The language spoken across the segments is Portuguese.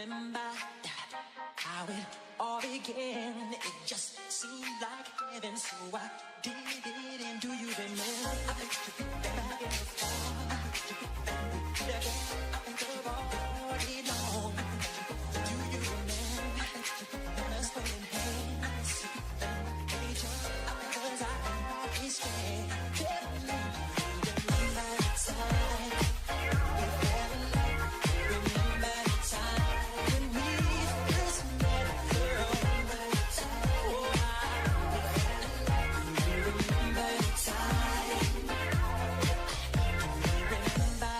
remember how it all began? It just seemed like heaven, so I did it. And do you remember? I think you back in the fall. I think of all day long. Do you remember us playing hands? Because I can always stand. Remember the time we fell in love. Remember the time when we first met, girl. Remember the time, oh, remember the time. Remember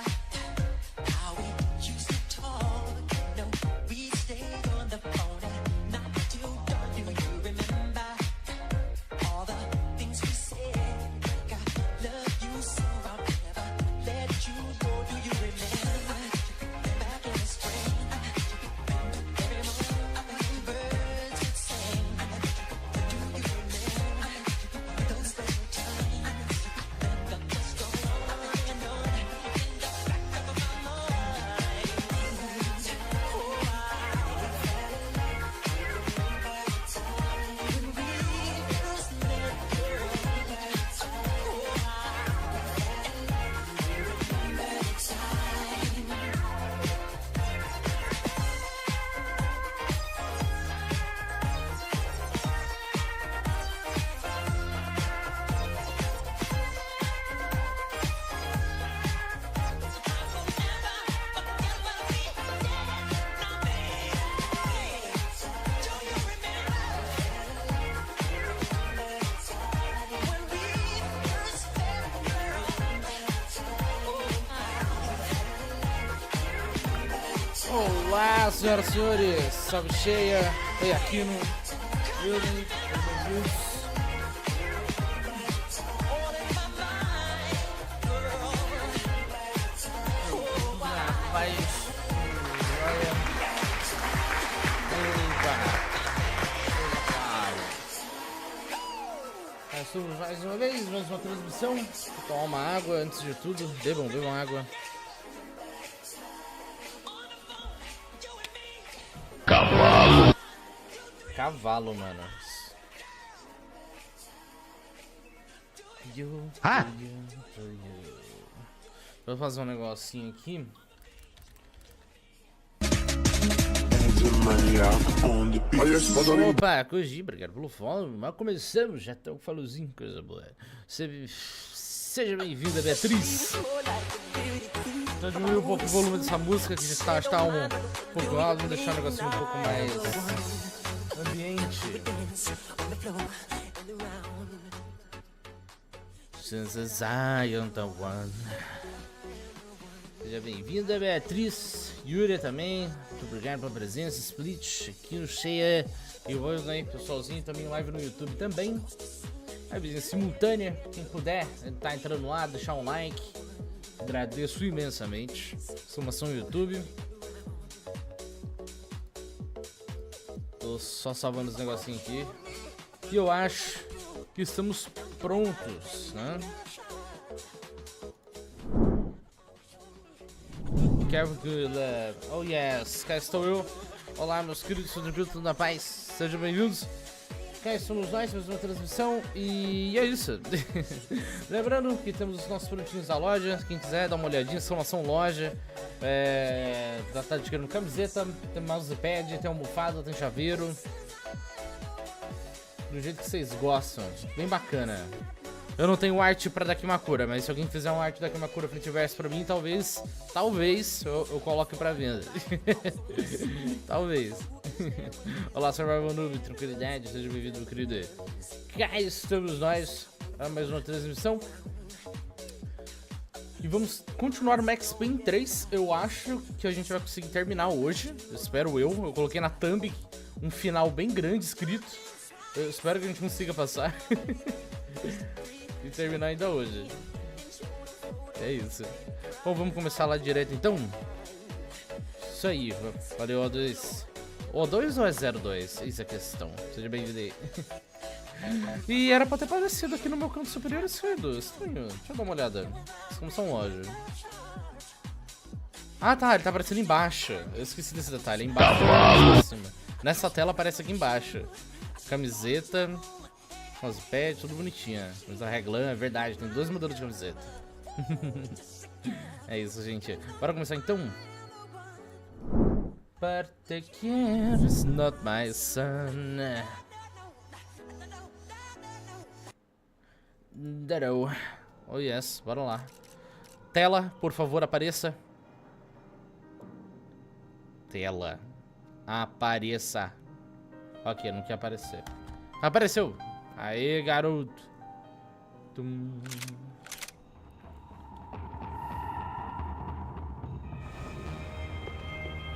how we used to talk. No, we stayed on the phone at night till dawn. Do you remember all the things we said? Like I love you so I'll never let you go. Do you remember back in the spring? Every morning birds would sing. Do you remember those special times? That just go on and on in the back of my mind. Oh, I fell in love. Remember the time when we first met, girl. Remember the time. Oh, I fell in love. Remember the time. Olá, senhoras e senhores, salve cheia, oi aqui no building, rapaz, olha, estamos mais uma vez, mais uma transmissão. Vou tomar uma água antes de tudo, bebam água. Cavalo, mano. Vou fazer um negocinho aqui. Opa, Koji, obrigado pelo follow. Mas começamos, já tá o followzinho, coisa boa. Seja bem-vinda, Beatriz. Já diminuir um pouco o volume dessa música que já está um pouco alto. Vamos deixar o negocinho um pouco mais ambiente. Since I am the one. Seja bem-vinda, Beatriz. Yuri também. Muito obrigado pela presença. Split aqui no Cheia. E hoje, né, pessoalzinho, também live no YouTube também. Livezinha simultânea. Quem puder, tá entrando lá, deixar um like. Agradeço imensamente. Exclamação no YouTube. Tô só salvando os negocinhos aqui. E eu acho que estamos prontos, né? Oh yes, cá estou eu. Olá, meus queridos, tudo tranquilo, tudo na paz. Sejam bem-vindos. Cá estamos nós, mais uma transmissão. E é isso. Lembrando que temos os nossos produtinhos da loja. Quem quiser dar uma olhadinha, exclamação loja. Tá adquirindo camiseta, tem mousepad, tem almofada, tem chaveiro. Do jeito que vocês gostam. Bem bacana. Eu não tenho arte pra Dakimakura, mas se alguém fizer uma arte da Dakimakura frente e verso pra mim, talvez eu coloque pra venda. Talvez. Olá, Survival Noob, tranquilidade, seja bem-vindo, meu querido. Cá estamos nós, a mais uma transmissão. E vamos continuar o Max Payne 3. Eu acho que a gente vai conseguir terminar hoje. Espero eu coloquei na thumb um final bem grande escrito. Eu espero que a gente consiga passar. E terminar ainda hoje. É isso. Bom, vamos começar lá direto então. Isso aí, valeu O2. O2 ou é 02? Isso é a questão. Seja bem-vindo aí. E era pra ter aparecido aqui no meu canto superior esquerdo. Estranho. Deixa eu dar uma olhada. Exclamação loja. Ah, tá, ele tá aparecendo embaixo. Eu esqueci desse detalhe, embaixo. Nessa tela aparece aqui embaixo. Camiseta, mousepad, tudo bonitinho. Mas a reglan é verdade, tem 2 modelos de camiseta. É isso, gente. Bora começar então? But the care is not my son. Dero. Oh yes, bora lá. Tela, por favor, apareça. Tela. Apareça. Ok, não quer aparecer. Apareceu. Aê, garoto. Tum.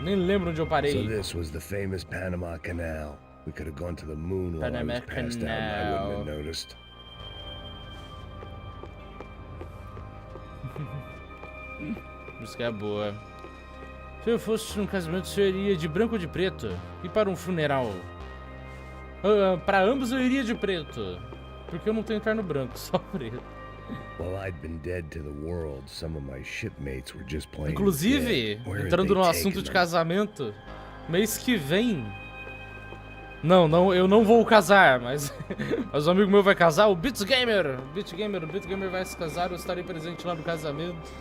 Nem lembro onde eu parei. So this was the famous Panama Canal. We could have gone to the moon while I was passed out and I wouldn't have noticed. Música boa. Se eu fosse num casamento, eu iria de branco ou de preto? E para um funeral? Para ambos eu iria de preto. Porque eu não tenho terno branco, só preto. While I'd been dead to the world, some of my shipmates were just plain Inclusive, dead. Where had entrando they no taken assunto de them? casamento, mês que vem... Não, eu não vou casar, mas um amigo meu vai casar, o Beats Gamer. O Beat Gamer vai se casar, eu estarei presente lá no casamento.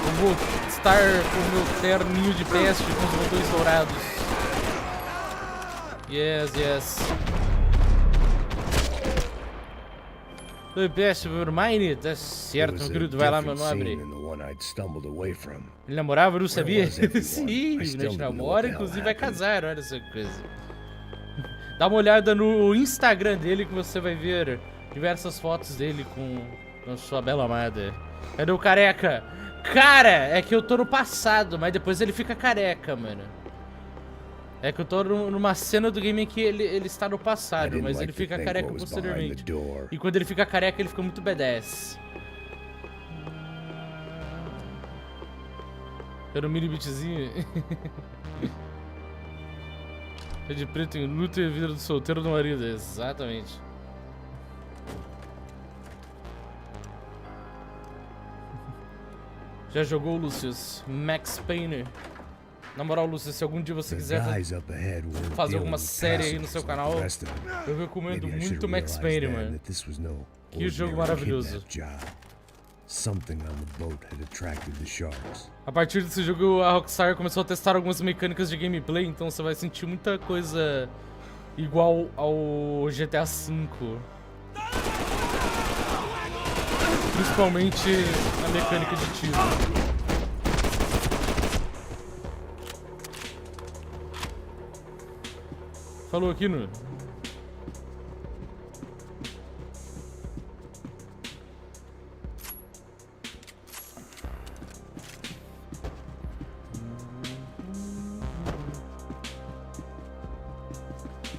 Eu vou estar com o meu terninho de peste com os botões dourados. Yes. Oi, peste, meu mine? Tá certo, meu querido, vai lá, meu nobre. Ele namorava, eu não sabia? Sim, ele namora, inclusive vai casar, olha essa coisa. Dá uma olhada no Instagram dele que você vai ver diversas fotos dele com sua bela amada. Cadê o careca? Cara, é que eu tô no passado, mas depois ele fica careca, mano. É que eu tô numa cena do game em que ele está no passado, mas ele fica careca posteriormente. E quando ele fica careca, ele fica muito badass. Era um mini beatzinho. É de preto em luta e a vida do solteiro do marido, exatamente. Já jogou, Lucius? Max Payne. Na moral, Lucius, se algum dia você quiser fazer alguma série aí no seu canal, eu recomendo muito Max Payne, mano. Que jogo maravilhoso. A partir desse jogo, a Rockstar começou a testar algumas mecânicas de gameplay, então você vai sentir muita coisa igual ao GTA V. Principalmente a mecânica de tiro. Falou aqui no...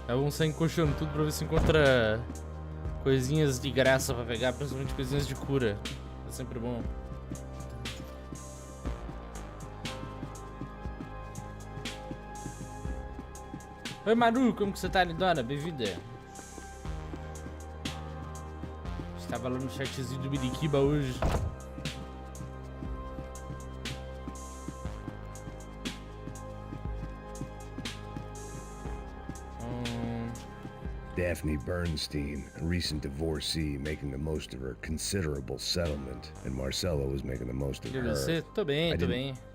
Vamos sair encoxando tudo pra ver se encontra coisinhas de graça pra pegar, principalmente coisinhas de cura. É sempre bom. Oi, Maru, como que você tá, lindona? Bem-vinda. Estava lá no chatzinho do Mirikiba hoje. Daphne Bernstein, a recent divorcee, making the most of her considerable settlement, and Marcelo was making the most of her. Você? Tô bem.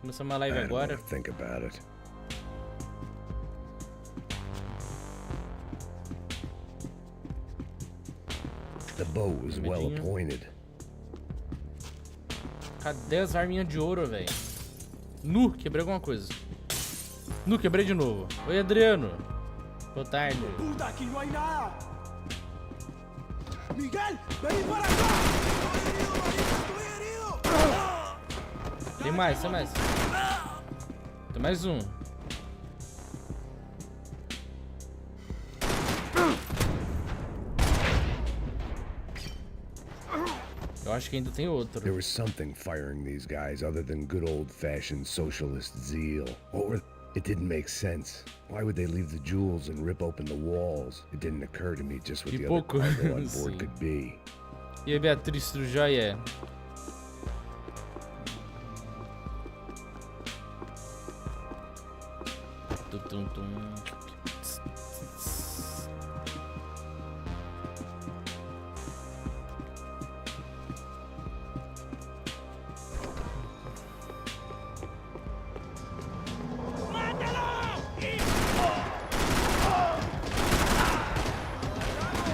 Começamos uma live agora. Think about it. The bow was well appointed. Cadê as arminhas de ouro, velho? Nu, quebrei alguma coisa. Nu, quebrei de novo. Oi, Adriano. Boa tarde. Puta, aquí no hay nada. Miguel, vení para acá. Estoy herido. Tem mais. Tem mais um. Eu acho que ainda tem outro. There was something firing these guys other than good old-fashioned socialist zeal. It didn't make sense. Why would they leave the jewels and rip open the walls? It didn't occur to me just what the other cargo on board could be. E aí, Beatriz, tudo jóia? Tum, tum.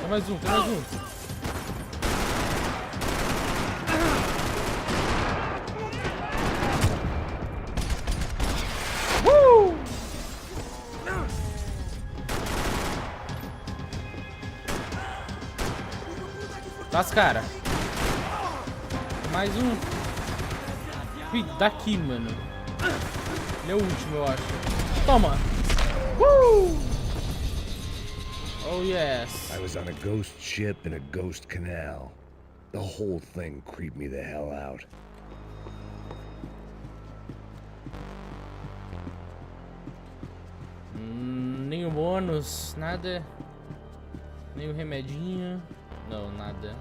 Tem mais um, tem mais um. Tá, cara. Mais um. Cuida daqui, mano. Ele é o último, eu acho. Toma. Oh, yes. I was on a ghost ship in a ghost canal. The whole thing creeped me the hell out. Nenhum bônus, nada. Nenhum remedinho. Não, nada.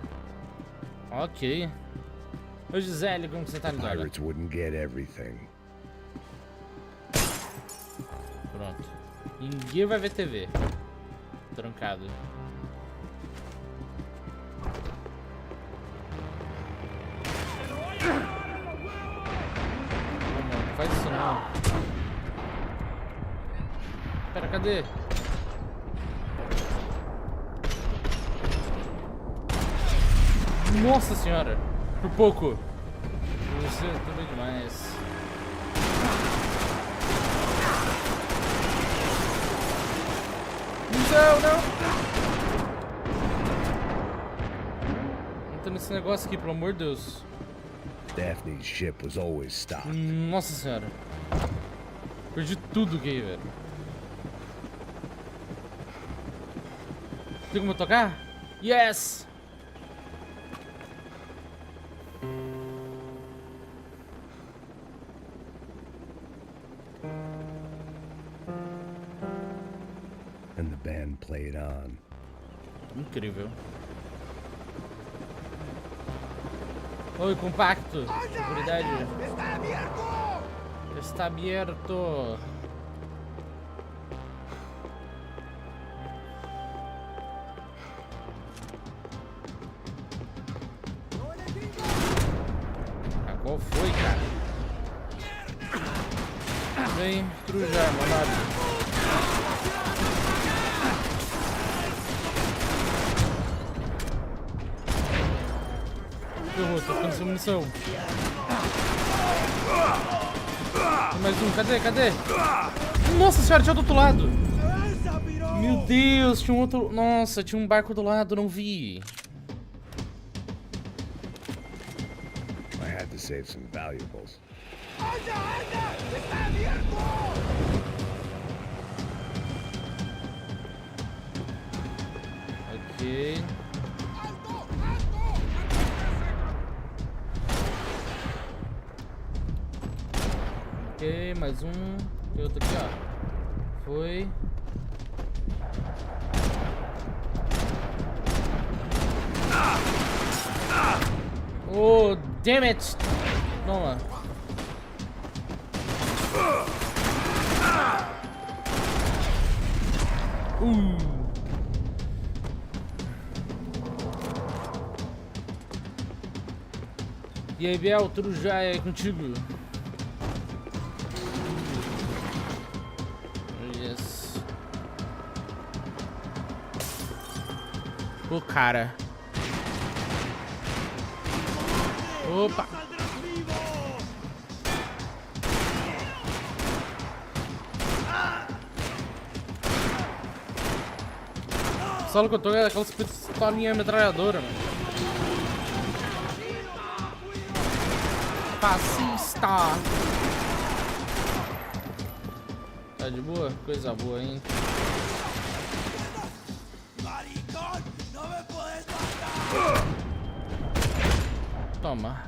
Ok. Ô Gisele, como que você tá ligado? Pirates wouldn't get everything. Pronto. Ninguém vai ver TV. Trancado. Não faz isso não. Pera, cadê? Nossa senhora! Por pouco! Você é tudo demais. Não, não! Entra nesse negócio aqui, pelo amor de Deus. Daphne's ship was always stocked. Nossa senhora. Perdi tudo aqui, velho. Tem como eu tocar? Yes! And the band played on. Incrível. Oi, compacto. Seguridade. ¡Está abierto! Está aberto. Ah, qual foi, cara? Vem, trujar, manado. Ferrou, tô ficando sem munição. Tem mais um, cadê? Cadê? Nossa senhora, tinha do outro lado. Meu Deus, tinha um outro... Nossa, tinha um barco do lado, não vi. I had to save some valuables. ¡Anda, anda! ¡Está abierto! Ok. Ok, mais um. Tem outro aqui, ó. Foi. Oh, damn it! Toma. E aí, Biel, tudo já é contigo? Yes. Ô, cara. Opa. Só que eu tô é aquelas pistolinhas metralhadoras, mano. Fascista. Tá de boa? Coisa boa, hein? ¡Maricón! ¡No me puedes matar! Toma.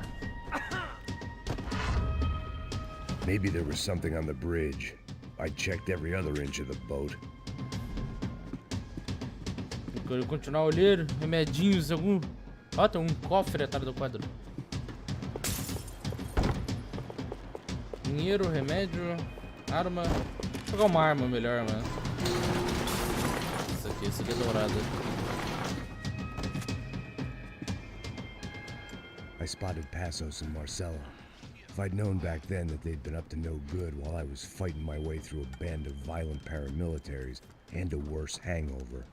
Maybe there was something on the bridge. I checked every other inch of the boat. Eu quero continuar olhando. Remedinhos, algum Ó, tem um cofre atrás do quadro. Dinheiro, remédio, arma. Vou pegar uma arma melhor, mano. Esse aqui é dourado. I spotted Passos and Marcella. If I'd known back then that they'd been up to no good while I was fighting my way through a band of violent paramilitaries and a worse hangover,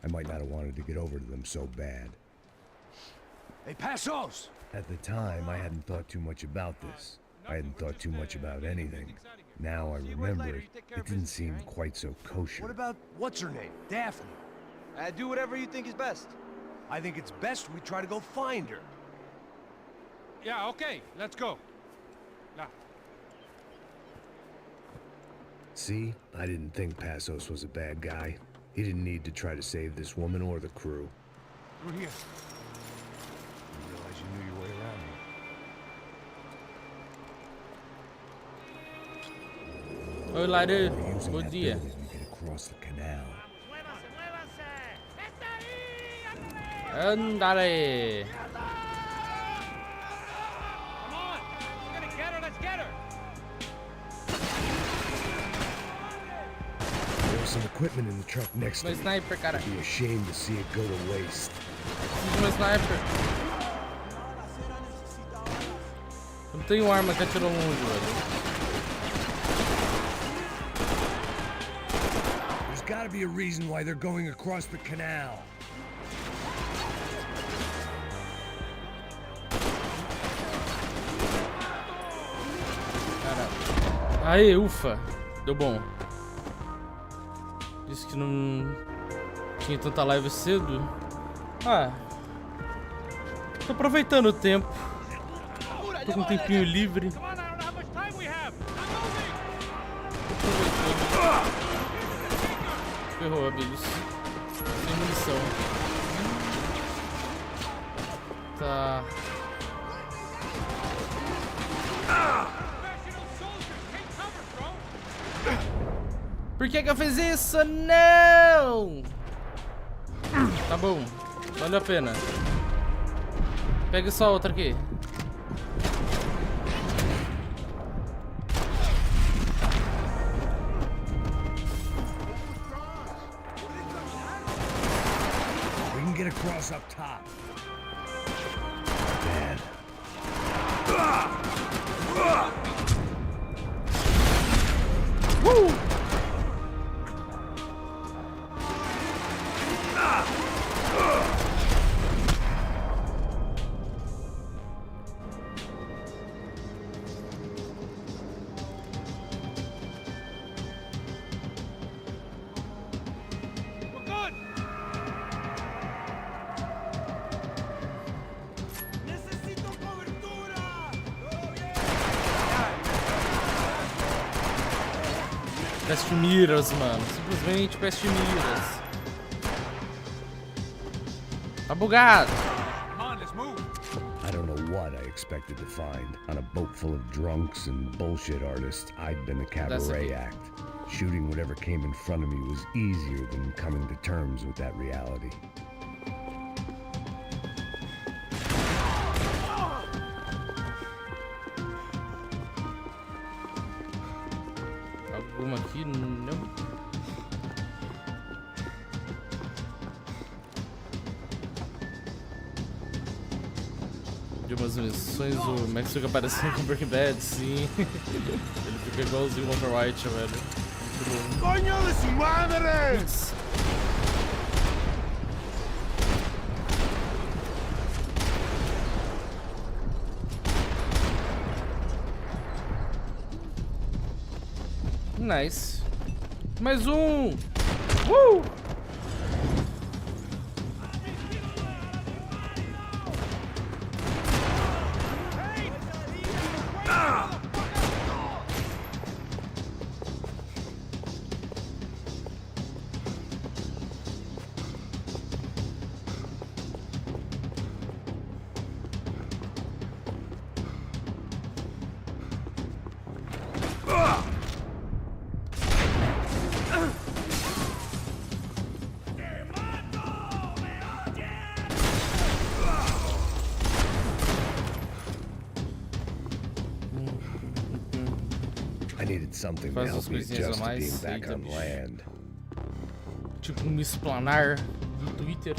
I might not have wanted to get over to them so bad. Hey, Passos! At the time, I hadn't thought too much about this. I hadn't thought too much about anything. Now I remember it, it didn't seem quite so kosher. What about what's her name? Daphne. Do whatever you think is best. I think it's best we try to go find her. Yeah, okay, let's go. Now, See? I didn't think Passos was a bad guy. He didn't need to try to save this woman or the crew. Through here. Didn't realize you knew your way around here. Oi, Lari. We're using Bom that dia. building to get across the canal. Andale. come on! We're gonna get her, let's get her! There was some equipment in the truck next to Meu me. sniper, cara. I'd be ashamed to see it go to waste. Meu sniper. Eu não tenho arma que atirou longe, velho. There's gotta be a reason why they're going across the canal. Aê, ufa. Deu bom. Disse que não tinha tanta live cedo. Ah. Tô aproveitando o tempo. Tô com um tempinho livre. Come on, I don't know how much time we have! Ferrou, amigos. Sem munição. Tá. Professional soldiers, take cover, bro! Por que eu fiz isso? Não! Tá bom. Valeu a pena. Pega só outra aqui. We can get across up top. Bad. Woo! We're good! Necesito cobertura! Peste miras, mano. Simplesmente peste miras. Tá bugado. Come on, let's move! I don't know what I expected to find. On a boat full of drunks and bullshit artists, I'd been a cabaret okay. act. Shooting whatever came in front of me was easier than coming to terms with that reality. Alguma aqui? Não. De umas missões, o Max fica parecendo com Breaking Bad, sim. Ele fica igualzinho o Walter White, velho. Muito bom. ¡Coño de su madre! Putz. Nice. Mais um! I needed something to Faz help umas me coisinhas a adjust to being mais. back Eita, on bicho. land. Tipo um explanar do Twitter.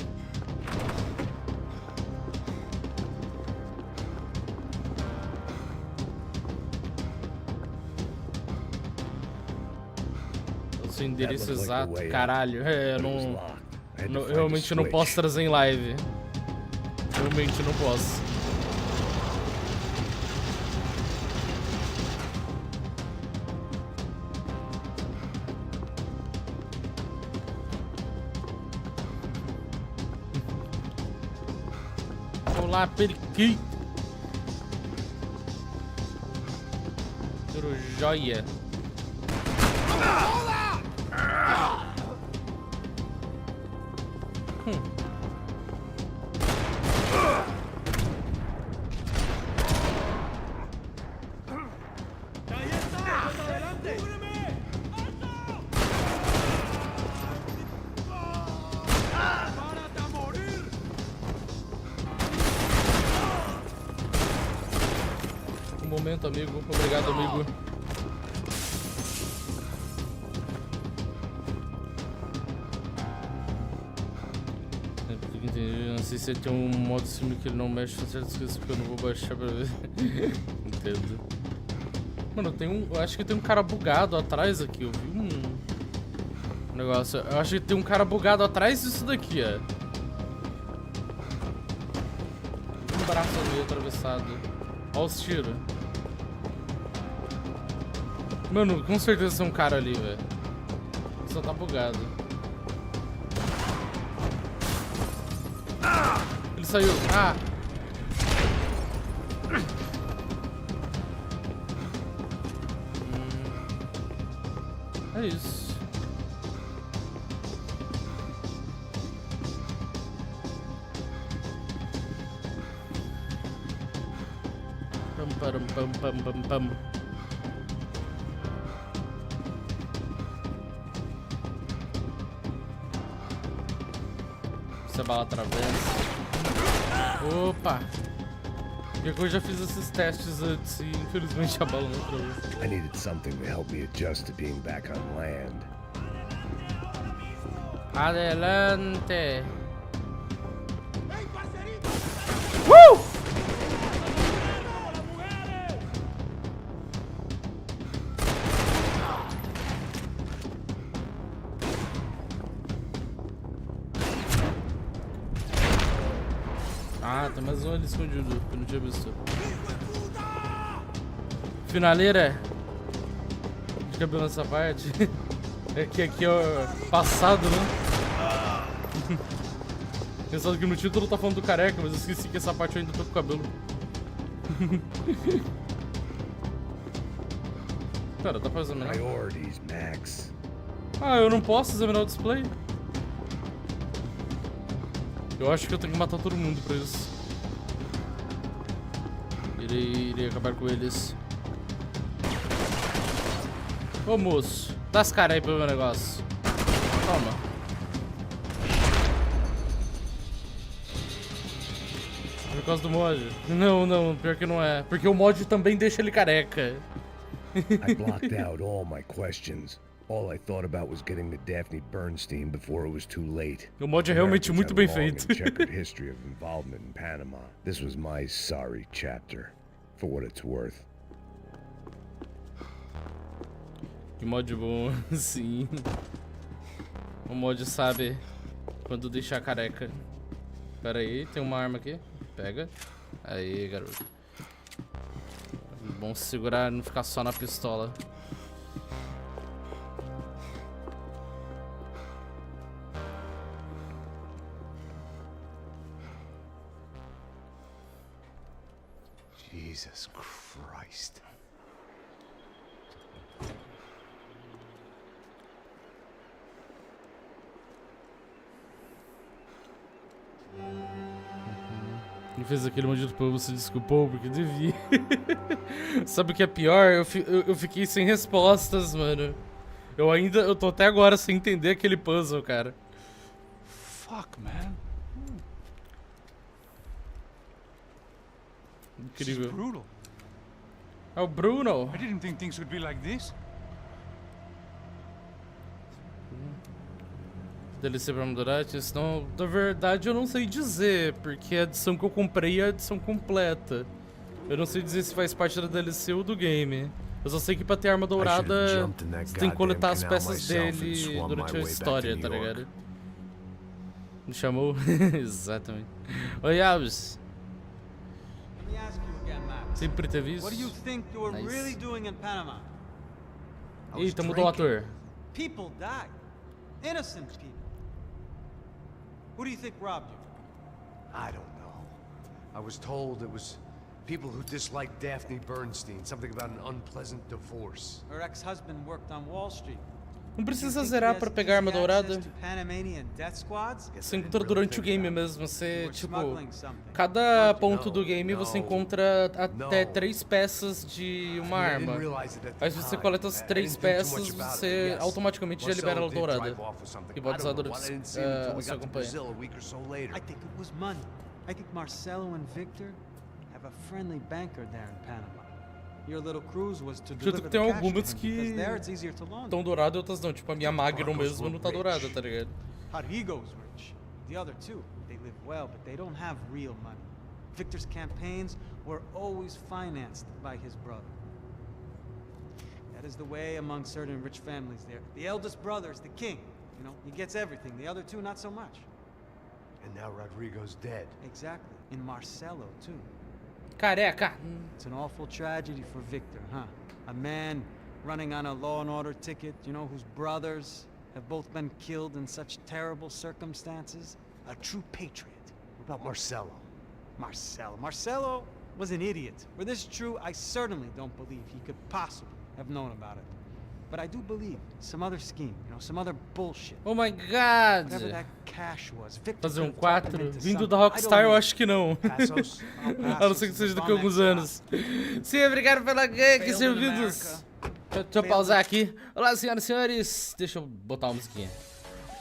O seu endereço That looked like the exato, way out, caralho. É, eu but it was não. locked. I had to Não, find a realmente não switch. posso trazer em live. Realmente não posso. Olá, periquito. Tudo jóia. ¡Ahí está! ¡Más adelante! ¡Párate a morir! Um momento, amigo. Obrigado, amigo. Não sei se tem um modo sim que ele não mexe com certas coisas porque eu não vou baixar pra ver. Entendo. Mano, tem um. Eu acho que tem um cara bugado atrás aqui. Eu vi um negócio. Eu acho que tem um cara bugado atrás disso daqui, ó. Um braço ali atravessado. Olha os tiros. Mano, com certeza tem um cara ali, velho. Só tá bugado. Ele saiu. Ah! É isso. Pam, param, pam, pam, pam, pam. Se a bala atravessa. Opa! Porque eu já fiz esses testes antes e infelizmente a bala não atravessa. I needed something to help me adjust to being back on land. Adelante! ¡Ey, parcerito! Ah, tem mais um ali escondido, que eu não tinha visto. Finaleira de cabelo nessa parte. É que aqui é o passado, né? Pensando que no título tá falando do careca, mas eu esqueci que essa parte eu ainda tô com o cabelo. Pera, dá pra examinar? Priorities, Max. Ah, eu não posso examinar o display? Eu acho que eu tenho que matar todo mundo pra isso. Irei acabar com eles. Ô moço, dá as caras aí pro meu negócio. Toma. Por causa do mod? Não, pior que não é. Porque o mod também deixa ele careca. I blocked out all my questions. All I thought about was getting to Daphne Bernstein before it was too late. O mod é realmente Americans muito had bem a long feito. and checkered history of involvement in Panama. This was my sorry chapter, for what it's worth. Que mod bom, sim. O mod sabe quando deixar careca. Pera aí, tem uma arma aqui. Pega. Aí, garoto. Bom segurar, não ficar só na pistola. Jesus Christ. Ele fez aquele maldito povo, se desculpou porque devia. Sabe o que é pior? Eu fiquei sem respostas, mano. Eu tô até agora sem entender aquele puzzle, cara. Fuck, man. Incrível. Brutal. É o Bruno. I didn't think things would be like this. DLC pra Maduratis? Não, na verdade eu não sei dizer, porque a edição que eu comprei é a edição completa. Eu não sei dizer se faz parte da DLC ou do game. Eu só sei que pra ter arma dourada, você tem que coletar as peças dele durante a história, tá ligado? Me chamou? Exatamente. Oi, Alves. Let me ask you again, Max. Sempre teve isso. What do you think you were Nice. really doing in Panama? Eita, mudou o ator. People died. Innocent people. Who do you think robbed you? I don't know. I was told it was people who disliked Daphne Bernstein, something about an unpleasant divorce. Her ex-husband worked on Wall Street. Não You precisa think zerar he pra has pegar arma easy dourada. access to Panamanian death squads? Você encontra durante o game mesmo. You Você, were tipo, smuggling something. cada ponto do game você Não, encontra até não. 3 peças de uma I didn't arma. realize it at the Aí se você time. coleta as I 3 didn't think too peças, much about você it, yes. automaticamente já libera ela Marcelo did dourada. drive off with something. E pode I usar don't know durante why I didn't see him until a we sua got to campanha. Brazil a week or so later. I think it was money. I think Marcelo and Victor have a friendly banker there in Panama. Your little cruise was to Chuto deliver que the tem cash to algumas him, que because there it's easier to launder. estão douradas e outras não. Tipo, a minha Magnum mesmo não tá dourada, tá ligado? Rodrigo's rich. The other two, they live well, but they don't have real money. Victor's campaigns were always financed by his brother. That is the way among certain rich families there. The eldest brother is the king. You know, he gets everything. The other two, not so much. And now Rodrigo's dead. Exactly. In Marcelo, too. Careca! It's an awful tragedy for Victor, huh? A man running on a law and order ticket, you know, whose brothers have both been killed in such terrible circumstances. A true patriot. What about Marcelo? Marcelo was an idiot. Were this true, I certainly don't believe he could possibly have known about it. But I do believe some other scheme, you know, some other bullshit. Oh my god! Whatever that cash was, Victor Fazer um could have talked 4? him into Vindo something. da I don't Rockstar eu know. acho que não. Passos? A não ser que seja daqui a alguns anos. Sim, obrigado pela ganha, que sejam bem-vindos. Deixa eu pausar aqui. Olá, senhoras e senhores. Deixa eu botar uma musiquinha.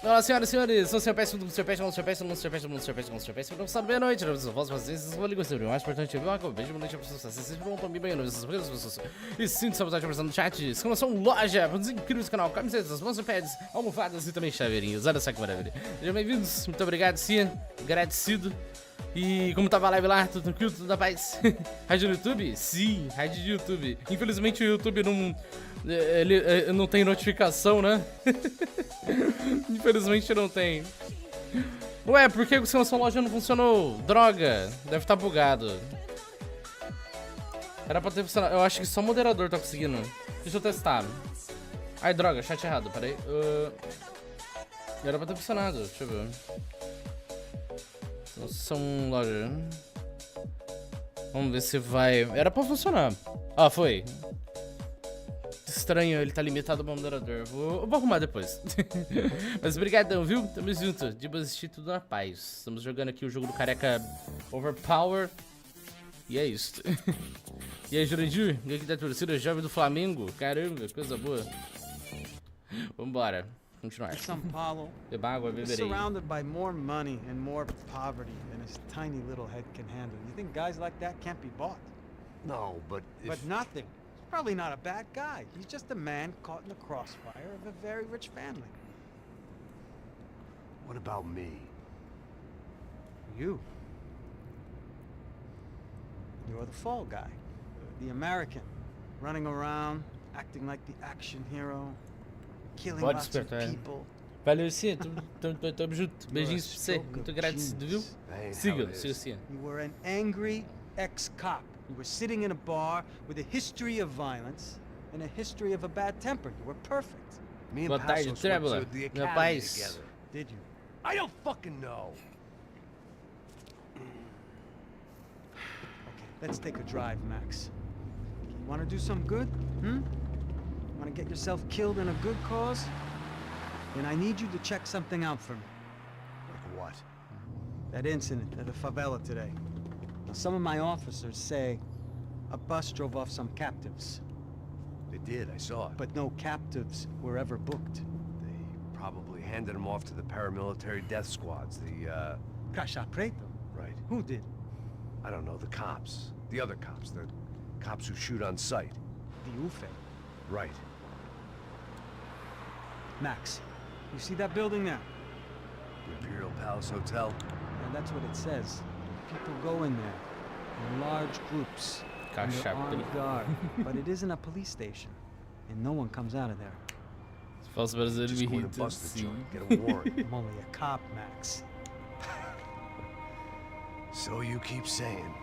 Olá, senhoras e senhores. Sou o Senhor Peste, Senhor Peste, Senhor Peste, Senhor Peste, Senhor Peste, Senhor Peste. Não sabe meia-noite. Eu vou fazer isso. Vou ligar sempre. O mais importante é ver uma beijo, boa noite para vocês. Vocês vão para mim bem, pessoas. E sinto saudade conversando no chat. Exclamação loja. Vamos incríveis canal. Camisetas, mousepads, almofadas e também chaveirinhos. Olha só que maravilha. Sejam bem-vindos. Muito obrigado, sim. Agradecido. E como tava a live lá, tudo tranquilo, tudo na paz? Rádio no YouTube? Sim, rádio de YouTube. Infelizmente o YouTube não... Ele não tem notificação, né? Infelizmente não tem. Ué, por que o exclamação loja não funcionou? Droga, deve estar bugado. Era pra ter funcionado. Eu acho que só o moderador tá conseguindo. Deixa eu testar. Ai, droga, chat errado, peraí. Era pra ter funcionado, deixa eu ver. São loja. Vamos ver se vai. Era pra funcionar. Ah, foi. Estranho, ele tá limitado ao moderador. Eu vou arrumar depois. Mas obrigadão, viu? Tamo junto. De boa assistir, tudo na paz. Estamos jogando aqui o jogo do Careca Overpower. E é isso. E aí, Jurandir? E aqui da torcida jovem do Flamengo? Caramba, coisa boa. Vambora. Continuar. São Paulo Beba água, is beberei. surrounded by more money and more poverty than his tiny little head can handle. You think guys like that can't be bought? No, but if... But nothing. He's probably not a bad guy. He's just a man caught in the crossfire of a very rich family. What about me? You. You're the fall guy. The American. Running around, acting like the action hero. Killing Pode lots of despertar. people. Valeu, Cia. Tamo junto. Beijinhos pra você. stroke Muito of agradecido, viu? genius. That ain't how Siga, it siga, is. Cia. You were an angry ex-cop. You were sitting in a bar with a history of violence and a history of a bad temper. You were perfect. Me and Boa tarde, Passos went Traveler. to the Meu academy paz. together. Did you? I don't fucking know. Okay, let's take a drive, Max. You want to do some good? Want to get yourself killed in a good cause? Then I need you to check something out for me. Like what? That incident at the favela today. Now, some of my officers say a bus drove off some captives, They did, I saw it. but no captives were ever booked. They probably handed them off to the paramilitary death squads, the, Caixa Preto? right. Who did? I don't know, the cops. The other cops, Cops who shoot on sight. The UFE. Right. Max, you see that building there? The Imperial Palace Hotel. And that's what it says. People go in there in large groups. And they're armed guard. But it isn't a police station. And no one comes out of there. Se fosse brasileiro, Just me going to irrita, bust the sim. joint, get a warrant. I'm only a cop, Max. So you keep saying.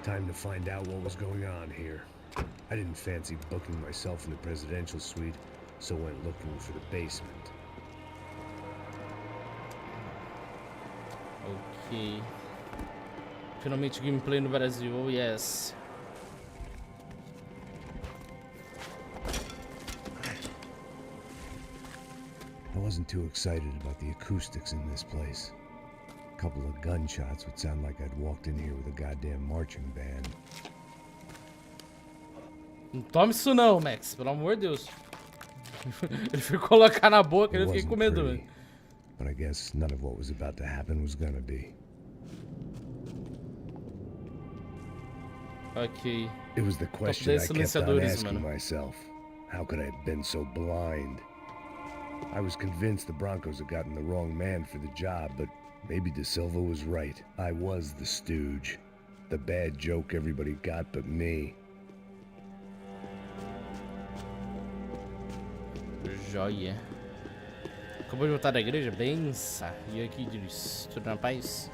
Time to find out what was going on here. I didn't fancy booking myself in the presidential suite, so went looking for the basement. Ok. Finalmente gameplay no Brasil, oh yes. I wasn't too excited about the acoustics in this place. A couple of gunshots would sound like I'd walked in here with a goddamn marching band. Não tome isso não, Max, pelo amor de Deus. Ele foi colocar na boca e eu fiquei com medo, velho. But I guess none of what was about to happen was gonna be. Ok. It was the question I kept on silenciadores, asking mano. myself. How could I have been so blind? I was convinced the Broncos had gotten the wrong man for the job, but maybe De Silva was right. I was the stooge. The bad joke everybody got but me. Joia. Acabou de voltar da igreja? Bença. E aqui diz, tudo na paz?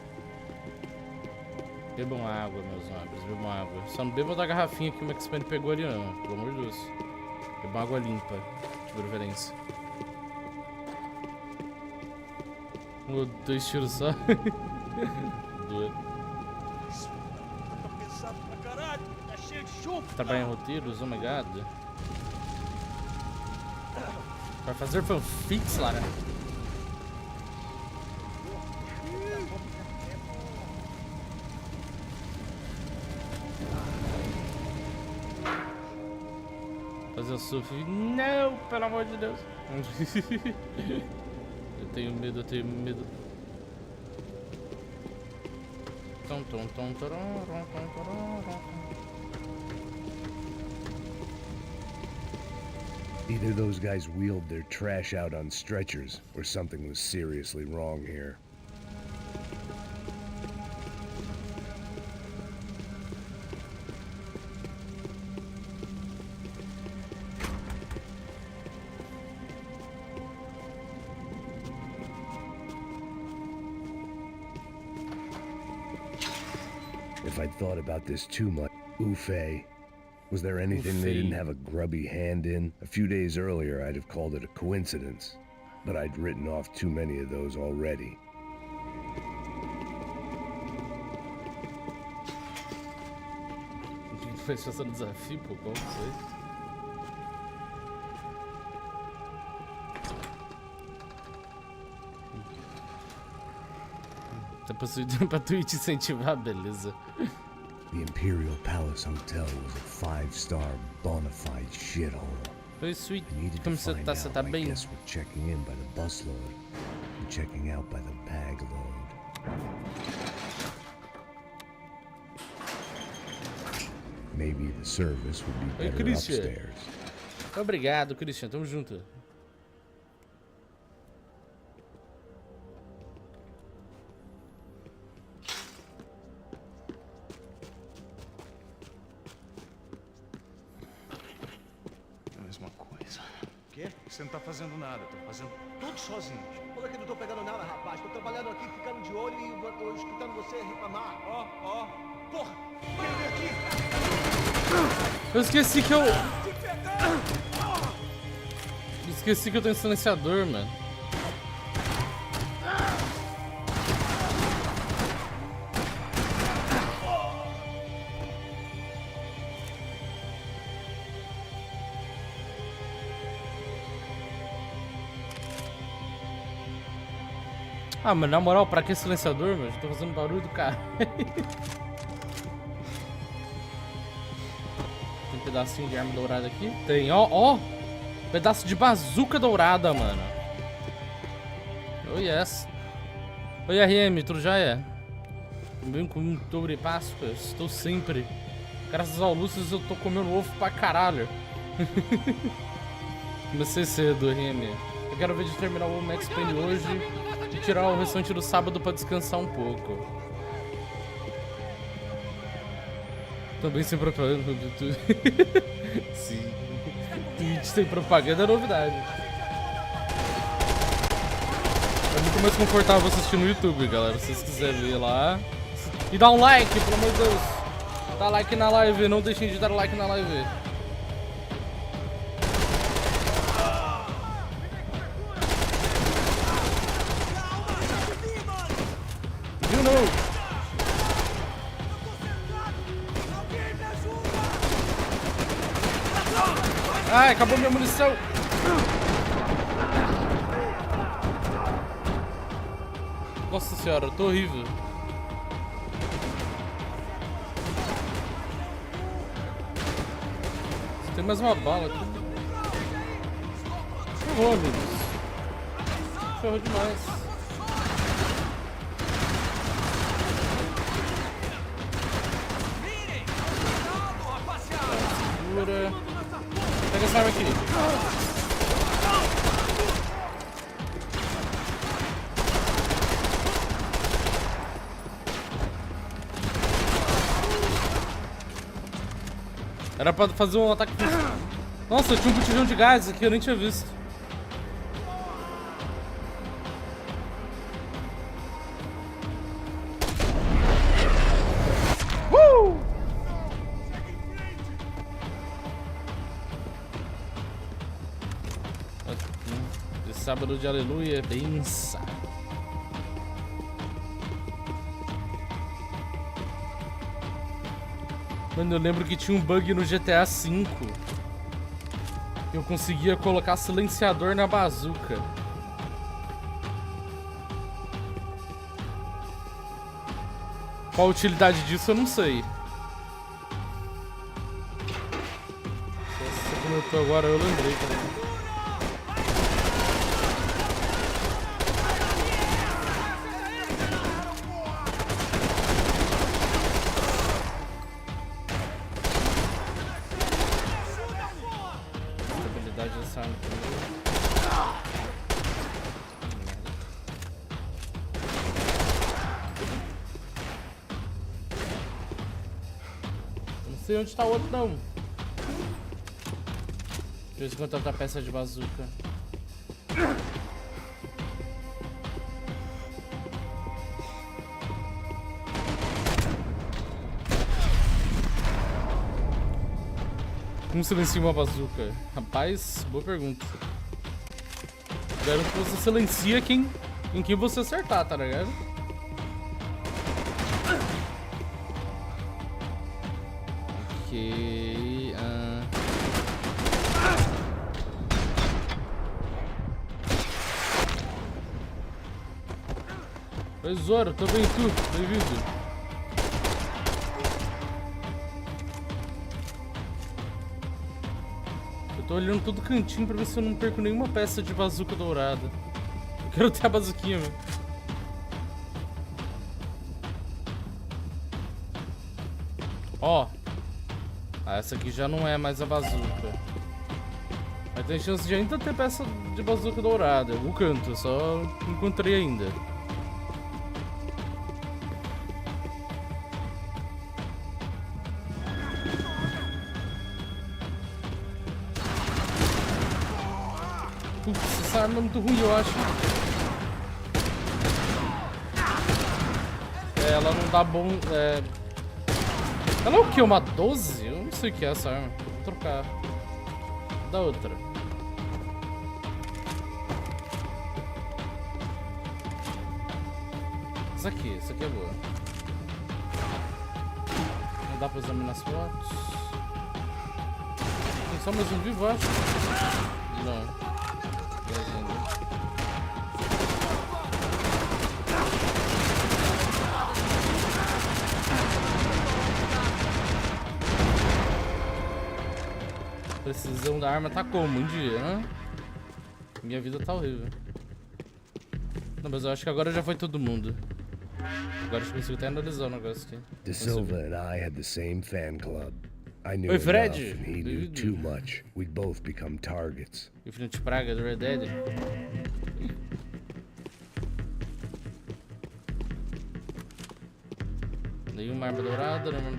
Bebam água, meus nobres, bebam água. Só não bebam da garrafinha que o Max Payne pegou ali não, pelo amor de Deus. Bebam água limpa, de preferência. Dois tiros só. Doido. Trabalhar em roteiros, oh my god. Vai fazer fanfics, Lara? Fazer surf? Não, pelo amor de Deus. Eu tenho medo, eu tenho medo. Either those guys wheeled their trash out on stretchers, or something was seriously wrong here. If I'd thought about this too much, Ufe. Was there anything they didn't have a grubby hand in? A few days earlier, I'd have called it a coincidence, but I'd written off too many of those already. Foi esse desafio, pô, qual foi? Tá pra Twitch incentivar, beleza. The Imperial Palace Hotel was a 5-star bona fide shithole. Oi, Sweet. I needed Como to você find tá? out. Você tá I bem? guess we're checking in by the busload and checking out by the bag load. Maybe the service would be Oi, better Christian. upstairs. Obrigado, Christian. Tamo junto. Mesma coisa. Quê? Você não tá fazendo nada, tá fazendo tudo sozinho. Por que não tô pegando nada, rapaz? Tô trabalhando aqui, ficando de olho e tô escutando você reclamar. Ó. Porra! Quero ver aqui! Eu esqueci que eu... Esqueci que eu tenho silenciador, mano. Ah, mas na moral, pra que silenciador, meu? Já tô fazendo barulho do carro. Tem um pedacinho de arma dourada aqui? Tem, ó. Pedaço de bazuca dourada, mano. Oh, yes. Oi, RM, tudo já é? Também com um touro de Páscoa, estou sempre. Graças ao Lúcio eu tô comendo ovo pra caralho. Comecei cedo, Remy. Eu quero ver de terminar o Max Payne hoje e tirar o restante do sábado pra descansar um pouco. Também sem propaganda no YouTube. Sim. Twitch sem propaganda é novidade. É muito mais confortável assistir no YouTube, galera. Se vocês quiserem ver lá. E dá um like, pelo amor de Deus. Dá like na live, não deixem de dar like na live. You know. Ai, acabou minha munição. Nossa senhora, eu tô horrível. Tem mais uma bala aqui. Ferrou, amigos. Ferrou demais. Segura. Pega essa arma aqui. Era pra fazer um ataque. Nossa, tinha um botijão de gás aqui, eu nem tinha visto. De sábado de aleluia, benção. Mano, eu lembro que tinha um bug no GTA V. Eu conseguia colocar silenciador na bazuca. Qual a utilidade disso eu não sei. Você comentou agora, eu lembrei, cara. Dessa arma não sei onde tá o outro não. Deixa eu encontrar outra peça de bazuca. Como silencia uma bazuca? Rapaz, boa pergunta. Garanto que você silencia em quem você acertar, tá ligado? Ok. Oi, Zoro, tô bem, tu? Bem-vindo. Tô olhando todo cantinho pra ver se eu não perco nenhuma peça de bazuca dourada. Eu quero ter a bazuquinha, velho. Ó. Ah, essa aqui já não é mais a bazuca. Mas tem chance de ainda ter peça de bazuca dourada. O canto, eu só não encontrei ainda. Putz, essa arma é muito ruim, eu acho. Ela não dá bom... Ela é o que? Uma 12? Eu não sei o que é essa arma. Vou trocar. Da outra. Essa aqui é boa. Não dá pra examinar as fotos. Tem só mais um vivo, eu acho. Não. Precisão da arma tá como? Um dia, né? Minha vida tá horrível. Não, mas eu acho que agora já foi todo mundo. Agora eu consigo até analisar o negócio aqui. De Silva and I had the same fan club. I knew Oi, enough Fred. and he knew too much. We'd both become targets. Infinite Praga do Red Dead. Nenhuma arma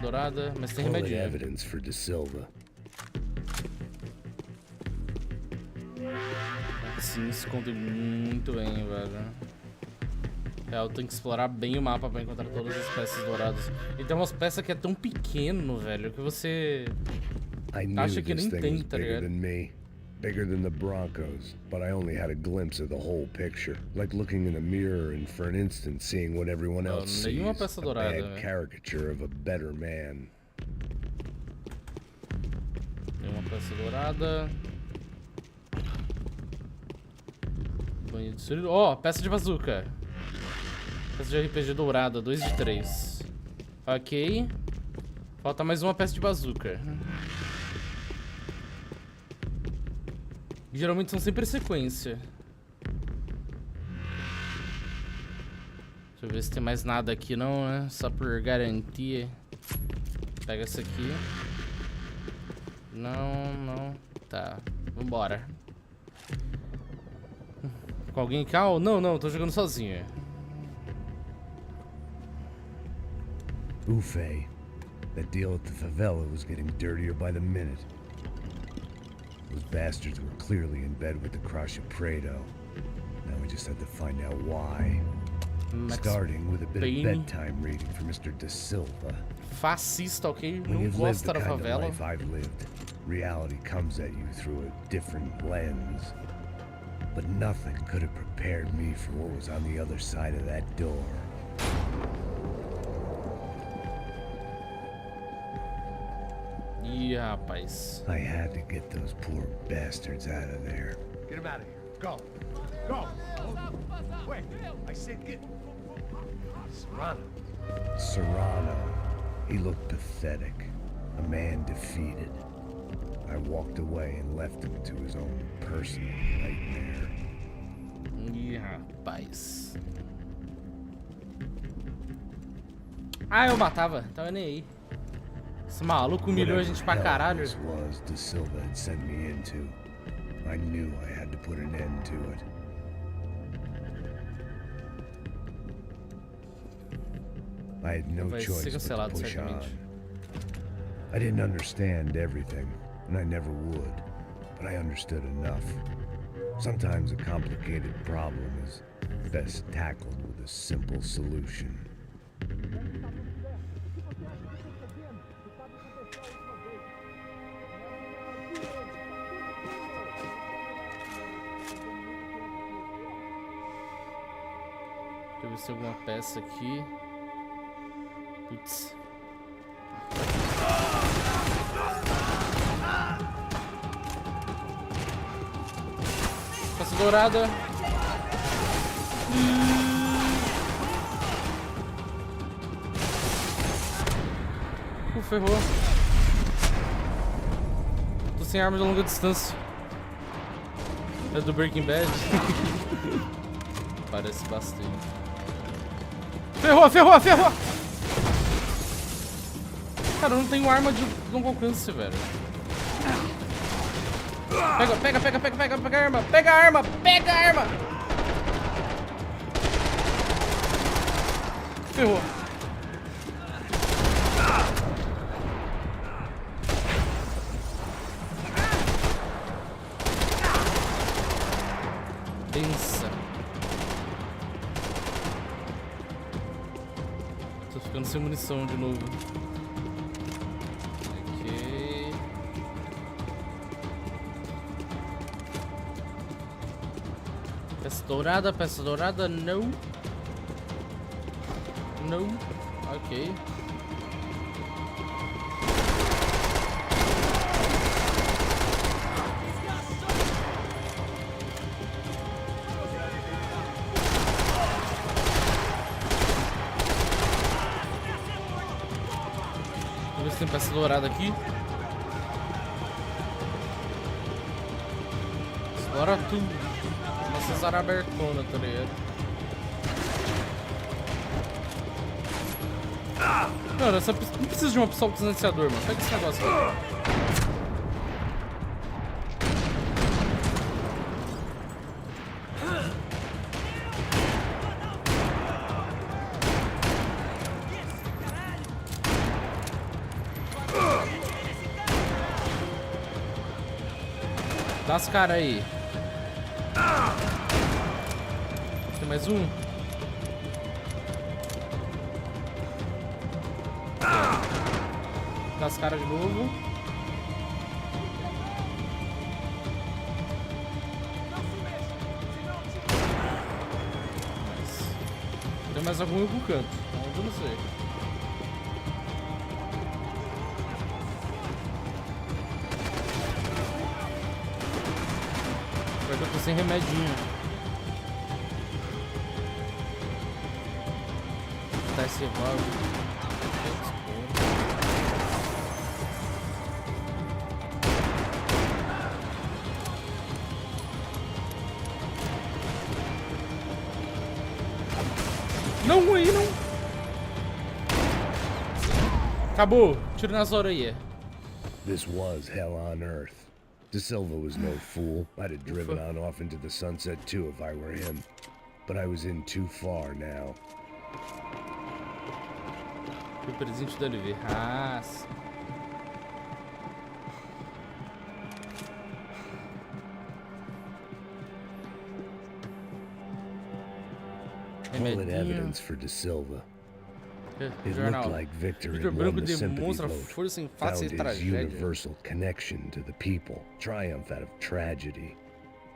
dourada, mas tem Solid remedinho. evidence for De Silva. Sim, esconde muito bem, velho. Real, tem que explorar bem o mapa pra encontrar todas as peças douradas. E tem umas peças que é tão pequeno, velho, que você I knew acha que this nem thing tem, was tá bigger ligado? than me. Bigger than the Broncos, but I only had a glimpse of the whole picture. Like looking in a mirror and for an instant seeing what everyone else sees. Nenhuma peça A dourada, bad velho. caricature of a better man. Tem uma peça dourada. Banho de cereja. Ó, peça de bazuca. Peça de RPG dourada, 2 de 3. Ok. Falta mais uma peça de bazuca. Geralmente são sempre sequência. Deixa eu ver se tem mais nada aqui não, né? Só por garantia. Pega essa aqui. Não. Tá, vambora. Com alguém cá? Não, tô jogando sozinho. Ufe. That deal at the favela was getting dirtier by the minute. Those bastards were clearly in bed with the Crush of Prado. Now we just had to find out why. Max Starting with a bit Payne. of bedtime reading for Mr. De Silva. Fascista, ok? When Não you've lived gosta the da kind of favela. life I've lived, reality comes at you through a different lens. But nothing could have prepared me for what was on the other side of that door. Ih, rapaz. I had to get those poor bastards out of there. Get him out of here. Go. Go. Wait. I said get. Serrano. Serrano. He looked pathetic. A man defeated. I walked away and left him to his own personal nightmare. Ih, rapaz. Ah, eu matava. Tava nem aí. Esse maluco humilhou a gente pra Whatever caralho. this was De Silva had sent me into, I knew I had to put an end to it. I had no Vai choice ser but to cancelado, push on. certamente. I didn't understand everything, and I never would, but I understood enough. Sometimes a complicated problem is best tackled with a simple solution. Deixa eu ver se tem alguma peça aqui. Putz. Peça dourada. Ferrou. Tô sem arma de longa distância. É do Breaking Bad. Parece bastante. Ferrou! Cara, eu não tenho arma de longo alcance, velho. Pega a arma! Pega a arma! Ferrou. Pensa. Tô ficando sem munição de novo. Ok. Peça dourada, não. Não. Ok. Vamos ver se tem peça dourada aqui. Explora tudo. Nossa área abertona, tá ligado? Mano, não precisa de uma pistola com silenciador, mano. Pega esse negócio aqui. Dá as caras aí. Tem mais um. Dá as caras de novo. Tem mais algum em algum canto. Eu não sei. Eu tô sem remedinho. Tá esse revólver. Não, aí não. Acabou. Tiro nas orelhas. This was hell on earth. De Silva was no fool. I'd have driven on off into the sunset too if I were him. But I was in too far now. O presente do Oliver. Ah, sim. Bullet evidence for De Silva. It looked like Victor Victor had won Branco the sympathy demonstra vote, força em found face de his tragédia. universal connection to the people, triumph out of tragedy.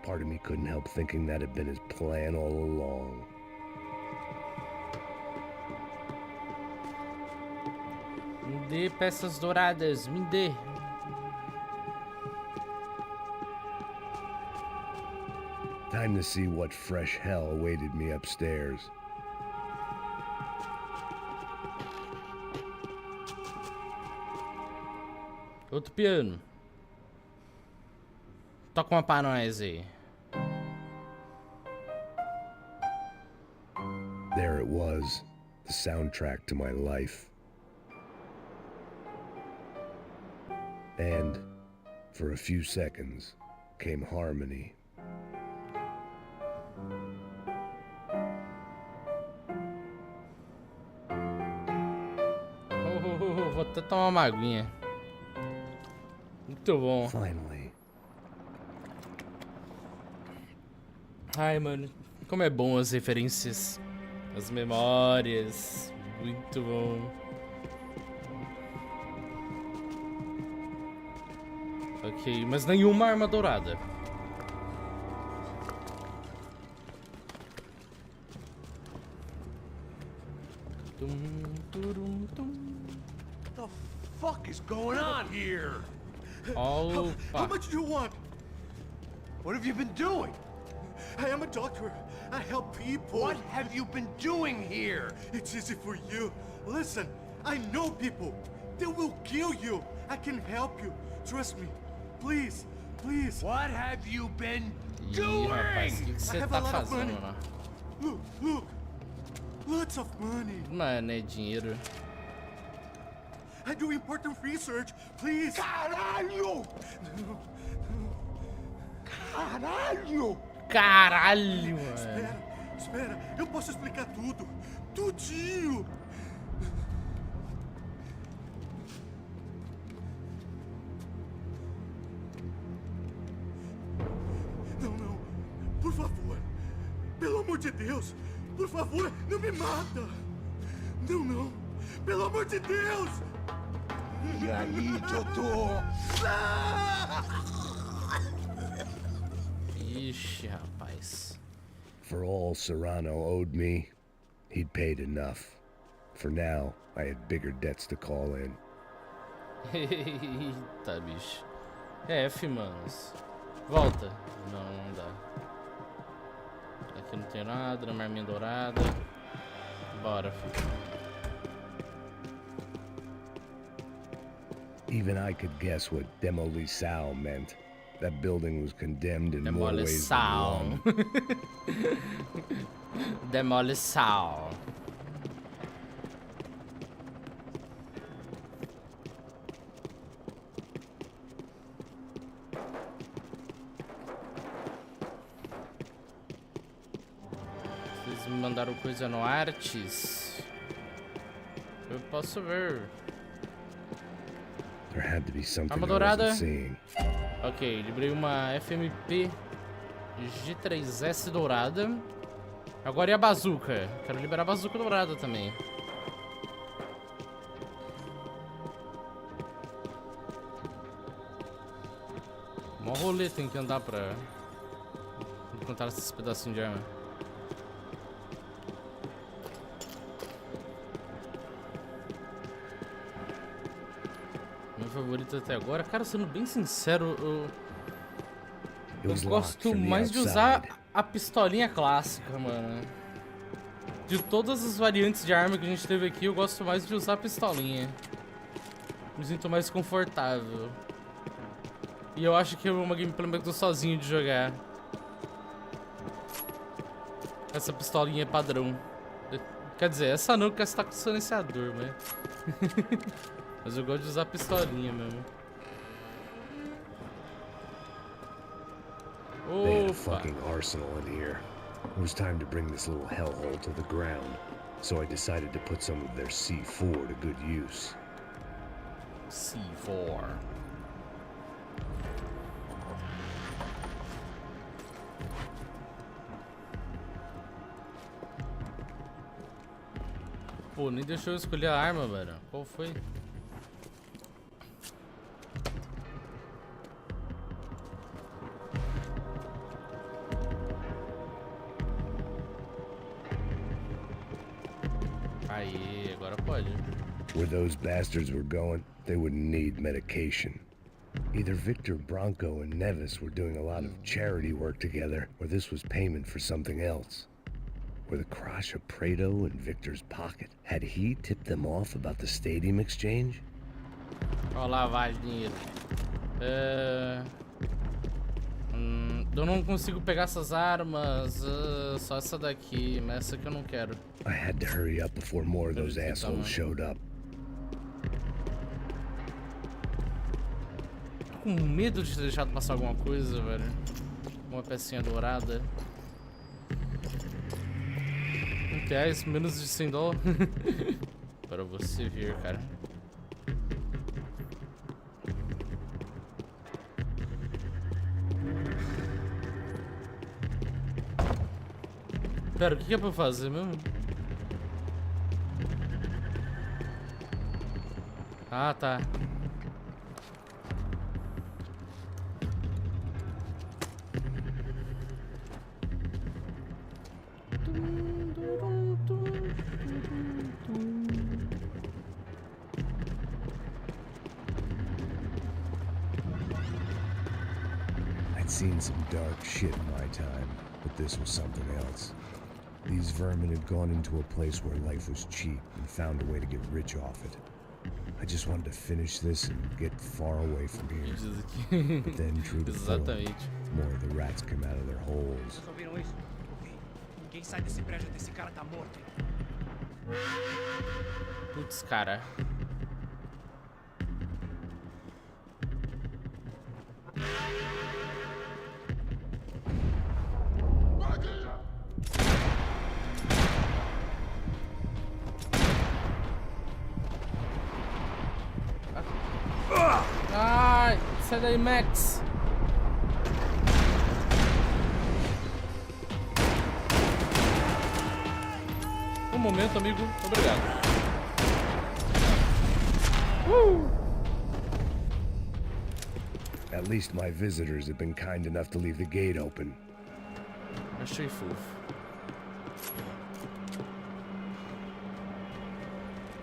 Part of me couldn't help thinking that had been his plan all along. Me dê peças douradas, me dê. Time to see what fresh hell awaited me upstairs. Outro piano. Toca uma pra nós aí. There it was, the soundtrack to my life. And, for a few seconds, came harmony. Vou até tomar uma aguinha. Muito bom. Finally. Ai, mano. Como é bom as referências. As memórias. Muito bom. Ok, mas nenhuma arma dourada. What the fuck is going on here? Opa. How much do you want? What have you been doing? I am a doctor. I help people. What have you been doing here? It's easy for you. Listen, I know people. They will kill you. I can help you. Trust me. Please, please. What have you been Ih, doing? rapaz, o que você tá fazendo, né? Look, look. Lots of money. Mano, é dinheiro. I do important research. Please. Caralho! Caralho! Caralho, mano. Espera, espera. Eu posso explicar tudo. Tudinho. Não, não. Por favor. Pelo amor de Deus. Por favor, não me mata. Não, não. Pelo amor de Deus. E aí, Totô? Ixi, rapaz. For all Serrano owed me, he'd paid enough. For now, I had bigger debts to call in. Eita, bicho. F, manos. Volta. Não, não dá. Aqui não tem nada, na arminha dourada. Bora, filho. Even I could guess what demolição meant. That building was condemned in more ways than Demolição. one. Demolição. me mandaram coisa no artes. Eu posso ver. There had to be something Arma I dourada. wasn't seeing. Ok, liberei uma FMP G3S dourada. Agora e a bazuca? Quero liberar a bazuca dourada também. Mó rolê tem que andar pra encontrar esses pedacinhos de arma. Meu favorito até agora, cara, sendo bem sincero, eu gosto mais de usar a pistolinha clássica, mano. De todas as variantes de arma que a gente teve aqui, eu gosto mais de usar a pistolinha. Me sinto mais confortável. E eu acho que é uma gameplay que eu tô sozinho de jogar. Essa pistolinha é padrão. Quer dizer, essa não, porque essa tá com silenciador, mas... Mas eu gosto de usar a pistolinha mesmo. They had a fucking arsenal in here. It was time to bring this little hellhole to the ground, so I decided to put some of their C4 to good use. C4. Pô, nem deixou eu escolher a arma, velho. Qual foi? Aí, agora pode. Where those bastards were going, they would need medication. Either Victor Bronco and Nevis were doing a lot of charity work together, or this was payment for something else. Were the crash of Prado in Victor's pocket? Had he tipped them off about the stadium exchange? Ó, lavagem de dinheiro. Eu não consigo pegar essas armas. Só essa daqui, mas essa aqui eu não quero. I had to hurry up before more of those assholes showed up. Tô com medo de ter deixado passar alguma coisa, velho. Uma pecinha dourada. R$1, menos de $100. Para você ver, cara. Pera, o que é pra fazer mesmo? Ah, tá. I'd seen some dark shit in my time, but this was something else. These vermin had gone into a place where life was cheap and found a way to get rich off it. I just wanted to finish this and get far away from here. But then, true to form, more of the rats came out of their holes. Vocês ouviram isso? Ouvi. Ninguém sai desse prédio até esse cara tá morto. Putz, cara. Ai, sai daí, Max. Um momento, amigo. Obrigado. At least my visitors have been kind enough to leave the gate open. Achei fofo.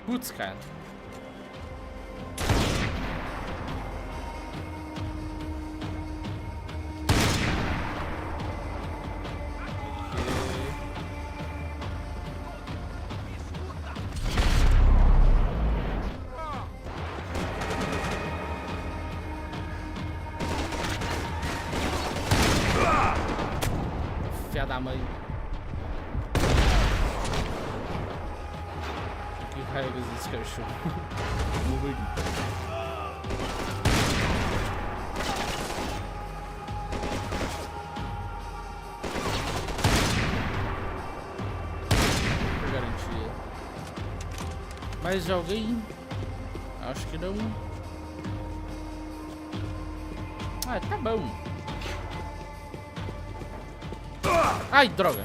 Putz, cara. Da mãe. Que raio desse cachorro. Morro aqui. Mais de alguém? Acho que não. Ah, tá bom. Ai, droga.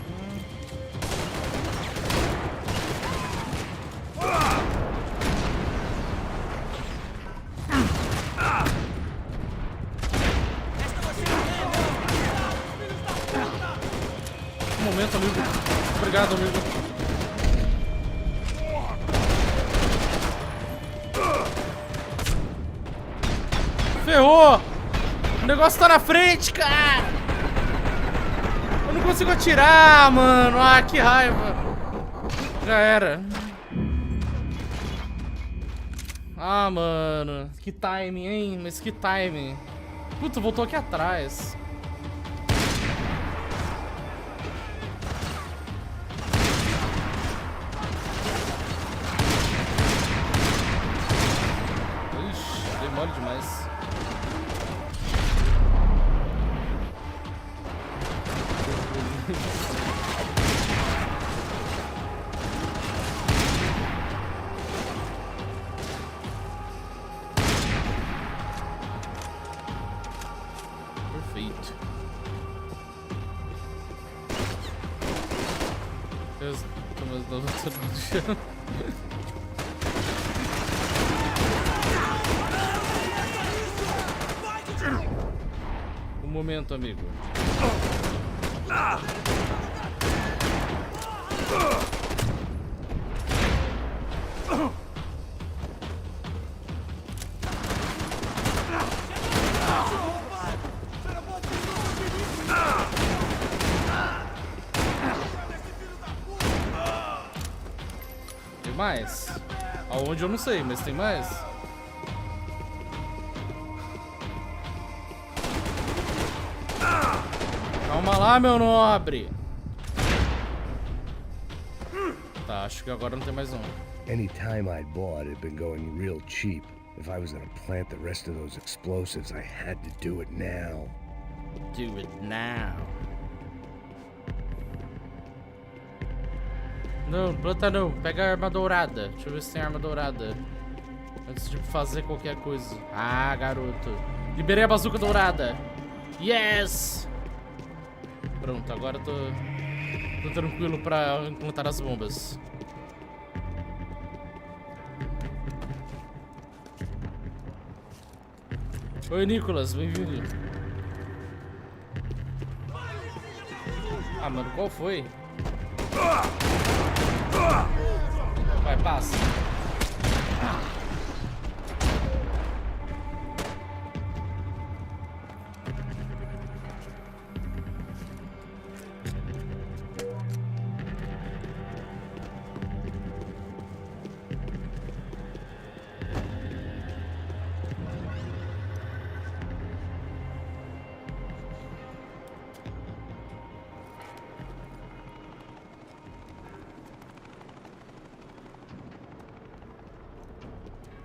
Um momento, amigo. Obrigado, amigo. Ferrou! O negócio tá na frente, cara! Eu não consigo atirar, mano! Ah, que raiva! Já era. Ah, mano. Que timing, hein? Mas que timing. Puta, voltou aqui atrás. Ixi, dei mole demais. Perfeito. Eu tô mais novo no chão. Um momento, amigo. Tem mais? Aonde eu não sei, mas tem mais? Calma lá, meu nobre. Tá, acho que agora não tem mais um. Any time I'd bought had been going real cheap. If I was gonna plant the rest of those explosives, I had to do it now. Do it now. Não, planta não. Pega a arma dourada. Deixa eu ver se tem arma dourada. Antes de fazer qualquer coisa. Ah, garoto. Liberei a bazuca dourada. Yes! Pronto, agora eu tô tranquilo pra implantar as bombas. Oi, Nicolas, bem-vindo. Ah, mano, qual foi? Vai, passa.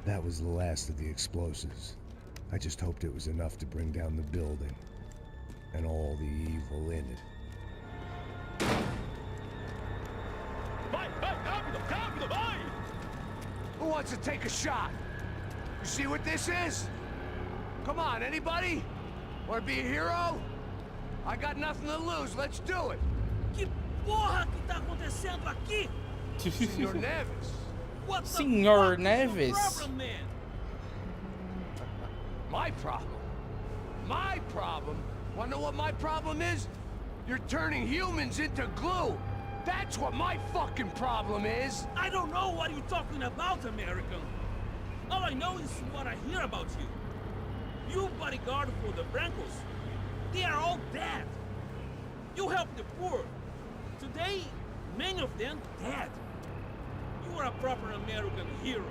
That was the last of the explosives. I just hoped it was enough to bring down the building and all the evil in it. Who wants to take a shot? You see what this is? Come on, anybody? Want to be a hero? I got nothing to lose. Let's do it. Que porra que tá acontecendo aqui? Senhor Neves. What the Senhor fuck is Neves. your problem, man? My problem? My problem? Wanna know what my problem is? You're turning humans into glue. That's what my fucking problem is. I don't know what you're talking about, American. All I know is what I hear about you. You bodyguard for the Brancos. They are all dead. You help the poor. Today, many of them dead. You are a proper American hero.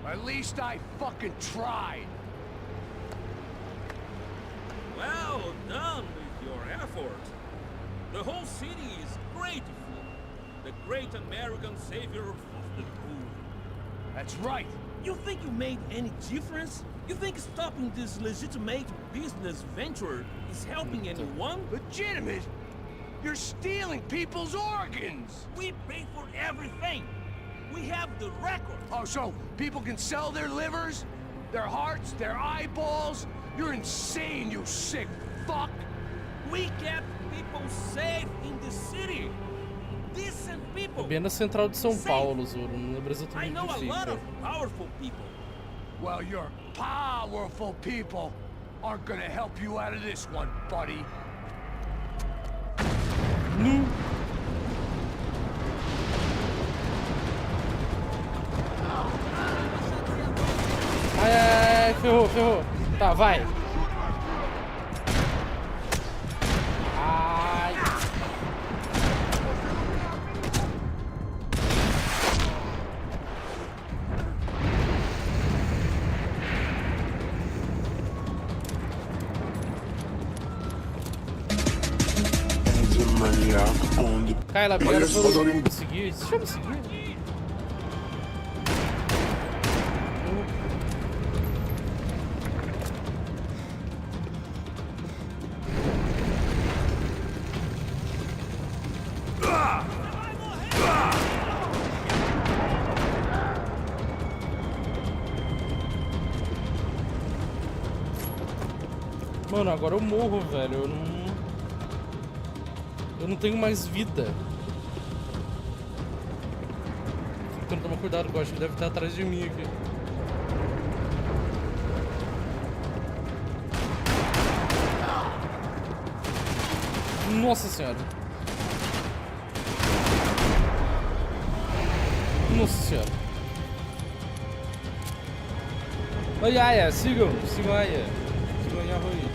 At least I fucking tried. Well done with your effort. The whole city is grateful. The great American savior of the poor. That's right. You think you made any difference? You think stopping this legitimate business venture is helping anyone? Legitimate? You're stealing people's organs! We pay for everything. We have the record. Oh, so people can sell their livers, their hearts, their eyeballs? You're insane, you sick fuck. We kept people safe in the city. Decent people. Bem na central de São Paulo, Zoro. Não lembro I exatamente know a onde lot fica. of powerful people. Well, your powerful people aren't gonna help you out of this one, buddy. Nu. Ai, ai, ai, ferrou, ferrou. Tá, vai. Ai. Cai lá, pera, vou me seguir. Deixa eu me seguir. Mano, agora eu morro, velho. Eu não tenho mais vida. Tô tentando tomar cuidado, eu acho que deve estar atrás de mim aqui. Nossa senhora. Nossa senhora. Oi, Aya, sigam a Aya. Sigam a Aya Rui.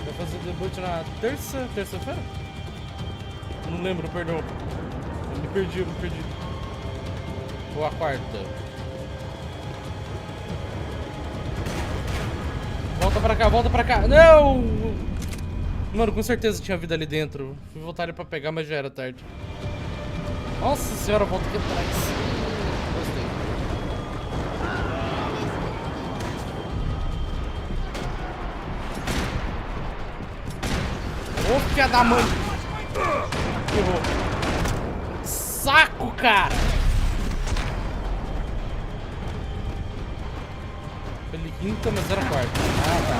Vai fazer debut na terça-feira? Não lembro, perdão. Eu me perdi. Ou a quarta. Volta pra cá. Não! Mano, com certeza tinha vida ali dentro. Fui voltar ali pra pegar, mas já era tarde. Nossa senhora, volta aqui atrás. Gostei. Ô, filha da mãe! Errou. Saco, cara! Ele quinta, mas era quarta. Ah, tá.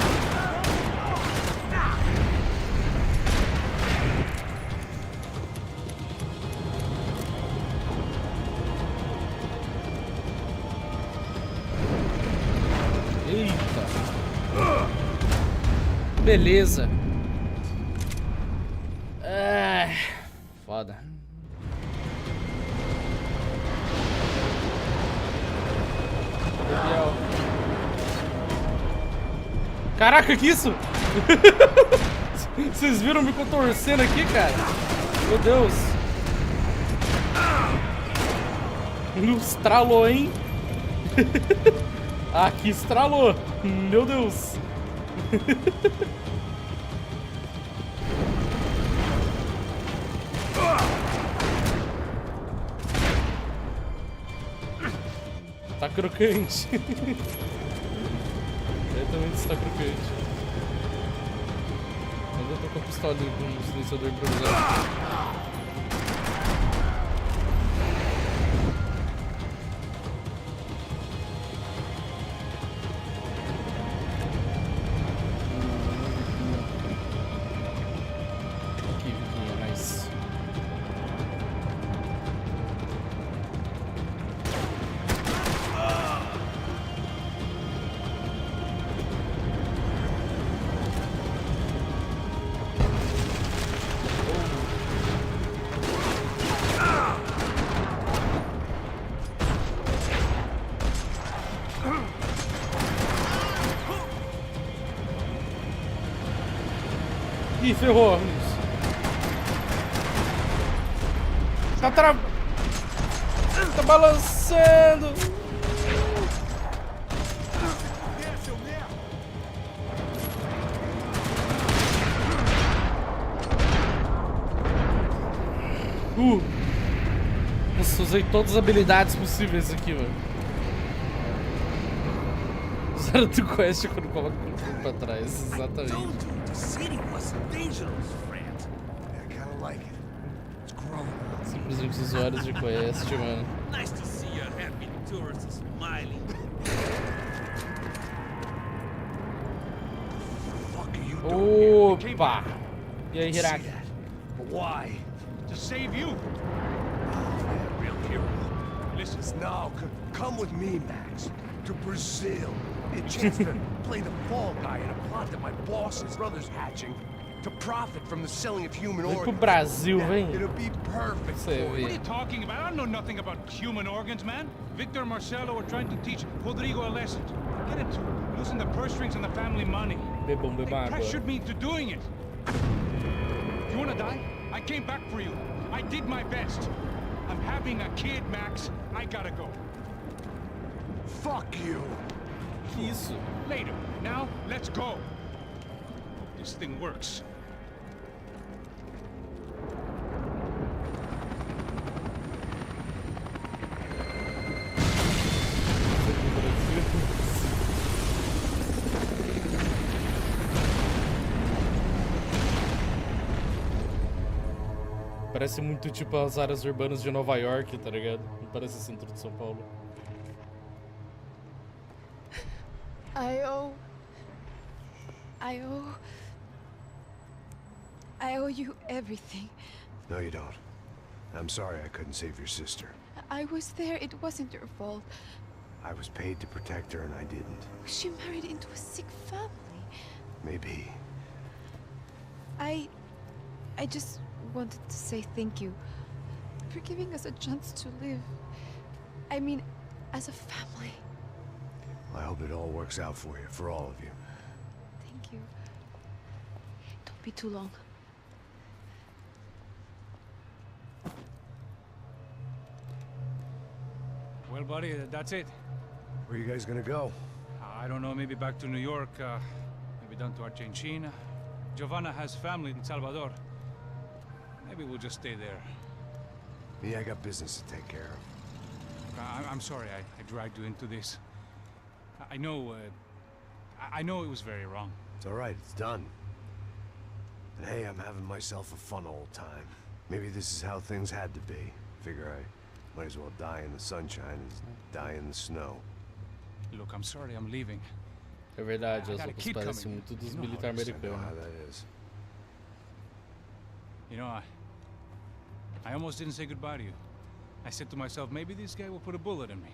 Eita. Beleza. Foda. Caraca, que isso? Vocês viram me contorcendo aqui, cara? Meu Deus. Estralou, hein? Aqui estralou. Meu Deus. Tá crocante. Certamente está crocante. Ainda tô com a pistola com o silenciador improvisado. Aqui, Viquinha, nice. Ih, ferrou. Tá balançando. Nossa, usei todas as habilidades possíveis aqui, mano. Zero do quest quando coloca o corpo pra trás, exatamente. Simplesmente usuários de quest, mano. Nice to see your tourists smiling. Fuck are you doing here? Opa! E aí, See Hiraki? that? But why? To save you. Yeah, real hero. Listen, now come with me, Max, to Brazil. A chance to play the fall guy in a plot that my boss's brother's hatching to profit from the selling of human Vem pro organs. Brasil, Yeah, vem. it'll be perfect Você for you. What are vê. you talking about? I don't know nothing about human organs, man. Victor and Marcelo are trying to teach Rodrigo a lesson. Get into losing the purse strings and the family money. Bebam, They bebam água. pressured me into doing it. You wanna die? I came back for you. I did my best. I'm having a kid, Max. I gotta go. Fuck you. Que isso? Later. Now, let's go. This thing works. Parece muito tipo as áreas urbanas de Nova York, tá ligado? Não parece o centro de São Paulo. I owe you everything. No, you don't. I'm sorry I couldn't save your sister. I was there. It wasn't your fault. I was paid to protect her and I didn't. She married into a sick family. Maybe. I just wanted to say thank you for giving us a chance to live. I mean, as a family. I hope it all works out for you, for all of you. Thank you. Don't be too long. Well, buddy, that's it. Where are you guys gonna go? I don't know, maybe back to New York, maybe down to Argentina. Giovanna has family in Salvador. Maybe we'll just stay there. Me, I got business to take care of. I'm sorry I dragged you into this. I know it was very wrong. It's all right, it's done. And hey, I'm having myself a fun old time. Maybe this is how things had to be. Figure I might as well die in the sunshine as die in the snow. Look, I'm sorry I'm leaving. É verdade, I as gotta roupas keep parecem coming. muito dos You know how militares it is. I know how americanos. that is. You know, I almost didn't say goodbye to you. I said to myself, maybe this guy will put a bullet in me.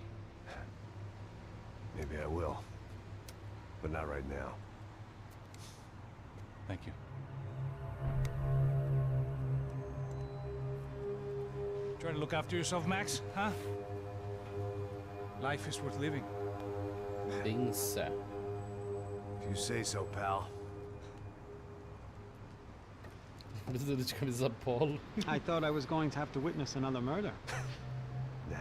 Maybe I will. But not right now. Thank you. Try to look after yourself, Max, huh? Life is worth living. Pensa. If you say so, pal. Precisa de camisa polo. I thought I was going to have to witness another murder. Nah.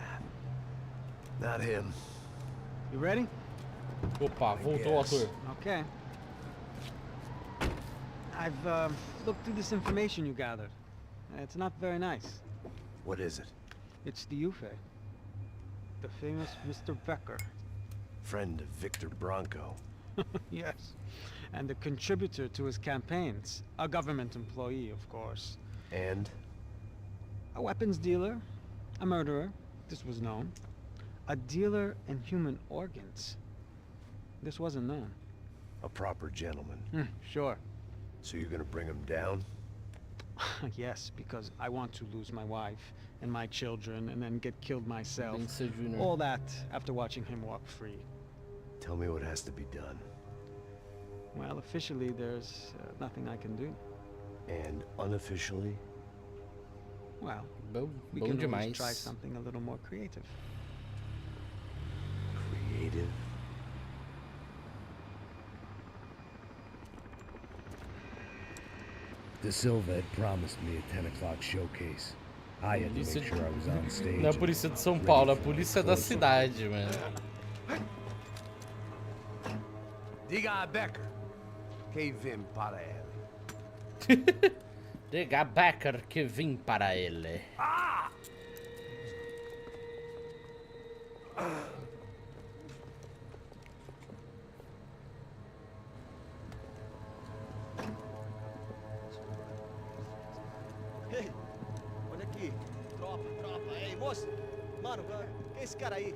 Not him. You ready? Opa, voltou o Yes. ator. Okay. I've looked through this information you gathered. It's not very nice. What is it? It's the Ufe. The famous Mr. Becker. Friend of Victor Bronco. Yes. And a contributor to his campaigns. A government employee, of course. And? A weapons dealer. A murderer. This was known. A dealer in human organs. This wasn't known. A proper gentleman. Sure. So you're gonna bring him down? Yes, because I want to lose my wife and my children and then get killed myself. Pensa, Junior. All that after watching him walk free. Tell me what has to be done. Well, officially, there's nothing I can do. And unofficially? Well, Bom, we bom can demais. always try something a little more creative. Creative? De Silva had promised me a 10 o'clock showcase. I had to Polícia make sure I was on stage. Não é a polícia de São Paulo, é a polícia da cidade, mano. Diga a Becker. Que vim para ele. Diga Becker que vim para ele. Ei, olha aqui. Tropa. Ei, moço. Mano, quem é esse cara aí?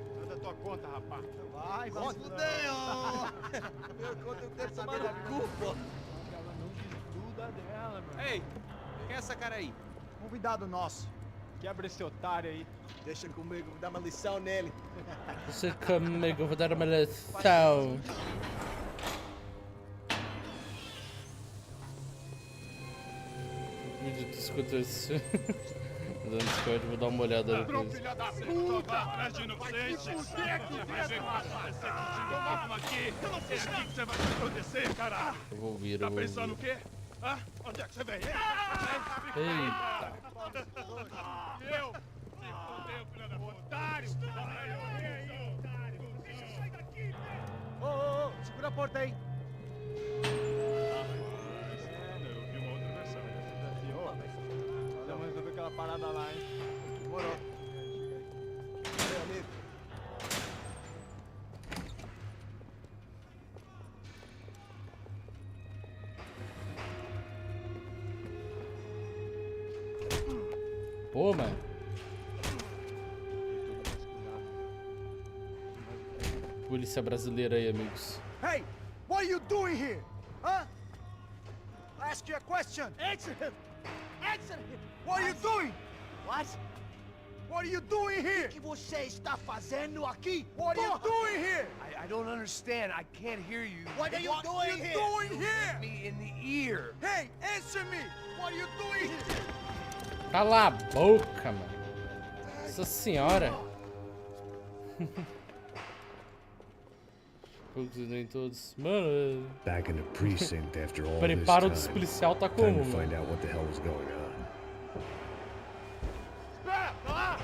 tua conta, rapaz. Vai se fuder, ó. Meu conta eu quero saber da culpa. Ela não desgruda dela, mano. Ei, quem é essa cara aí? Convidado nosso. Quebra esse otário aí. Deixa comigo, vou dar uma lição nele. Você comigo, vou dar uma lição. Vídeo dos escutas. Dando Discord, vou dar uma olhada depois. Filha da puta! Atrás de inocente! Vai ver o que vai acontecer contigo. Vamos aqui! Eu não fiz nada! O que você vai acontecer, caralho? Eu vou vir, Tá eu vou pensando o vir. quê? Hã? Onde é que você vem? Eita. Eu? Se fodeu, filha da puta! Otário! Sai daqui! Ô, segura a porta aí. Eu vi uma outra versão. Vamos resolver aquela parada lá, hein? Demorou. Meu amigo. Pô, mano. Polícia brasileira aí, amigos. Hey, what are you doing here? Huh? I ask you a question. Answer him. Answer him. What are you doing? What? What are you doing here? O que você está fazendo aqui? What are you doing here? I don't understand. I can't hear you. What are you doing here? Me in the ear. Hey, answer me. What are you doing here? Cala a boca, mano. Nossa senhora. Poucos e nem todos. Mano, Back in the precinct after all o this preparo dos time. policial tá Time como, to mano? find out what the hell was going on. Espera! Tá lá!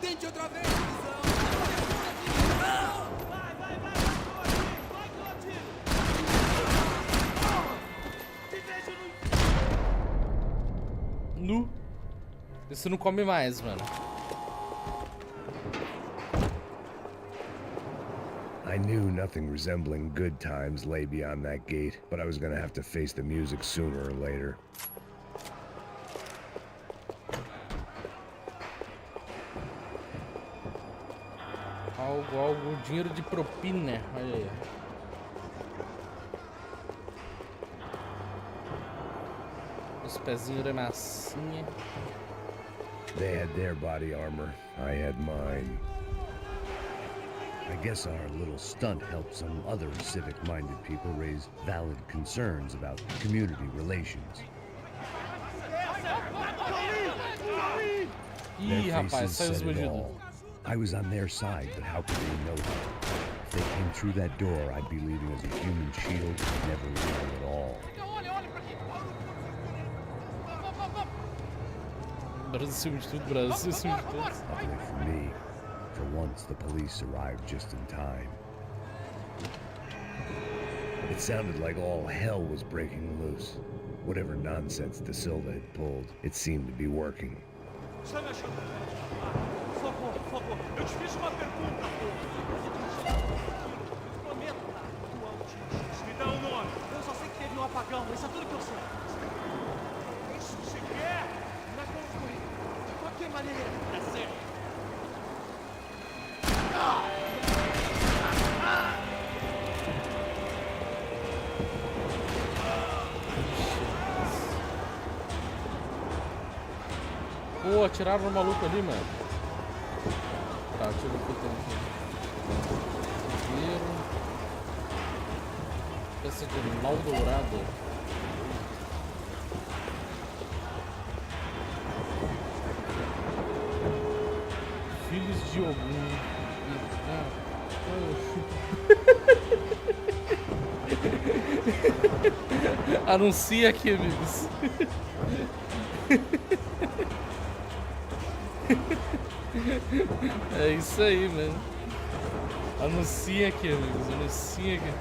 Tente outra vez, Nu. Isso não come mais, mano. I knew nothing resembling good times lay beyond that gate, but I was gonna have to face the music sooner or later. Algo, dinheiro de propina. Olha aí. Os pezinhos de massinha. They had their body armor, I had mine. I guess our little stunt helped some other civic-minded people raise valid concerns about community relations. Ih, Their rapaz, faces saiu os said it bandidos. all. I was on their side, but how could they know that? If they came through that door, I'd be leaving as a human shield, never real at all. Brasil de tudo, Brasil de tudo. Luckily for me, for once the police arrived just in time. It sounded like all hell was breaking loose. Whatever nonsense De Silva had pulled, it seemed to be working. Chame a chama. Por favor. Eu te fiz uma pergunta, porra. Prometo, tá? Tu é o tio. Me dá o nome. Eu só sei que teve um apagão. Isso é tudo que eu sei. Isso que você quer? Mas como foi? De qualquer maneira. É sério. Pô, atiraram no maluco ali, mano. Tá, tira o puto aqui. Peça de mal dourado. Filhos de Ogum. Anuncia aqui, amigos. É isso aí, mano. Anuncia aqui, amigos. Anuncia aqui.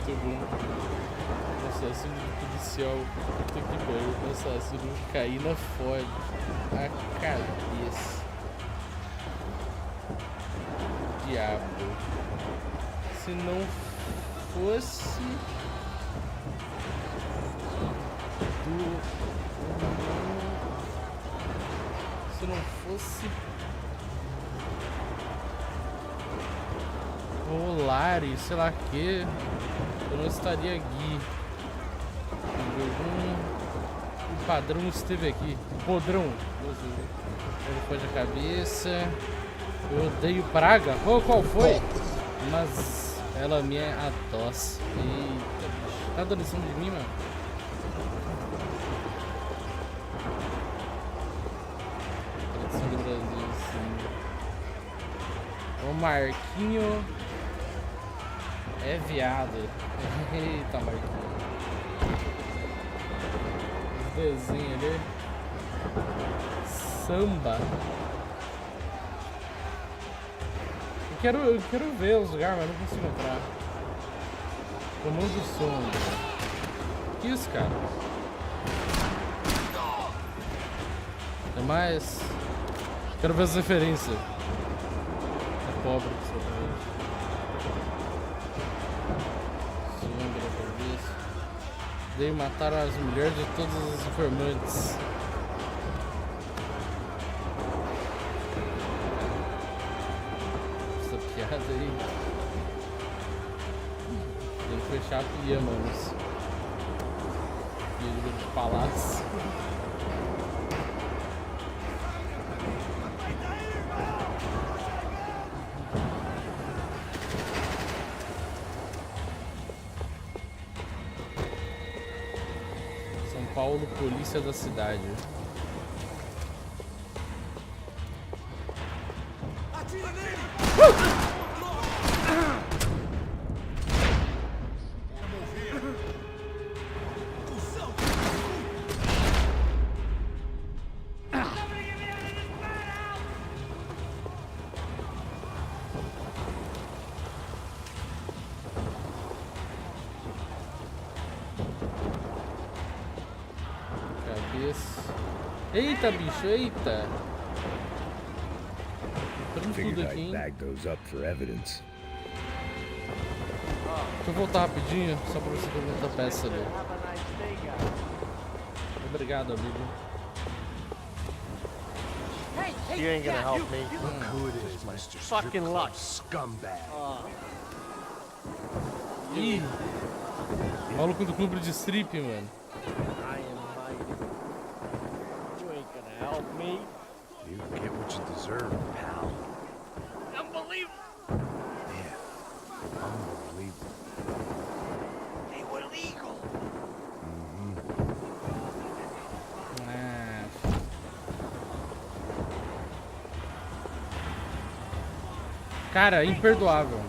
Muito bom. Assassino de policial. Puta que pariu. Assassino cair na fode. A cabeça. Diabo. Se não fosse do Se não fosse Olares, sei lá que, eu não estaria aqui. O padrão esteve aqui. O podrão. Ele foi de cabeça. Eu odeio praga. Oh, qual foi? Mas ela me adoça. Eita, bicho. Tá dando em cima de mim, mano? Tradição do Brasil, sim. O Marquinho é viado. Eita, Marquinho. Os desenhos ali. Samba. Eu quero ver os lugares, mas não consigo entrar. Comando sombra. Que isso, cara? É mais. Quero ver as referências. É pobre que você tá vendo. Sombra, cabeça. Dei matar as mulheres de todos os informantes. Aí. Tem que fechar a pia, manos. Pia de palácio. São Paulo, polícia da cidade. Atira nele! Eita, bicho, eita. Tudo aqui, hein? Those up for evidence. Deixa eu voltar rapidinho, só pra você ver outra peça ali. Obrigado, amigo. You ain't gonna help me. Look who it is, Mr. Fucking luck. Scumbag. Ih, maluco do clube de strip, mano. I am mighty. You ain't gonna help me. You get what you deserve, pal. Unbelievable. Yeah, unbelievable. They were legal. Cara, imperdoável.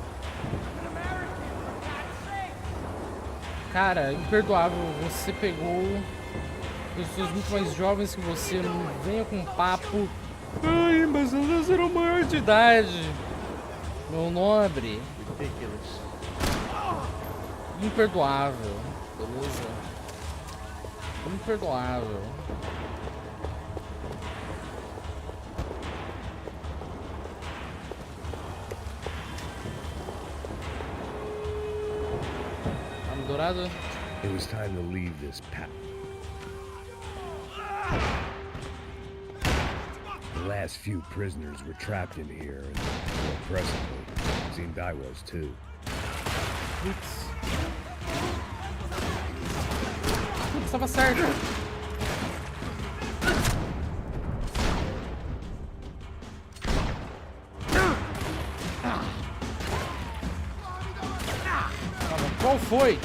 Cara, imperdoável. Você pegou pessoas muito mais jovens que você, não venha com papo. Ai, mas elas eram maior de idade. Meu nobre. Ridiculous. Imperdoável. Beleza? Imperdoável. Dourado. It was time to leave this path. The last few prisoners were trapped in here, and more presently, seemed I was too. Putz, tava certo. Qual foi?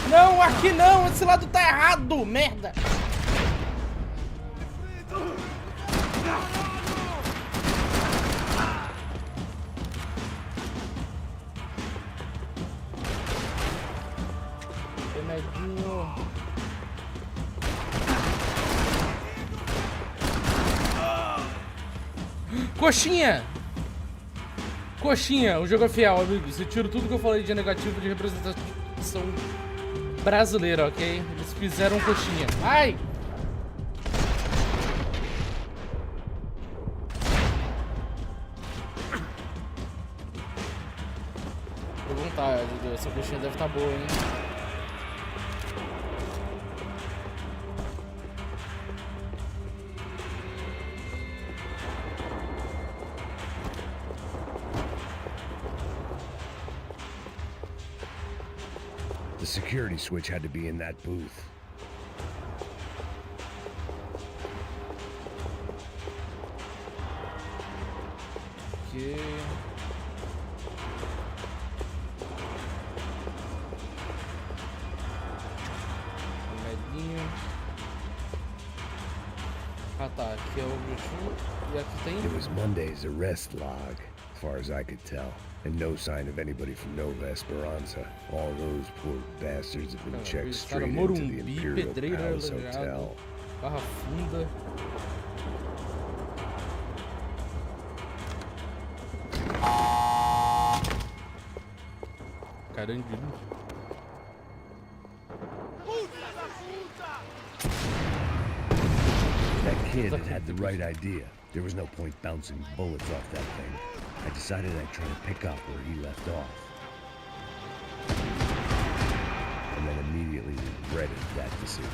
Não, aqui não! Esse lado tá errado! Merda! Remedinho. Coxinha! Coxinha, o jogo é fiel, amigos. Eu tiro tudo que eu falei de negativo de representação brasileira, ok? Eles fizeram coxinha. Ai! Tô com vontade, essa coxinha deve estar boa, hein? security switch had to be in that booth. Ok. Remedinho. Ah tá, aqui é o objetivo. E aqui tem. It was Monday's arrest log, as far as I could tell. And no sign of anybody from Nova Esperanza. All those poor bastards have been checked straight into the Morumbi, Imperial Pedreira, Palace Lajeado, Hotel. Barra Funda. Carandiru. That kid had the right idea. There was no point bouncing bullets off that thing. I decided I'd try to pick up where he left off. And then immediately regretted that decision.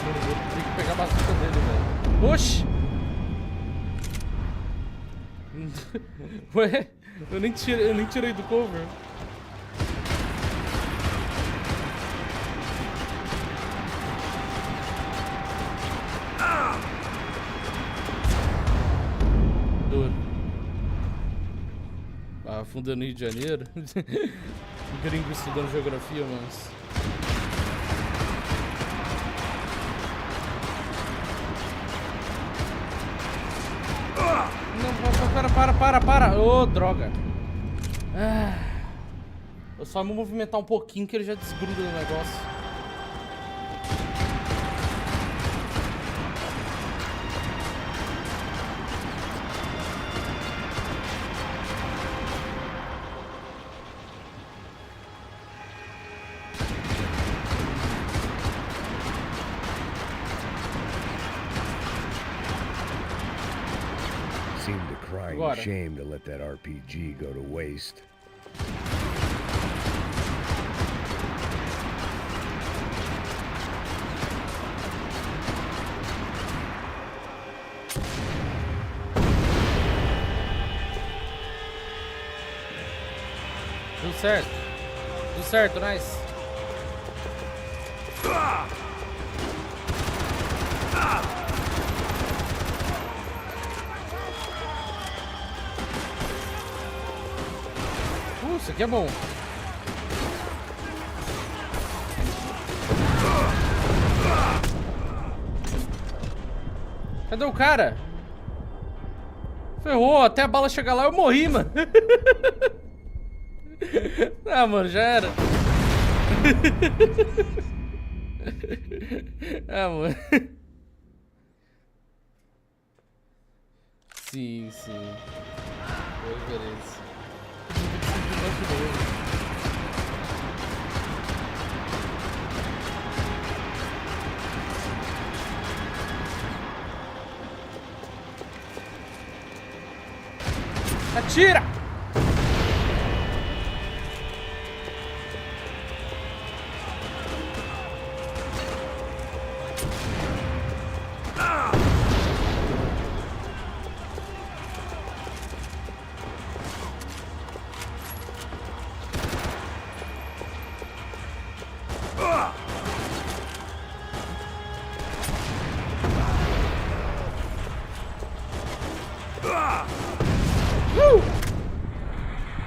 Mano, eu vou ter que pegar a bazuca dele, velho. Oxi! Ué, eu nem tirei do cover. Duro. Ah, funda no Rio de Janeiro. Gringo estudando geografia, mas... Não, para! Ô, droga! Ah, eu só me movimentar um pouquinho que ele já desgruda no negócio. Seemed a crying Agora. shame to let that RPG go to waste. Tudo certo, nice. Isso aqui é bom. Cadê o cara? Ferrou, até a bala chegar lá eu morri, mano. Ah, mano, já era. Ah, mano. Sim. Referência. Atira!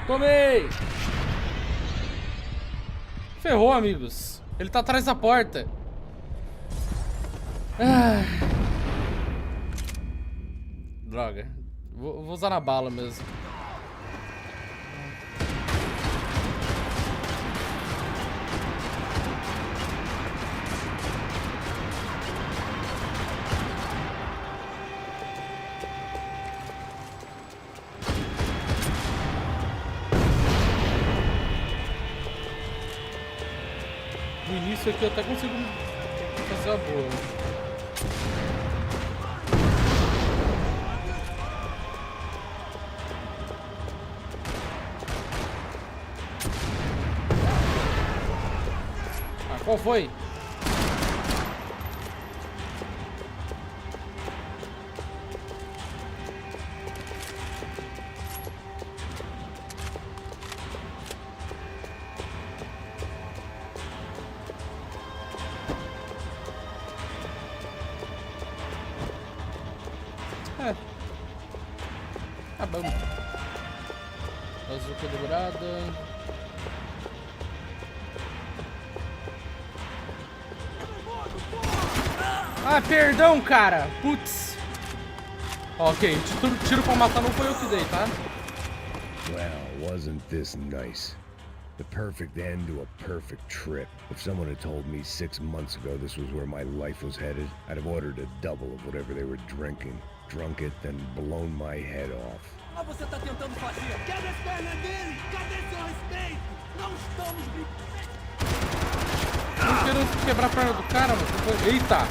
Tomei! Ferrou, amigos. Ele tá atrás da porta. Ah. Droga. Vou usar na bala mesmo. No início aqui eu até consigo fazer a boa. Ah, qual foi? É. Tá bom. Bazuca dobrada. Ah, perdão, cara. Putz. Ok, tiro pra matar não foi eu que dei, tá? Well, wasn't this nice? The perfect end to a perfect trip. If someone had told me 6 months ago this was where my life was headed, I'd have ordered a double of whatever they were drinking, drunk it, then blown my head off. Ah, você tá tentando fazer? Quebra as pernas dele! Cadê seu respeito? Não estamos Não quero quebrar a perna do cara, mano. Eita!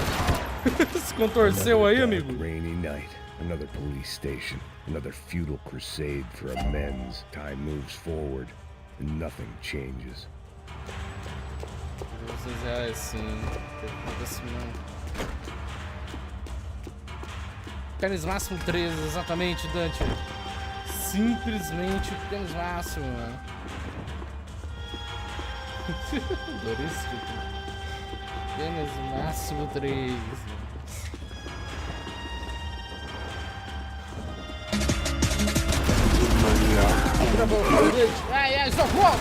Se contorceu aí, amigo. Rainy night, another police station, another futile crusade for amends. Time moves forward, and nothing changes. É assim, Tênis máximo 13, exatamente, Dante. Simplesmente o tênis máximo, mano. Adorei esse tipo. Tênis máximo 3. Ai, ai, socorro!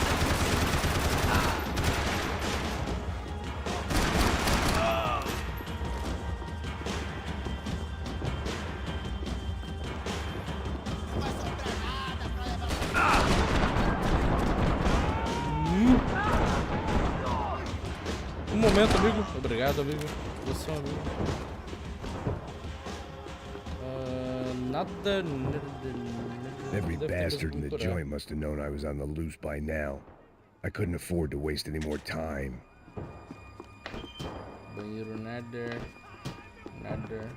Um momento, amigo. Obrigado, amigo. Você é um amigo. Nada. Every bastard in the joint must have known I was on the loose by now. I couldn't afford to waste any more time. Banheiro, nada. Nada.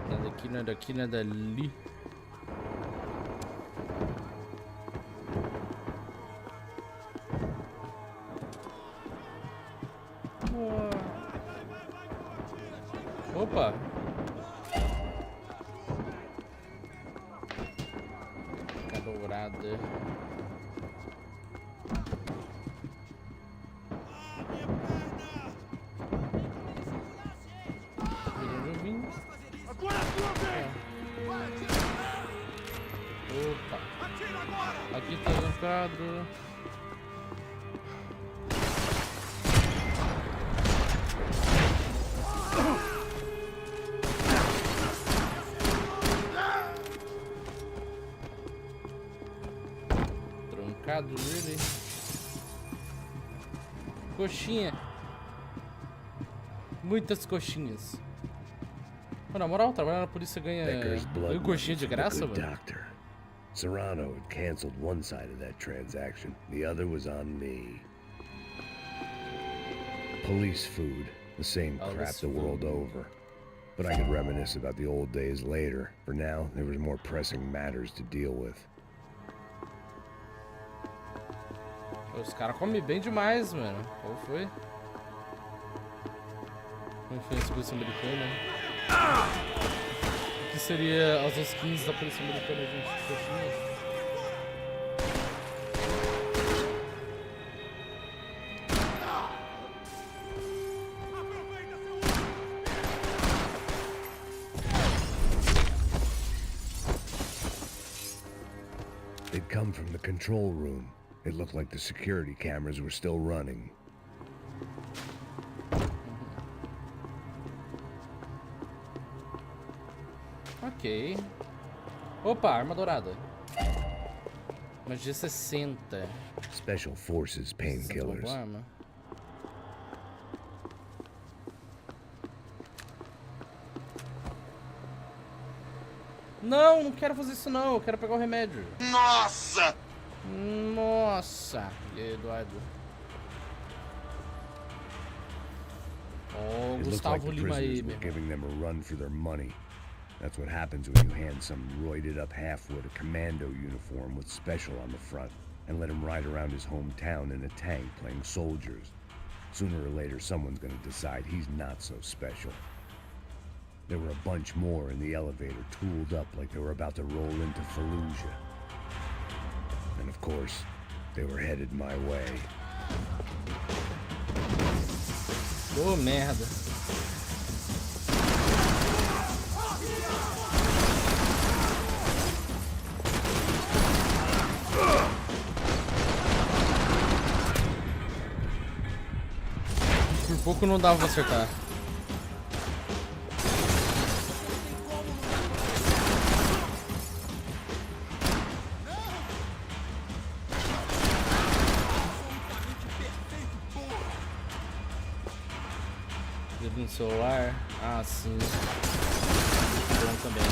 Nada aqui, nada aqui, nada ali. Opa! Fica dourada. Opa! Aqui tá trancado. Dele. Coxinha. Muitas coxinhas. Na moral, trabalhar na polícia ganha coxinha de graça, mano. Serrano had canceled one side of that transaction. The other was on me. Police food, the same crap the world over. But I could reminisce about the old days later. For now, there was more pressing matters to deal with. Os caras comem bem demais, mano. Qual foi? Como foi a polícia americana? O que seria as skins da polícia americana, gente? They'd come from the control room. It looked like the security cameras were still running. Ok. Opa, arma dourada. Magia 60. Special Forces painkillers. Não, não quero fazer isso não. Eu quero pegar o remédio. Nossa! Nossa, Eduardo. Oh, Gustavo Lima aí, meu. Giving them a run for their money. That's what happens when you hand some roided up half-wit a commando uniform with special on the front and let him ride around his hometown in a tank playing soldiers. Sooner or later, someone's gonna decide he's not so special. There were a bunch more in the elevator, tooled up like they were about to roll into Fallujah. And of course, they were headed my way. Oh, merda. pouco não dava pra acertar. Dedo no celular. Ah, sim. Bom também.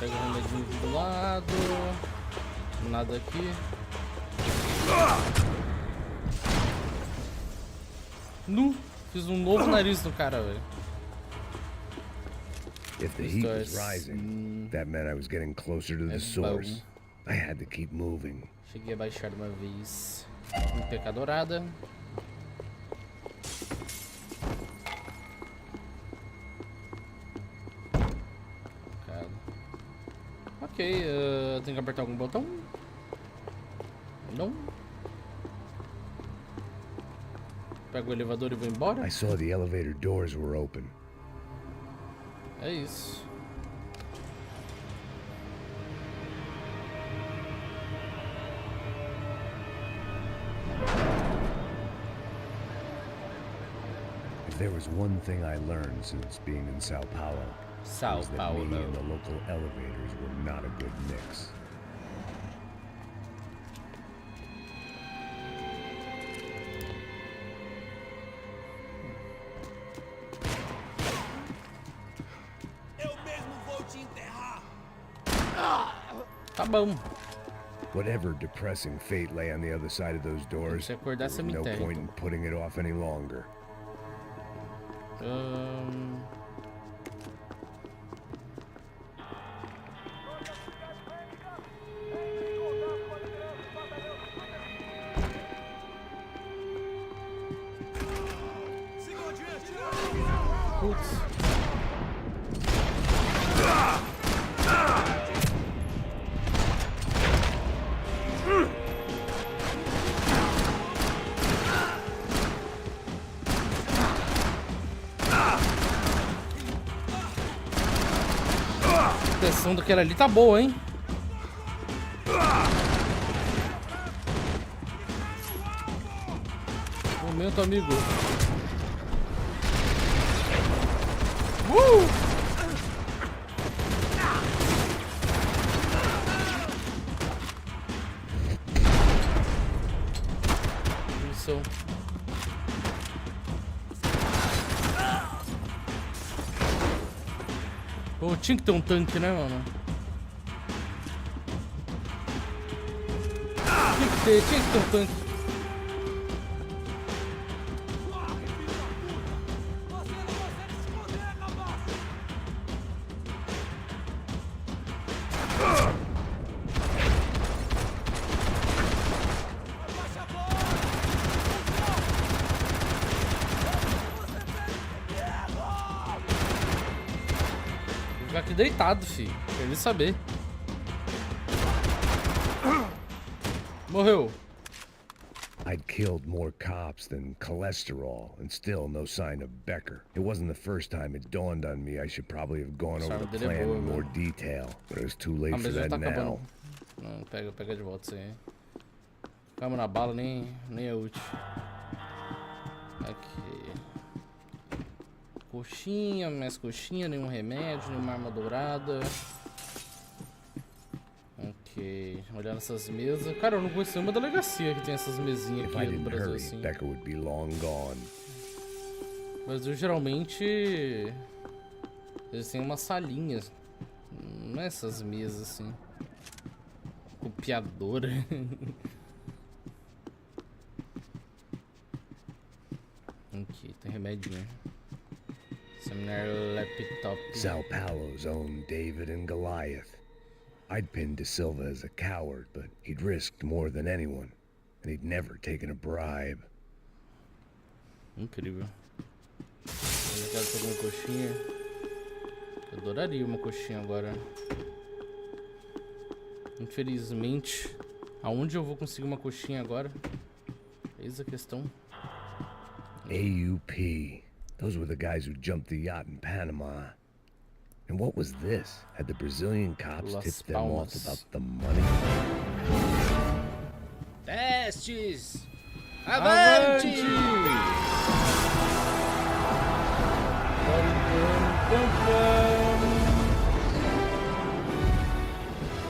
Pega o remedinho do lado. Nada aqui. Nu! Fiz um novo nariz no cara, velho. If the heat was rising, that meant I was getting closer to the source. I had to keep moving. Cheguei a baixar de uma vez. MPK dourada. Ok, tem que apertar algum botão? Não. Pego o elevador e vou embora. I saw the elevator doors were open. É isso. If there was one thing I learned since being in Sao Paulo, Sao was that Paulo. me and the local elevators were not a good mix. Tá bom. Whatever depressing fate lay on the other side of those doors, Se acordar, there was no cemitério. point in putting it off any longer. Putz. A proteção daquela ali tá boa, hein? Momento, amigo. Missão. Pô, tinha que ter um tanque, né, mano? Tinha que ter um tanque. Vou ficar aqui deitado, filho. Quer nem saber. Morreu. I'd killed more cops than cholesterol, and still no sign of Becker. It wasn't the first time it dawned on me I should probably have gone over the plan in more detail, but it was too late for that now. Não, pega de volta isso aí. Calma na bala, nem é útil. Aqui. Coxinha, mais coxinha, nenhum remédio, nenhuma arma dourada. Ok, olhando essas mesas. Cara, eu não conheço nenhuma delegacia que tem essas mesinhas If I aqui no didn't Brasil hurry, assim. Becker would be long gone. No Brasil, geralmente, eles têm umas salinhas. Não é essas mesas assim. Copiadora. Aqui, tem remedinho. Seminar laptop. Sao Paulo's own David and Goliath. I'd pinned De Silva as a coward, but he'd risked more than anyone, and he'd never taken a bribe. Incrível. Eu quero pegar uma coxinha. Eu adoraria uma coxinha agora. Infelizmente, aonde eu vou conseguir uma coxinha agora? Eis a questão. AUP. Those were the guys who jumped the yacht in Panama. And what was this? Had the Brazilian cops Las tipped them off Palmas. about the money? Pestes! Avante!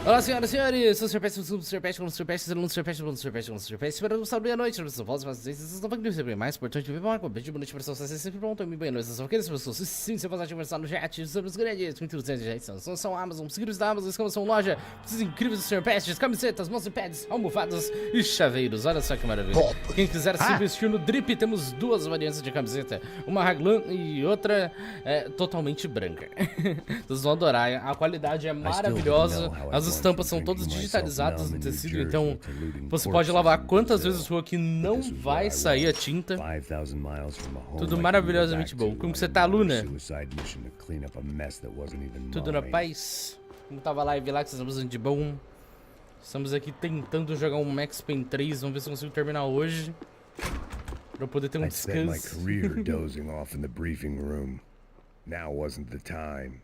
Olá, senhoras e senhores, sou o Senhor Peste, sou o Senhor Peste, sou o Senhor Peste, sou o Senhor Peste, sou o Senhor Peste, sou o Senhor Peste, espero que vocês noite, não precisam falar, vocês estão falando sempre mais importante, viver uma coisa de bonita pessoa, você sempre pronto, me bem, nós são aqueles pessoas, sim, você pode conversar no chat sobre os grandes, muito urgentes, já são Amazon, seguidores da Amazon, exclamação loja, esses incríveis do Senhor Peste, camisetas, mousepads, almofadas e chaveiros, olha só que maravilha. Quem quiser se vestir no drip, temos duas variantes de camiseta, uma raglan e outra totalmente branca. Vocês vão adorar, a qualidade é maravilhosa, as estampas são todas digitalizadas no tecido, então você pode lavar quantas vezes for que não vai sair a tinta. Tudo maravilhosamente bom. Como você tá, Luna? Tudo na paz? Como tava a live lá que vocês estão fazendo de bom? Estamos aqui tentando jogar um Max Payne 3, vamos ver se eu consigo terminar hoje. Pra eu poder ter um descanso. Now wasn't the time.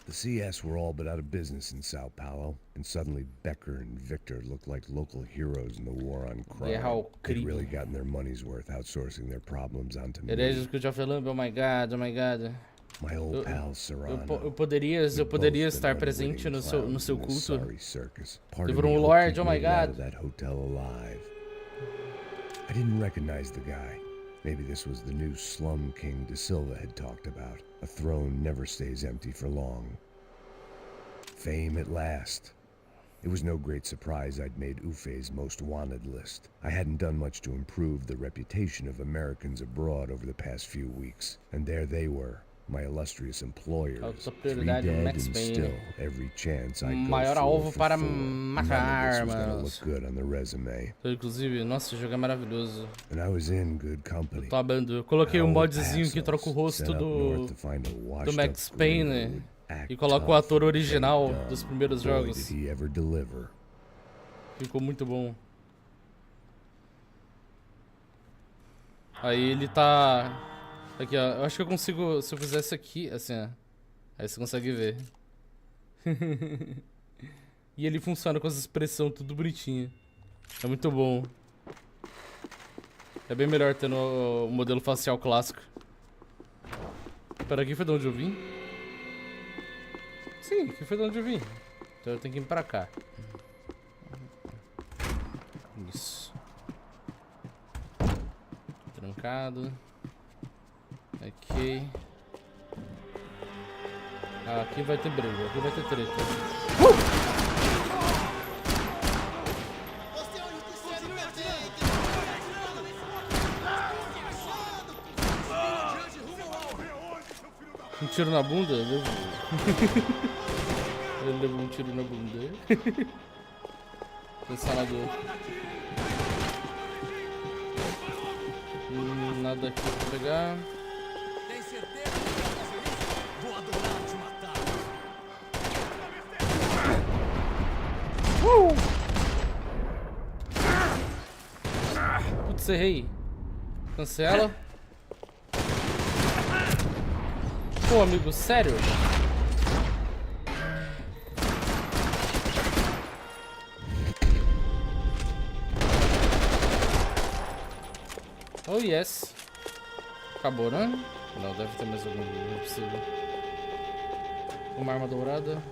The CS were all but out of business in Sao Paulo, and suddenly Becker and Victor looked like local heroes in the war on crime. They'd really gotten their money's worth outsourcing their problems onto me. Hereges que eu já falando, oh my god, oh my god. My old pal Serrano. Eu poderia estar presente no seu culto. Livro um Lord, oh my god. I didn't recognize the guy. Maybe this was the new slum king De Silva had talked about. A throne never stays empty for long. Fame at last. It was no great surprise I'd made Ufe's most wanted list. I hadn't done much to improve the reputation of Americans abroad over the past few weeks, and there they were, my illustrious employers, 3 dead and still every chance I go maior alvo para matar, mano. Inclusive, nossa, esse jogo é maravilhoso. And I was in good company. Tô abando. Eu coloquei um modzinho que troca o rosto do Max Payne e coloca o ator original dos primeiros jogos. Ficou muito bom. Aí ele tá... Aqui, ó. Eu acho que eu consigo... Se eu fizer isso aqui, assim, ó. Aí você consegue ver. E ele funciona com essa expressão tudo bonitinha. É muito bom. É bem melhor tendo o modelo facial clássico. Pera, aqui foi de onde eu vim? Sim, aqui foi de onde eu vim. Então eu tenho que ir pra cá. Isso. Trancado. Ok. Ah, aqui vai ter briga, aqui vai ter treta. Um tiro na bunda? Ele levou um tiro na bunda. Pensador. Nada aqui pra pegar. Tem certeza que vai fazer isso? Vou adorar te matar. Putz, errei. Cancela. Pô, amigo, sério? Oh, yes. Acabou, né? Não, deve ter mais algum. Não é possível. Uma arma dourada.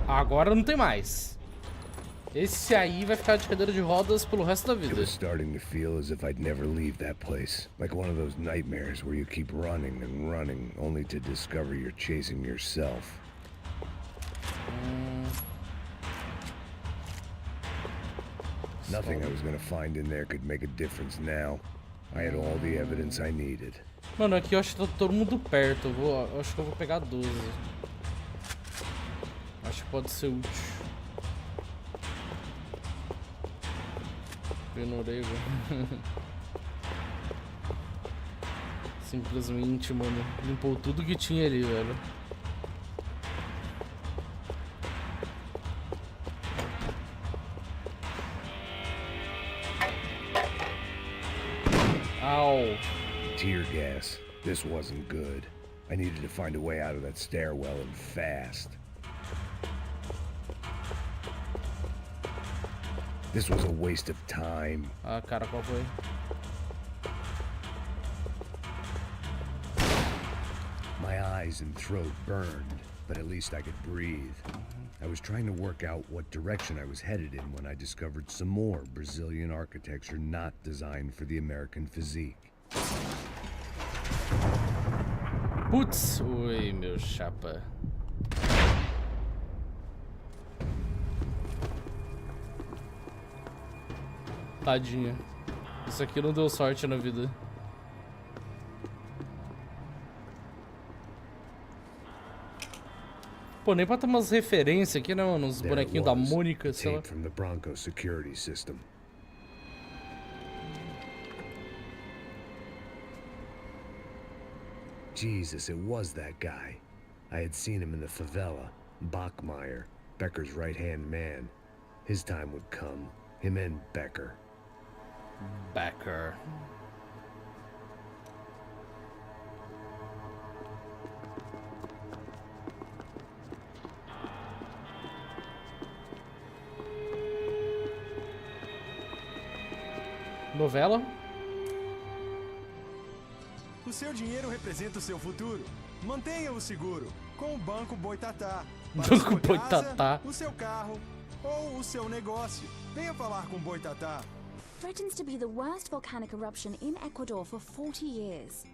Agora não tem mais. Esse aí vai ficar de cadeira de rodas pelo resto da vida. It was starting to feel as if I'd never leave that place. Like one of those nightmares where you keep running and running only to discover you're chasing yourself. Nothing I was gonna find in there could make a difference now. I had all the evidence I needed. Mano, aqui eu acho que tá todo mundo perto. Eu acho que eu vou pegar 12. Acho que pode ser útil. Penorego. Simplesmente, mano, limpou tudo que tinha ali, velho. Ow. Tear gas. This wasn't good. I needed to find a way out of that stairwell and fast. This was a waste of time. Ah, cara, qual foi? My eyes and throat burned, but at least I could breathe. I was trying to work out what direction I was headed in when I discovered some more Brazilian architecture not designed for the American physique. Putz, oi, meu chapa. Tadinha. Isso aqui não deu sorte na vida. Pô, nem pra ter umas referências aqui, né, mano? Uns bonequinhos da Mônica, sei lá. From the Bronco security system. Jesus, it was that guy. I had seen him in the favela. Bachmeyer, Becker's right-hand man. His time would come. Him and Becker. Becker. Novela? O seu dinheiro representa o seu futuro. Mantenha-o seguro com o Banco Boitatá. Para Banco sua Boitatá. casa, o seu carro ou o seu negócio. Venha falar com o Boitatá. Threatens to be the worst volcanic eruption in Ecuador for 40 years.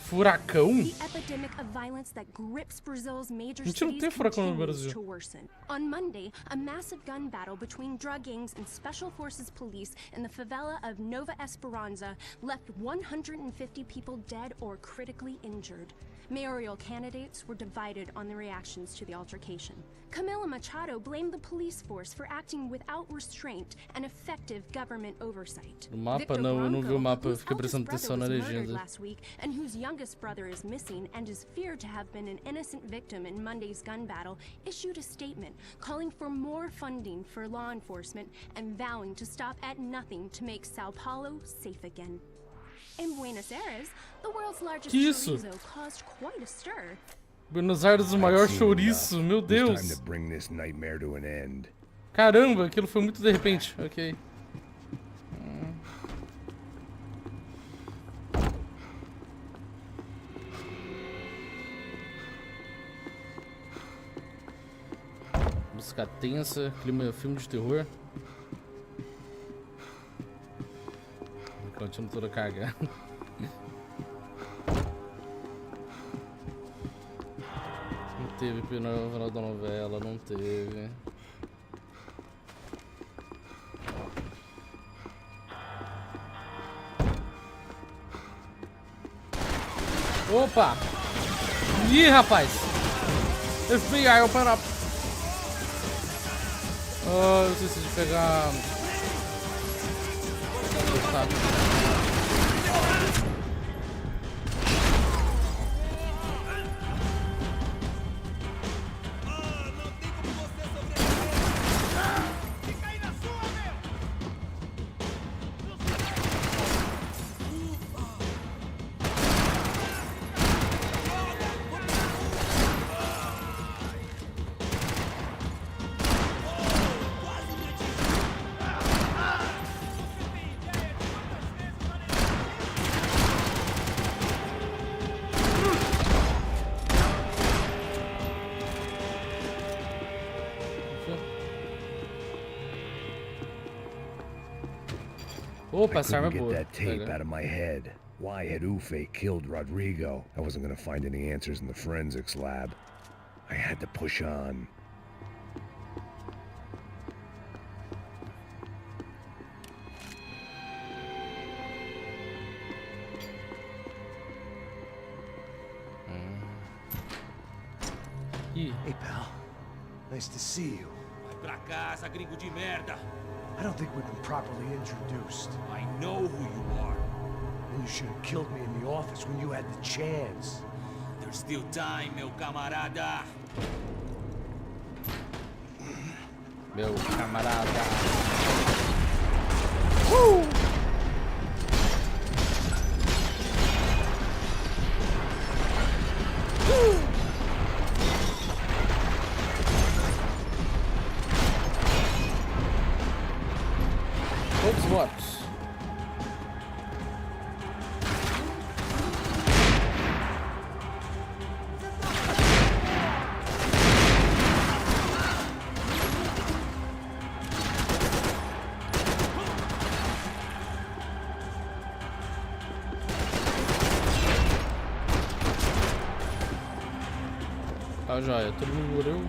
Furacão? The epidemic of violence that grips Brazil's major A gente não cities tem furacão no continues Brasil. to worsen. On Monday, a massive gun battle between drug gangs and special forces police in the favela of Nova Esperança left 150 people dead or critically injured. Mayoral candidates were divided on the reactions to the altercation. Camila Machado blamed the police force for acting without restraint and effective government oversight. O mapa Victor não, eu não vi o Branco, mapa, eu whose fiquei prestando eldest atenção na brother was murdered legenda. last week and whose youngest brother is missing and is feared to have been an innocent victim in Monday's gun battle, issued a statement calling for more funding for law enforcement and vowing to stop at nothing to make Sao Paulo safe again. In Buenos Aires, the world's largest Que isso? chorizo caused quite a stir. Buenos Aires, o maior I've seen chouriço, enough. meu It's Deus. time to bring this nightmare to an end. Caramba, aquilo foi muito de repente. Ok. Música tensa, clima filme de terror. Continua toda cagada. Não teve no final da novela, não teve. Opa! Ih, rapaz! FBI, open up! Oh, eu esqueci de pegar... Opa, I essa arma é couldn't boa. get that tape out of my head. Why had Ufe killed Rodrigo? I wasn't gonna find any answers in the forensics lab. I had to push on. Ih. Hey, pal. Nice to see you. Vai pra casa, gringo de merda. I don't think we've been properly introduced. I know who you are. And you should have killed me in the office when you had the chance. There's still time, meu camarada. Meu camarada. Todos mortos. Tá, joia. Todo mundo morreu.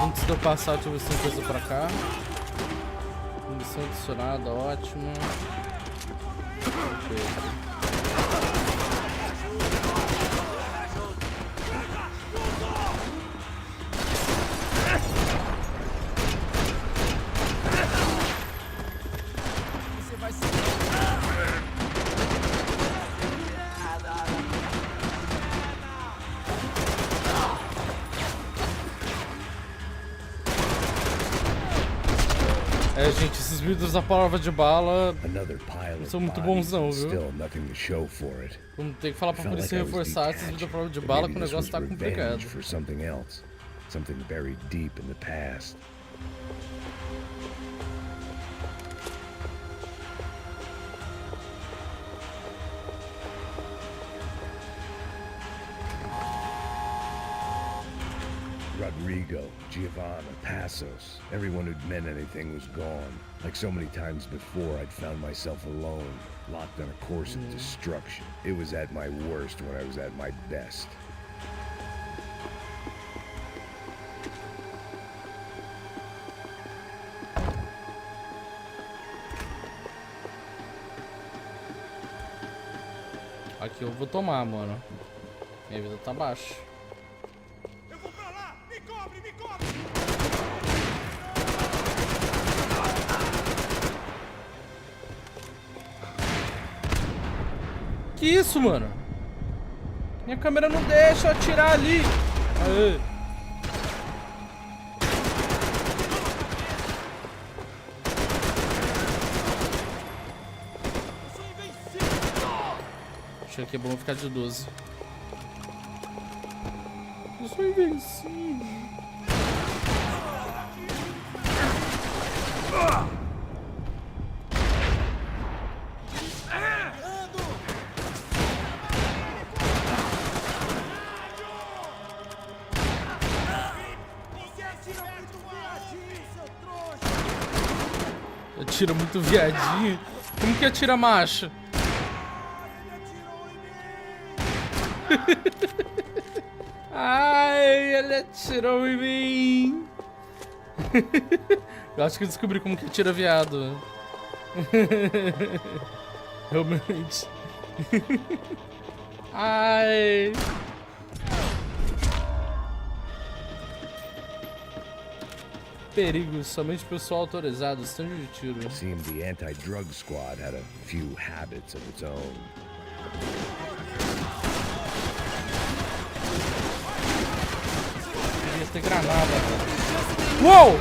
Antes de eu passar, deixa eu ver se tem coisa pra cá. Missão adicionada, ótimo. Ok. É, gente, esses vídeos da prova de bala não são muito bons não, viu? Vamos ter que falar pra polícia reforçar esses vídeos da prova de bala, que o negócio tá complicado. Rodrigo, Giovanna, Passos, everyone who'd meant anything was gone. Like so many times before, I'd found myself alone, locked on a course of destruction. It was at my worst when I was at my best. Aqui eu vou tomar, mano. Minha vida tá baixa. Que isso, mano? Minha câmera não deixa eu atirar ali. Aê. Achei que é bom ficar de 12. Eu sou invencível. Atira muito viadinho. Como que atira macho? Ai, ele atirou em mim. Eu acho que eu descobri como que atira viado. Realmente. Ai. Perigo, somente pessoal autorizado, estande de tiro. It seemed the anti-drug squad had a few habits of its own. Devia ter granada, velho. Uou!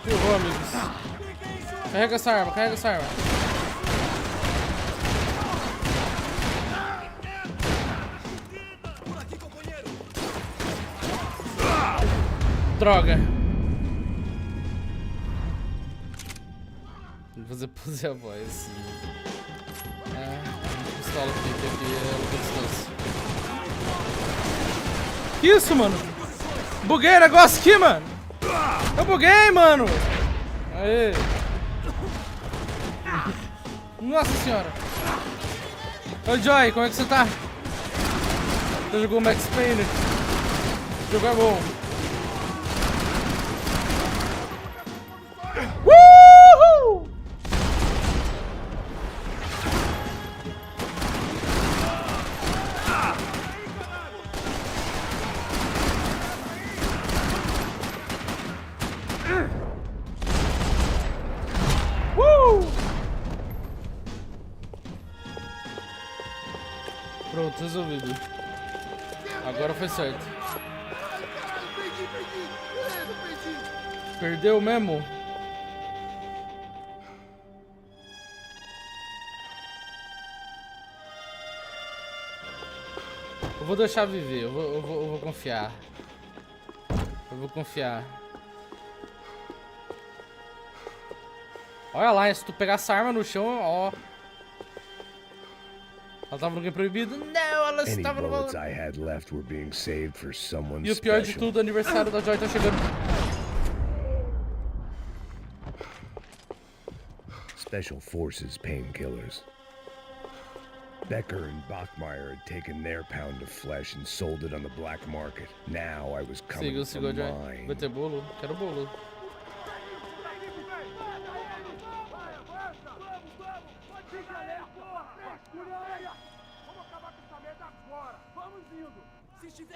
Ferrou, amigos. Carrega essa arma, carrega essa arma. Droga. Vou fazer pose a voz. Pistola aqui é outra distância. Que isso, mano? Buguei o negócio aqui, mano. Eu buguei, mano. Aê. Nossa senhora. Ô, Joy, como é que você tá? Você jogou Max Payne? O jogo é bom. Uhul! Pronto, resolvido. Agora foi certo. Perdeu mesmo? Eu vou deixar viver, eu vou confiar. Eu vou confiar. Olha lá, se tu pegar essa arma no chão, ó. Ela tava no game proibido? Não, ela estava no valor. E o pior de tudo, o aniversário da Joy tá chegando. Special Forces painkillers. Becker and Bachmeyer had taken their pound of flesh and sold it on the black market. Now I was coming for mine. Vai ter bolo? Quero bolo.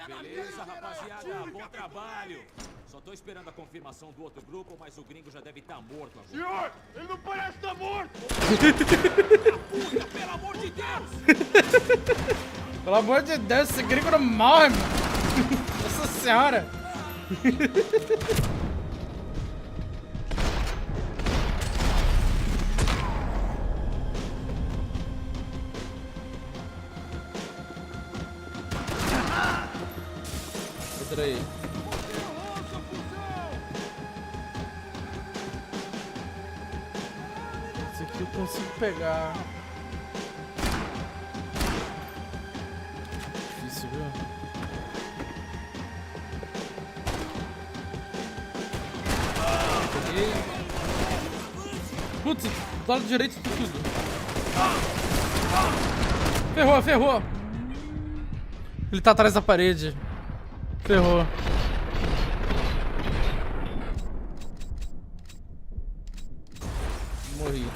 Beleza, rapaziada, bom trabalho. Só tô esperando a confirmação do outro grupo, mas o gringo já deve estar morto agora. Senhor, ele não parece estar morto! Puta, pelo amor de Deus! Pelo amor de Deus, esse gringo não morre, mano. Nossa senhora. Entra aí. Esse aqui eu consigo pegar. Difícil, viu? Peguei. Putz, do lado direito tem tudo. Ferrou, ferrou. Ele tá atrás da parede. Ferrou. Morri.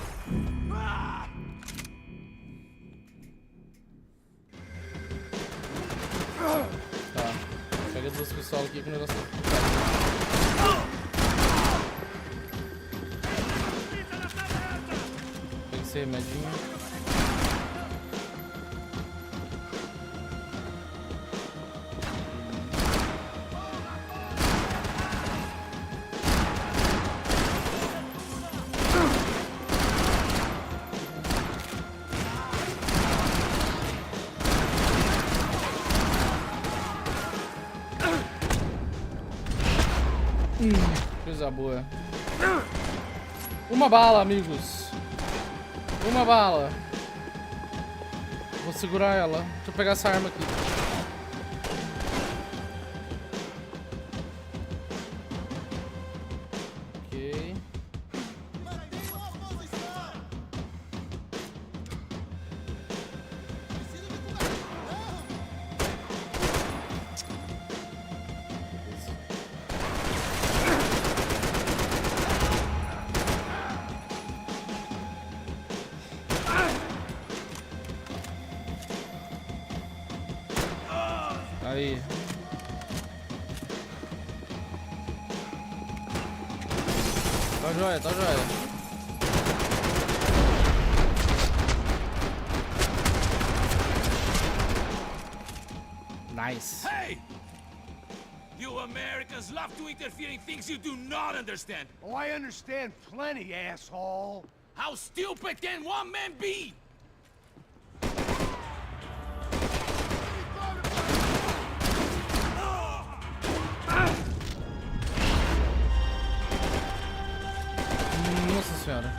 Tá. Pega duas pistolas aqui que o negócio. Tem que ser remedinho. Coisa boa. Uma bala, amigos. Uma bala. Vou segurar ela. Deixa eu pegar essa arma aqui. Ok. Aí. Tá joia, tá joia. Nice. Hey! You Americans love to interfere in things you do not understand. Oh, I understand plenty, asshole. How stupid can one man be? Nossa senhora.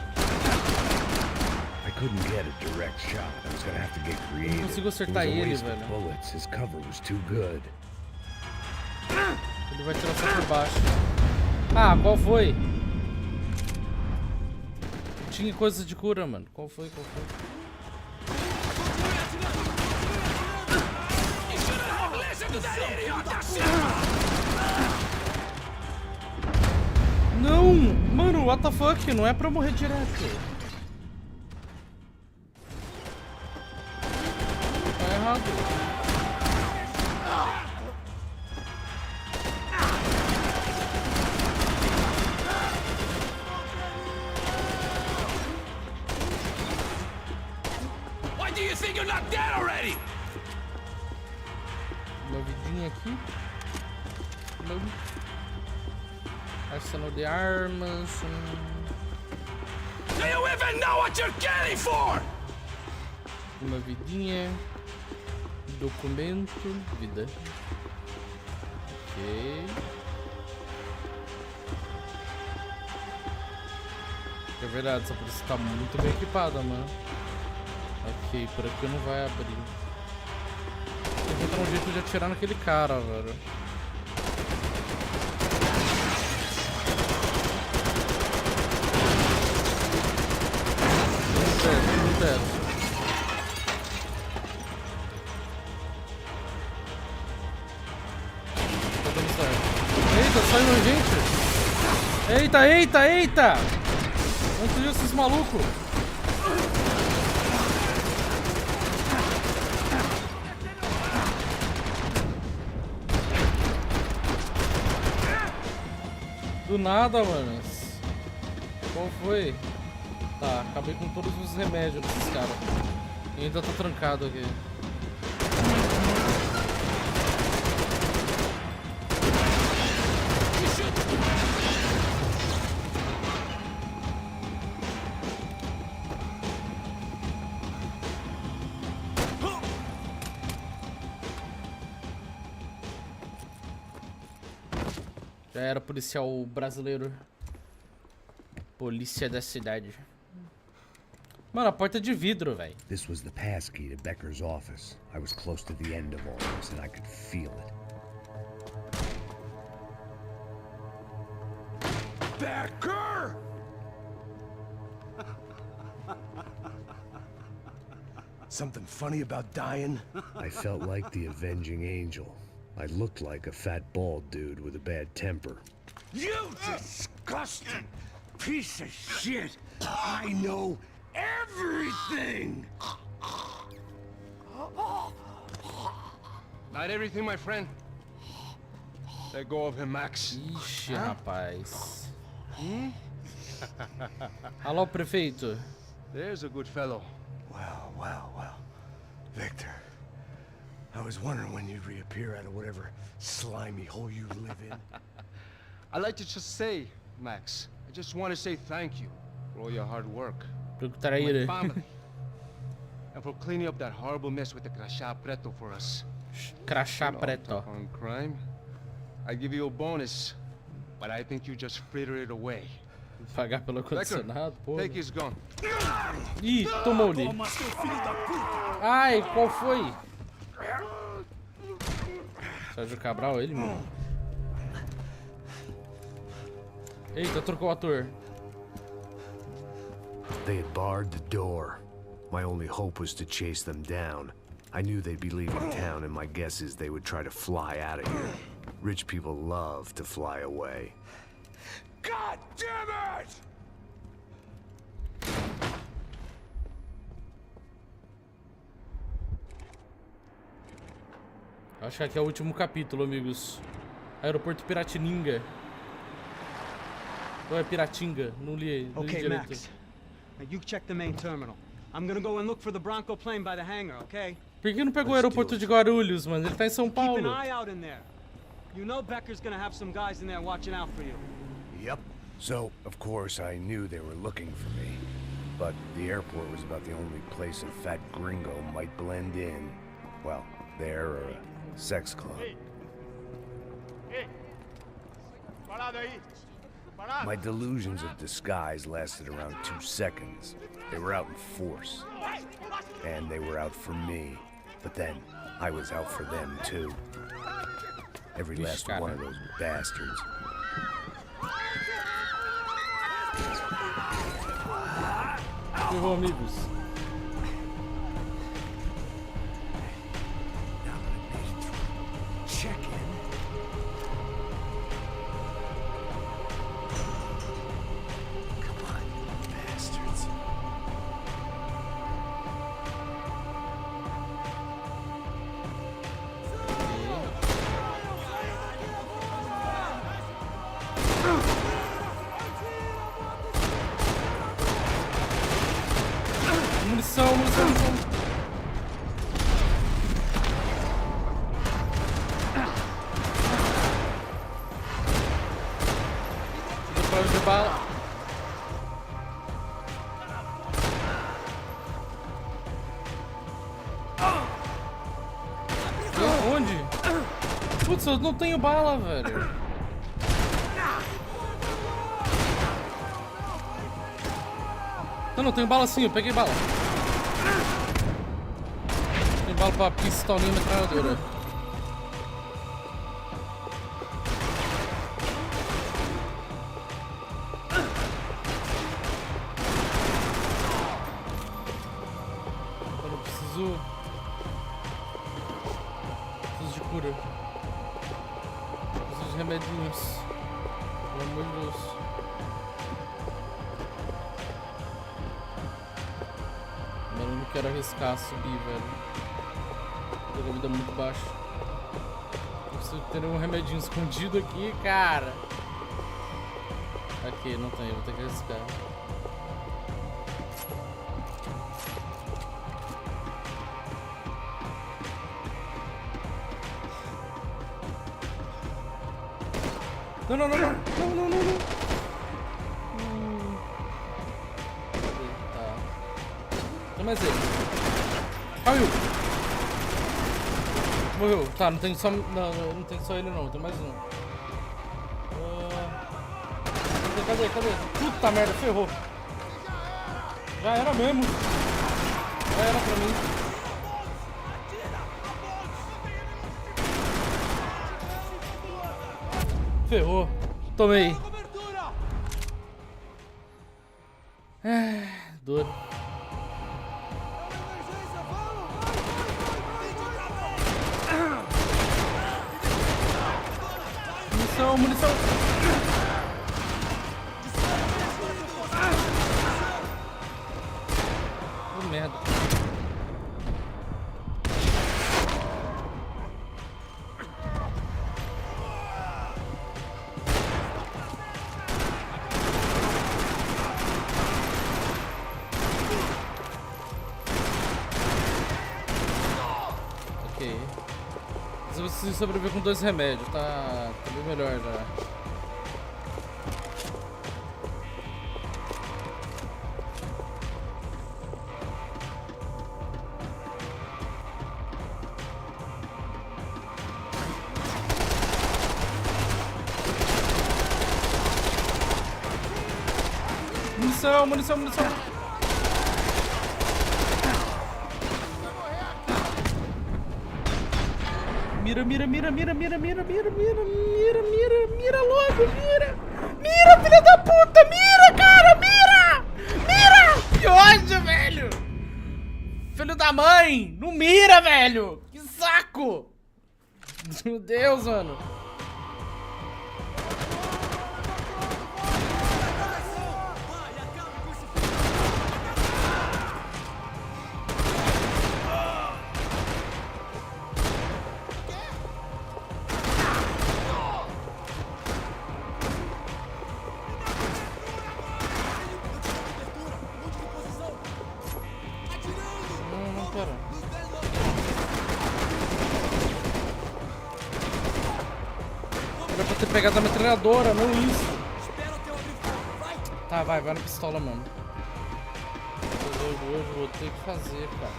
I couldn't get a direct shot. I was gonna have to get creative. Não consigo acertar ele, velho. Bullets. His cover was too good. Ele vai tirar só por baixo. Ah, qual foi? Tinha coisa de cura, mano. Qual foi? Qual foi? Não! Mano, what the fuck? Não é pra morrer direto. Tá errado. Why do you think you're not dead already? Uma vidinha aqui. Arsenal de armas. Do you even know what you're getting for? Uma vidinha. Documento. Vida. Ok. É verdade, essa polícia tá muito bem equipada, mano. Ok, por aqui não vai abrir. Tem que encontrar um jeito de atirar naquele cara, velho. Não quero. Tá dando certo. Eita, saindo gente! Eita, eita, eita! Onde viu esses malucos? Do nada, mano. Qual foi? Tá, acabei com todos os remédios desses caras. E ainda tá trancado aqui. Já era policial brasileiro. Polícia da cidade. Mano, a porta é de vidro, velho. This was the passkey to Becker's office. I was close to the end of all this and I could feel it. Becker! Something funny about dying? I felt like the avenging angel. I looked like a fat bald dude with a bad temper. You disgusting piece of shit! I know everything! Not everything, my friend. Let go of him, Max. Ixi, rapaz. Alô, prefeito. There's a good fellow. Well. Victor, I was wondering when you'd reappear out of whatever slimy hole you live in. I'd like to just say, Max, I just want to say thank you for all your hard work. For my family. And for cleaning up that horrible mess with the crachá preto for us. Crachá preto. On crime, I give you a bonus, but I think you just fritter it away. Pagar pelo condicionado, pô. Take his gun. Ih, tomou-lhe. Ai, qual foi? Sérgio Cabral, ele mesmo. Eita, trocou o ator. They had barred the door. My only hope was to chase them down. I knew they'd be leaving town, and my guess is they would try to fly out of here. Rich people love to fly away. God damn it! Acho que aqui é o último capítulo, amigos. Aeroporto Piratininga. Ou é Piratinga? Não li Okay, direito. Max. Now you check the main terminal. I'm gonna go and look for the Bronco plane by the hangar, okay? Por que não pegou o aeroporto de Guarulhos, mano? Ele tá em São Keep Paulo. an eye out in there. You know Becker's gonna have some guys in there watching out for you. Yep. So, of course, I knew they were looking for me. But the airport was about the only place a fat gringo might blend in. Well, there or a sex club. My delusions of disguise lasted around 2 seconds. They were out in force. And they were out for me. But then, I was out for them too. Every last one of those bastards. Ferrou, amigos. Check in. Come on, bastards. Munição. Putz, eu não tenho bala, velho. Não, tenho bala sim, eu peguei bala. Tem bala pra pistolinha metralhadora. Eu preciso de cura. Preciso de remedinhos. Pelo amor de Deus. Eu não quero arriscar subir, velho. A vida é muito baixa. Eu preciso ter um remedinho escondido aqui, cara. Aqui, não tem, vou ter que arriscar. Não, não, não, não, não, não, não, não. Tá. Tem mais ele. Caiu. Morreu. Tá, não tem só. Não tem só ele não, tem mais um. Cadê? Puta merda, ferrou. Já era mesmo. Já era pra mim. Ferrou. Tomei. Dor. Munição. Oh, merda. Ok. Mas eu preciso sobreviver com 2 remédios, tá bem melhor já. Munição. Mira logo, mira, filha da puta, mira, cara, mira, que ódio, velho, filho da mãe, não mira, velho, que saco, meu Deus, mano. Era pra ter pegado a metralhadora, não isso. Tá, vai na pistola mesmo. Hoje vou ter que fazer, cara.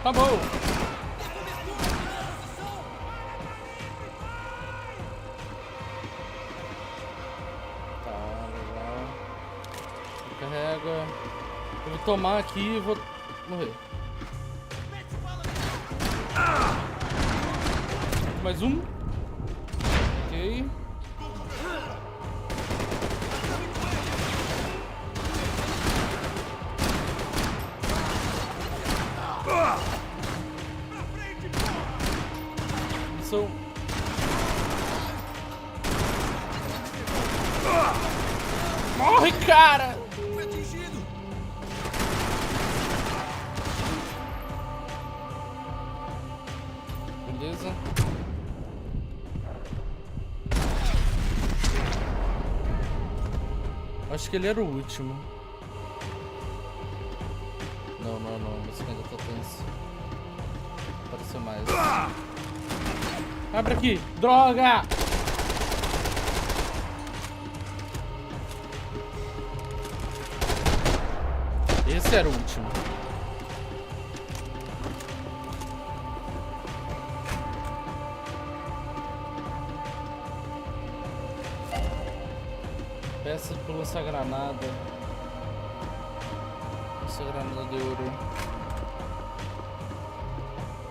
Tá bom. Tá, legal. Carrega. Eu vou tomar aqui e vou morrer. Mais um. Ok. São... Morre, cara! Beleza. Acho que ele era o último. Não, mas ainda tá tenso. Apareceu mais. Abre aqui! Droga! Esse era o último. Peça pro lança-granada. Lança-granada de ouro.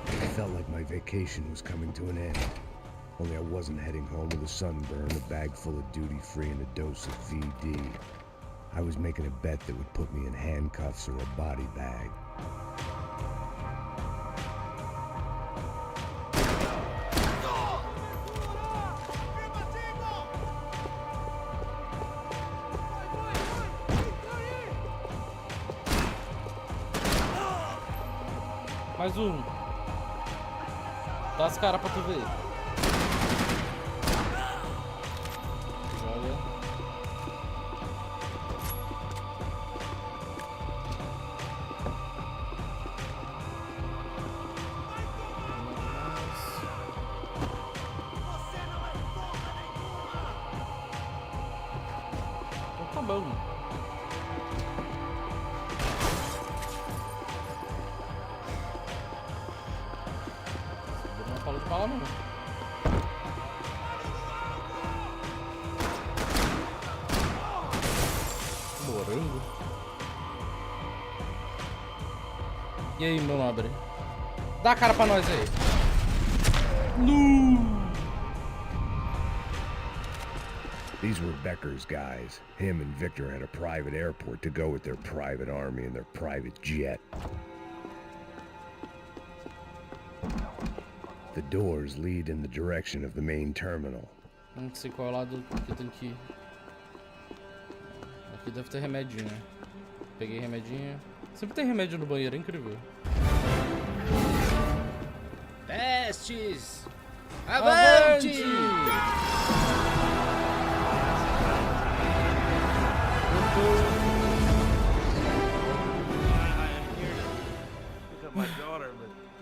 It felt like my vacation was coming to an end. Only I wasn't heading home with a sunburn, a bag full of duty-free, and a dose of VD. I was making a bet that would put me in handcuffs or a body bag. Mais um. Dá as caras pra tu ver. Joga. Então tá bom. Fala de bala não. Morango. E aí, meu nobre? Dá a cara pra nós aí. These were Becker's guys. Him and Victor had a private airport to go with their private army and their private jet. The doors lead in the direction of the main terminal. Não sei qual lado que eu tenho que ir. Aqui deve ter remedinho. Peguei remedinho. Sempre tem remédio no banheiro, é incrível. Pestes! Avante!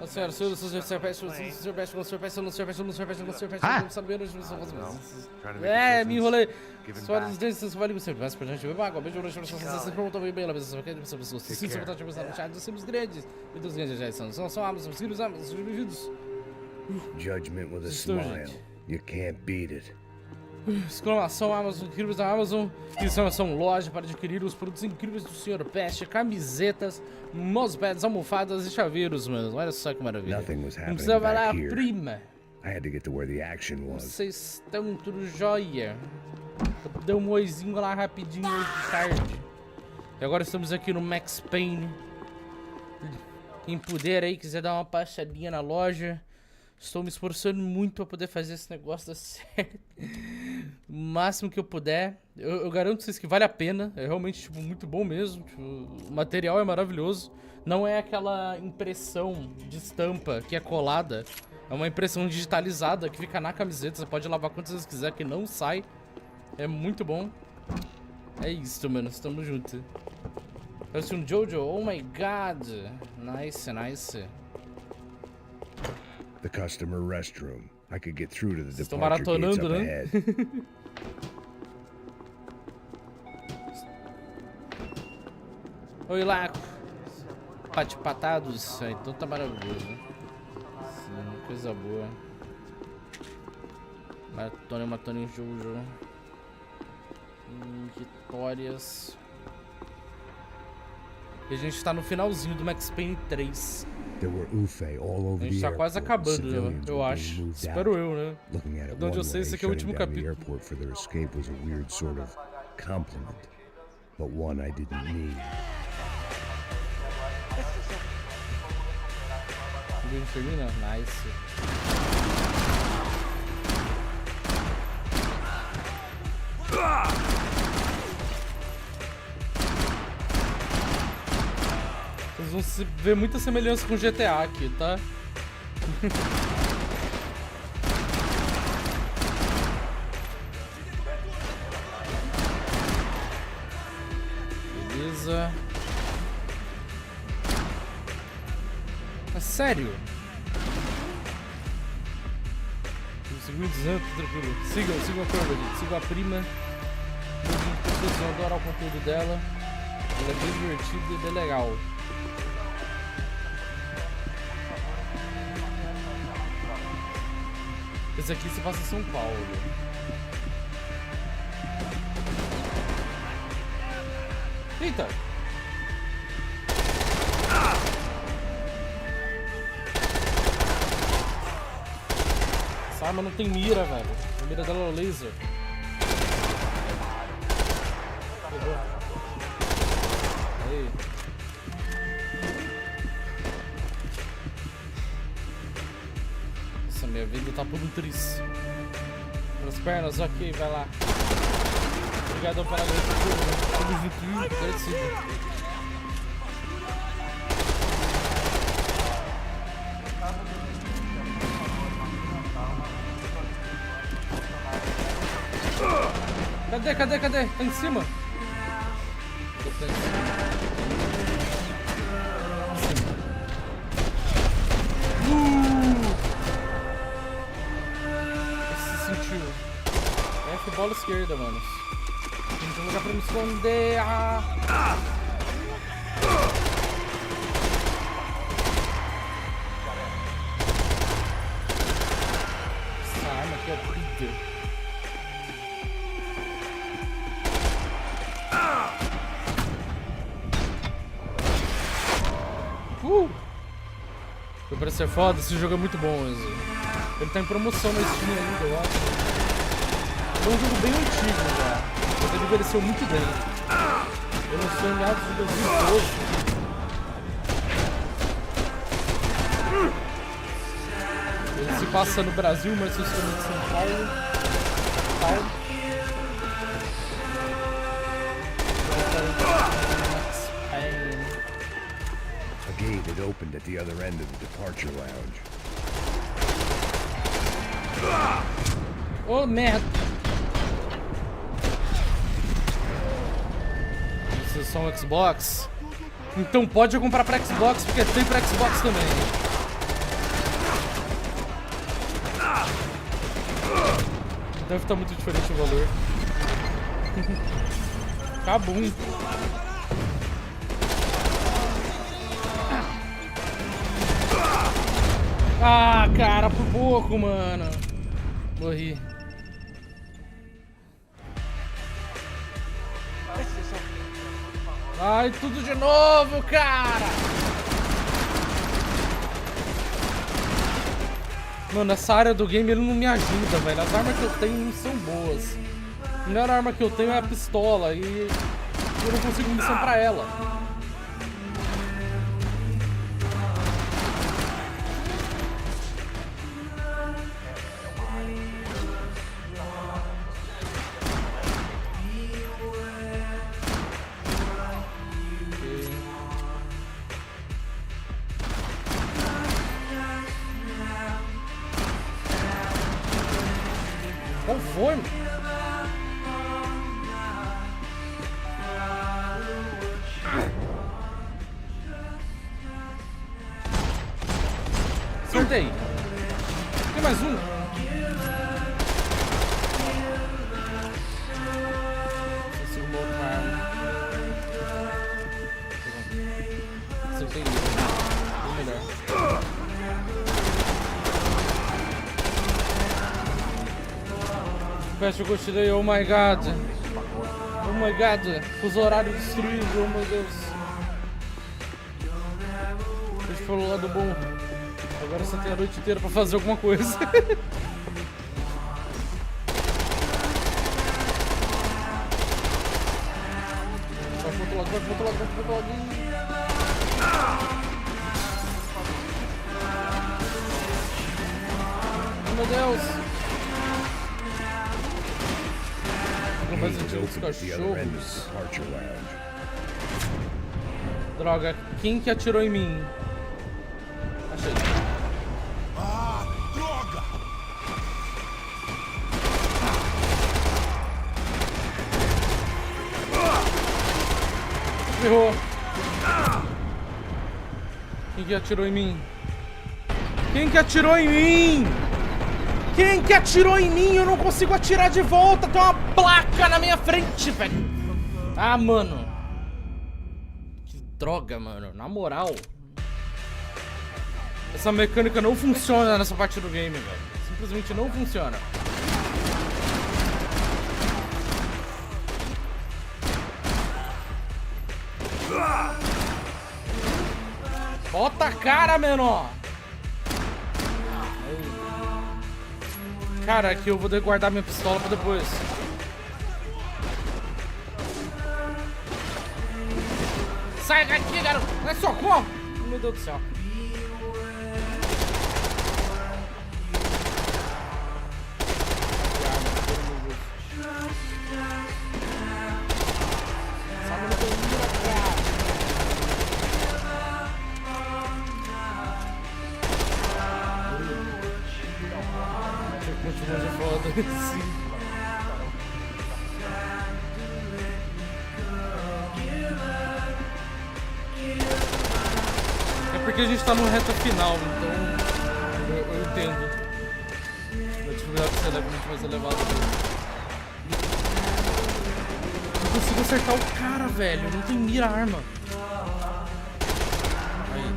Senhora, senhor Peste, me enrolei. Senhora dos dentes, você vai ligar sempre. Mas pra gente beber água, beijo, vocês perguntam bem bem, sim, você tá te pensando no chat, somos grandes. E dos grandes já são armas, os filhos, armas, os bem-vindos. Judgment with a smile. You can't beat it. Exclamação Amazon, incríveis da Amazon. Exclamação loja para adquirir os produtos incríveis do Senhor Peste, camisetas, mousepads, almofadas e chaveiros, mano. Olha só que maravilha. Não precisa falar prima. Vocês estão tudo joia. Deu um oizinho lá rapidinho hoje de tarde. E agora estamos aqui no Max Payne. Quem puder aí, quiser dar uma passadinha na loja. Estou me esforçando muito para poder fazer esse negócio dar certo. O máximo que eu puder. Eu garanto pra vocês que vale a pena. É realmente, tipo, muito bom mesmo. Tipo, o material é maravilhoso. Não é aquela impressão de estampa que é colada. É uma impressão digitalizada que fica na camiseta. Você pode lavar quantas vezes quiser que não sai. É muito bom. É isso, mano. Estamos juntos. Parece um Jojo. Oh my god. Nice, nice. The customer restroom. I could get through to the Estou departure gates up maratonando, ahead. Oi, Laco. Patados. Então tá maravilhoso. Sim, coisa boa. Maratona em Jojo. Vitórias. E a gente tá no finalzinho do Max Payne 3. A gente tá quase acabando, eu acho. Espero eu, né? De onde eu sei, esse aqui é o último capítulo. A gente termina? Nice. Vocês vão ver muita semelhança com GTA aqui, tá? Beleza. É sério? Seguiu dizendo, tranquilo. Sigam a curva, gente. Sigam a prima. Eu adorar o conteúdo dela. Ele é bem divertido e bem legal. Esse aqui se passa em São Paulo. Eita! Essa arma não tem mira, velho. A mira dela é o laser. Pegou. Aí. Nossa, minha vida tá por um tris. Pelas pernas, ok, vai lá. Obrigado pela grande tudo juntinho, agradecido. Cadê? Tá em cima? Esse sentiu. F bola esquerda, mano. Tem que lugar pra me esconder. Essa arma aqui é horrível. Foi pra ser foda, esse jogo é muito bom, ele tá em promoção na Steam ainda, eu acho. É um jogo bem antigo já, mas ele envelheceu muito bem. Eu não sou em meados de 2012. Ele se passa no Brasil, mas especificamente em São Paulo. Max Payne. A gate had opened at the other end of the departure lounge. Oh, merda! Vocês são Xbox? Então pode comprar pra Xbox, porque tem pra Xbox também. Deve estar muito diferente o valor. Cabum. Ah, cara, por pouco, mano. Morri. Ai, tudo de novo, cara. Mano, essa área do game ele não me ajuda, velho. As armas que eu tenho não são boas. A melhor arma que eu tenho é a pistola e eu não consigo missão pra ela. Qual foi? Acertei. Tem mais um. Esse é uma outra arma. Acertei ele. Bem melhor. Peste, eu gostei. Oh my god. Oh my god. Os horários destruídos. Oh meu Deus. Deixa eu falar do bom. Agora você tem a noite inteira pra fazer alguma coisa. Vai pro outro lado, vai pro outro lado, vai pro outro lado. Oh meu Deus. Cachorros. Droga, quem que atirou em mim? Achei. Ah, droga! Ferrou. Quem que atirou em mim? Quem que atirou em mim? Quem que atirou em mim? Eu não consigo atirar de volta. Tem uma placa na minha frente, velho. Ah, mano. Droga, mano. Na moral. Essa mecânica não funciona nessa parte do game, velho. Simplesmente não funciona. Bota a cara, menor! Cara, aqui eu vou ter que guardar minha pistola pra depois. Sai daqui, garoto! É socorro! Meu Deus do céu. Sim. É porque a gente tá no reta final, então eu entendo. A dificuldade de ser levemente mais elevada. Não consigo acertar o cara, velho. Não tem mira a arma. Aí.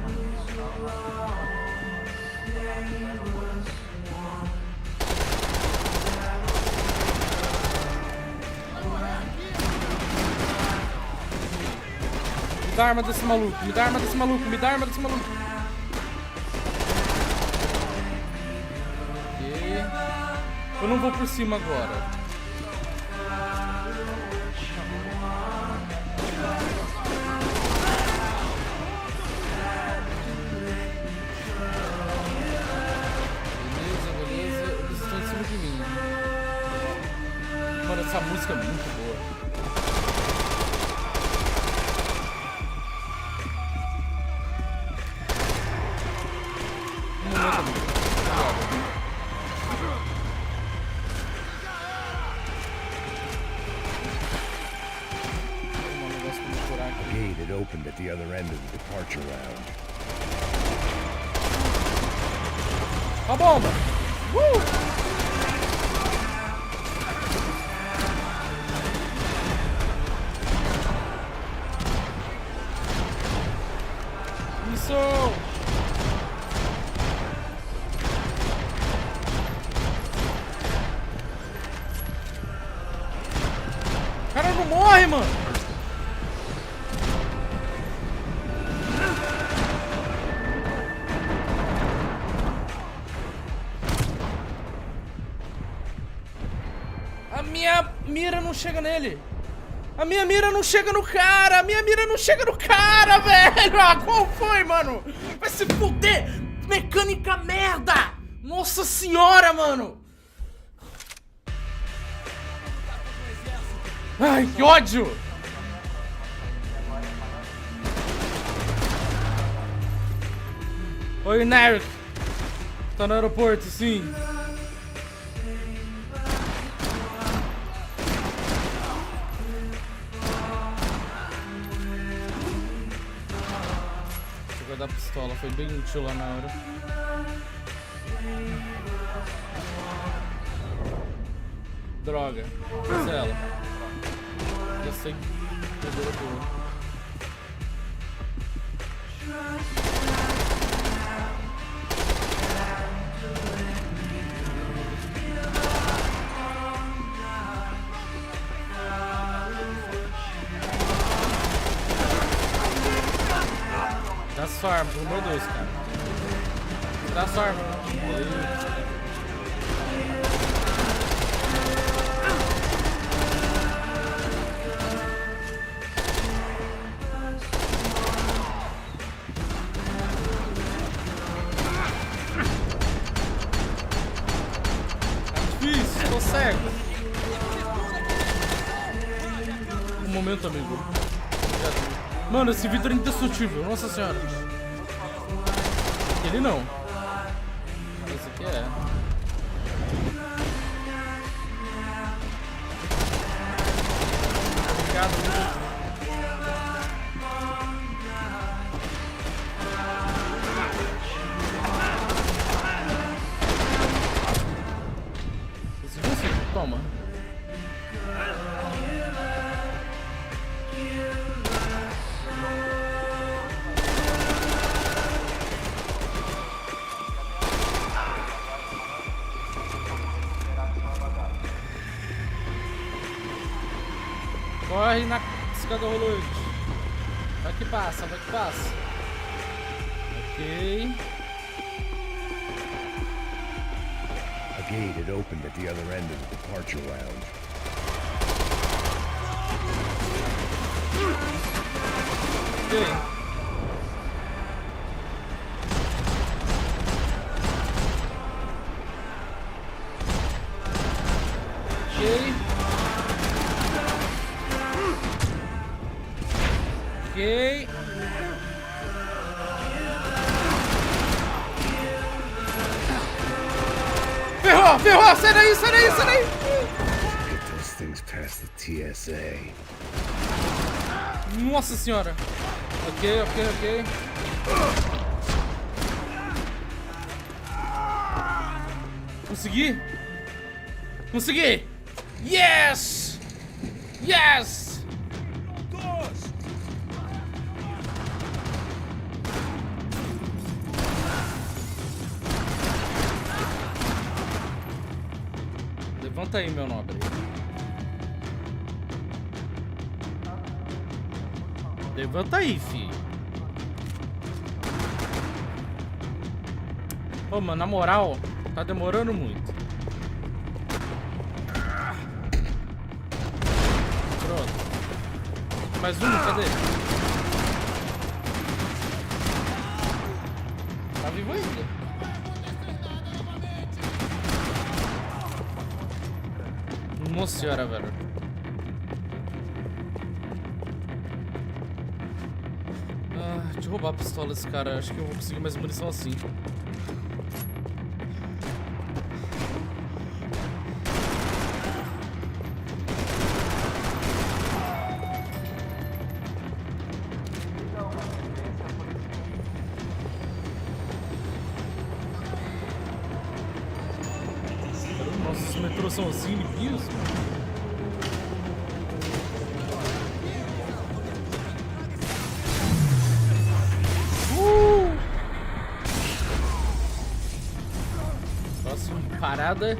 Me dá a arma desse maluco, me dá a arma desse maluco, me dá a arma desse maluco. Ok. Eu não vou por cima agora. Beleza, eles estão em cima de mim. Mano, essa música é muito boa. Gate had opened at the other end of the departure round. A bomba! Isso! O cara não morre, mano! A minha mira não chega nele. A minha mira não chega no cara. A minha mira não chega no cara, velho. Ah, qual foi, mano? Vai se fuder. Mecânica merda. Nossa senhora, mano. Ai, que ódio. Oi, Narek. Tá no aeroporto, sim. Da pistola, foi bem útil lá na hora. Droga, mas ela. Já sei que deu boa. Dá sua arma, pelo amor de Deus, cara. Dá sua arma. Tá difícil, tô cego. Um momento, amigo. Mano, esse vidro é indestrutível, nossa senhora. Ele não. Esse aqui é. Obrigado. Esse aqui, toma. Corre na escada rolante. Vai que passa, vai que passa. Ok. A gate had opened at the other end of the departure lounge. Ok. Ok. Ferrou, ferrou! Sai daí, sai daí, sai daí! Get those things past the TSA. Nossa senhora! Ok, ok, ok. Consegui? Consegui! Yes! Yes! Levanta aí, meu nobre. Levanta aí, fi. Ô, mano, na moral, tá demorando muito. Pronto. Mais um, cadê? Tá vivo ainda. Nossa senhora, velho. Deixa eu roubar a pistola desse cara. Acho que eu vou conseguir mais munição assim. Nossa, esses metrôs são assim, limpinhos. Próxima parada.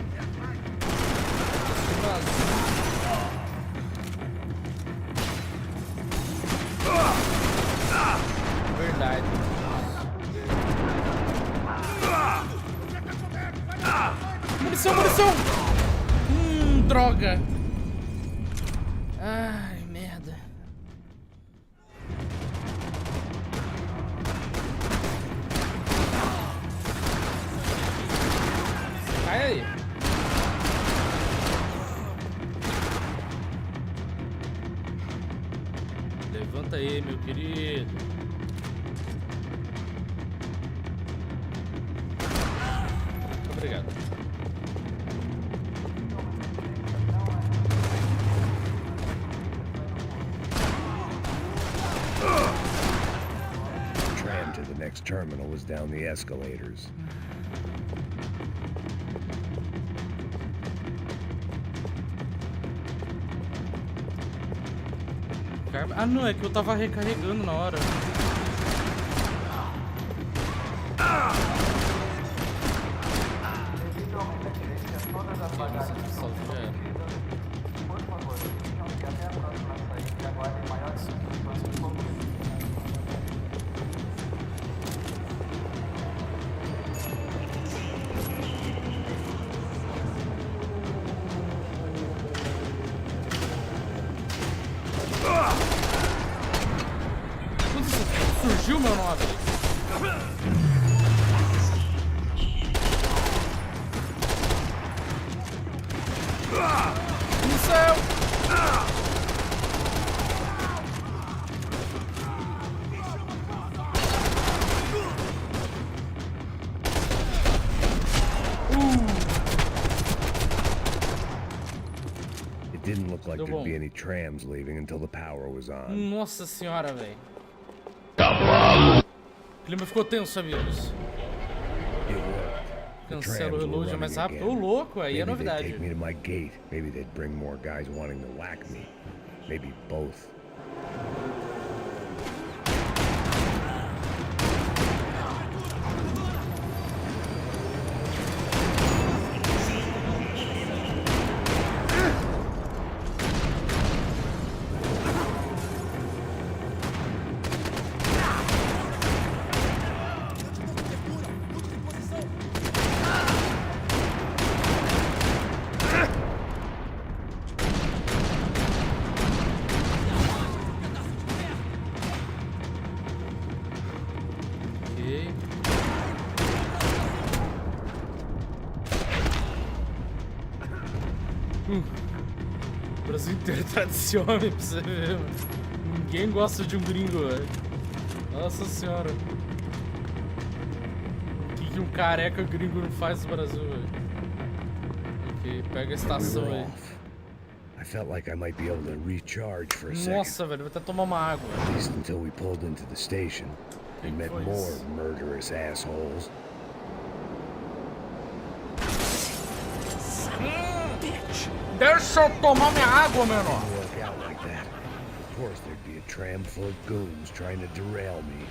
Verdade. Munição, munição! Droga! Ai, merda. Cai aí. Levanta aí, meu querido. Obrigado. Tram to the next terminal was down the escalators. Ah, não, é que eu tava recarregando na hora. Surgiu meu nome. Missão. It didn't look like there'd be any trams leaving until the power was on. Nossa senhora, velho. O clima ficou tenso, amigos. Cancela o reload mais rápido. Ô, louco, aí é novidade. Take me to my gate. Maybe they'd bring more guys wanting to whack me. Maybe both. Victor tradiciona pra você ver, mano. Ninguém gosta de um gringo, velho. Nossa senhora. O que um careca gringo não faz no Brasil, velho? Ok, pega a estação aí. I felt like I might be able to recharge for a second. Nossa, velho, vou até tomar uma água. At least until we pulled into the station and met more murderous assholes. Deixa eu tomar minha água, menor. Work out like that. Of course, there'd be a tram full of goons trying to derail me.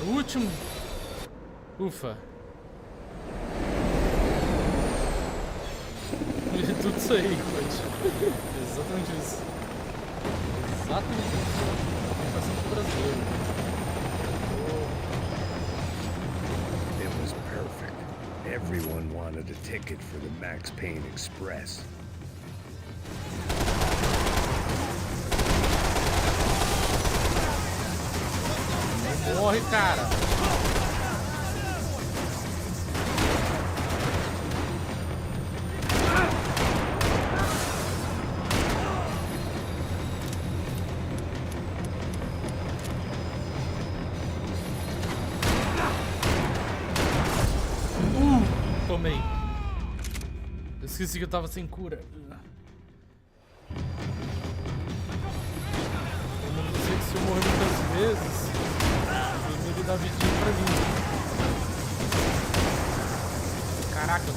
Último. Ufa. Tudo isso aí, coach. Exatamente isso. Exatamente isso. Passando pro brasileiro. It was perfect. Everyone wanted a ticket for the Max Payne Express. Morre, cara. Tomei. Eu esqueci que eu tava sem cura. Eu não sei se eu morrer muitas vezes. Ele dá vidinho pra mim. Caraca,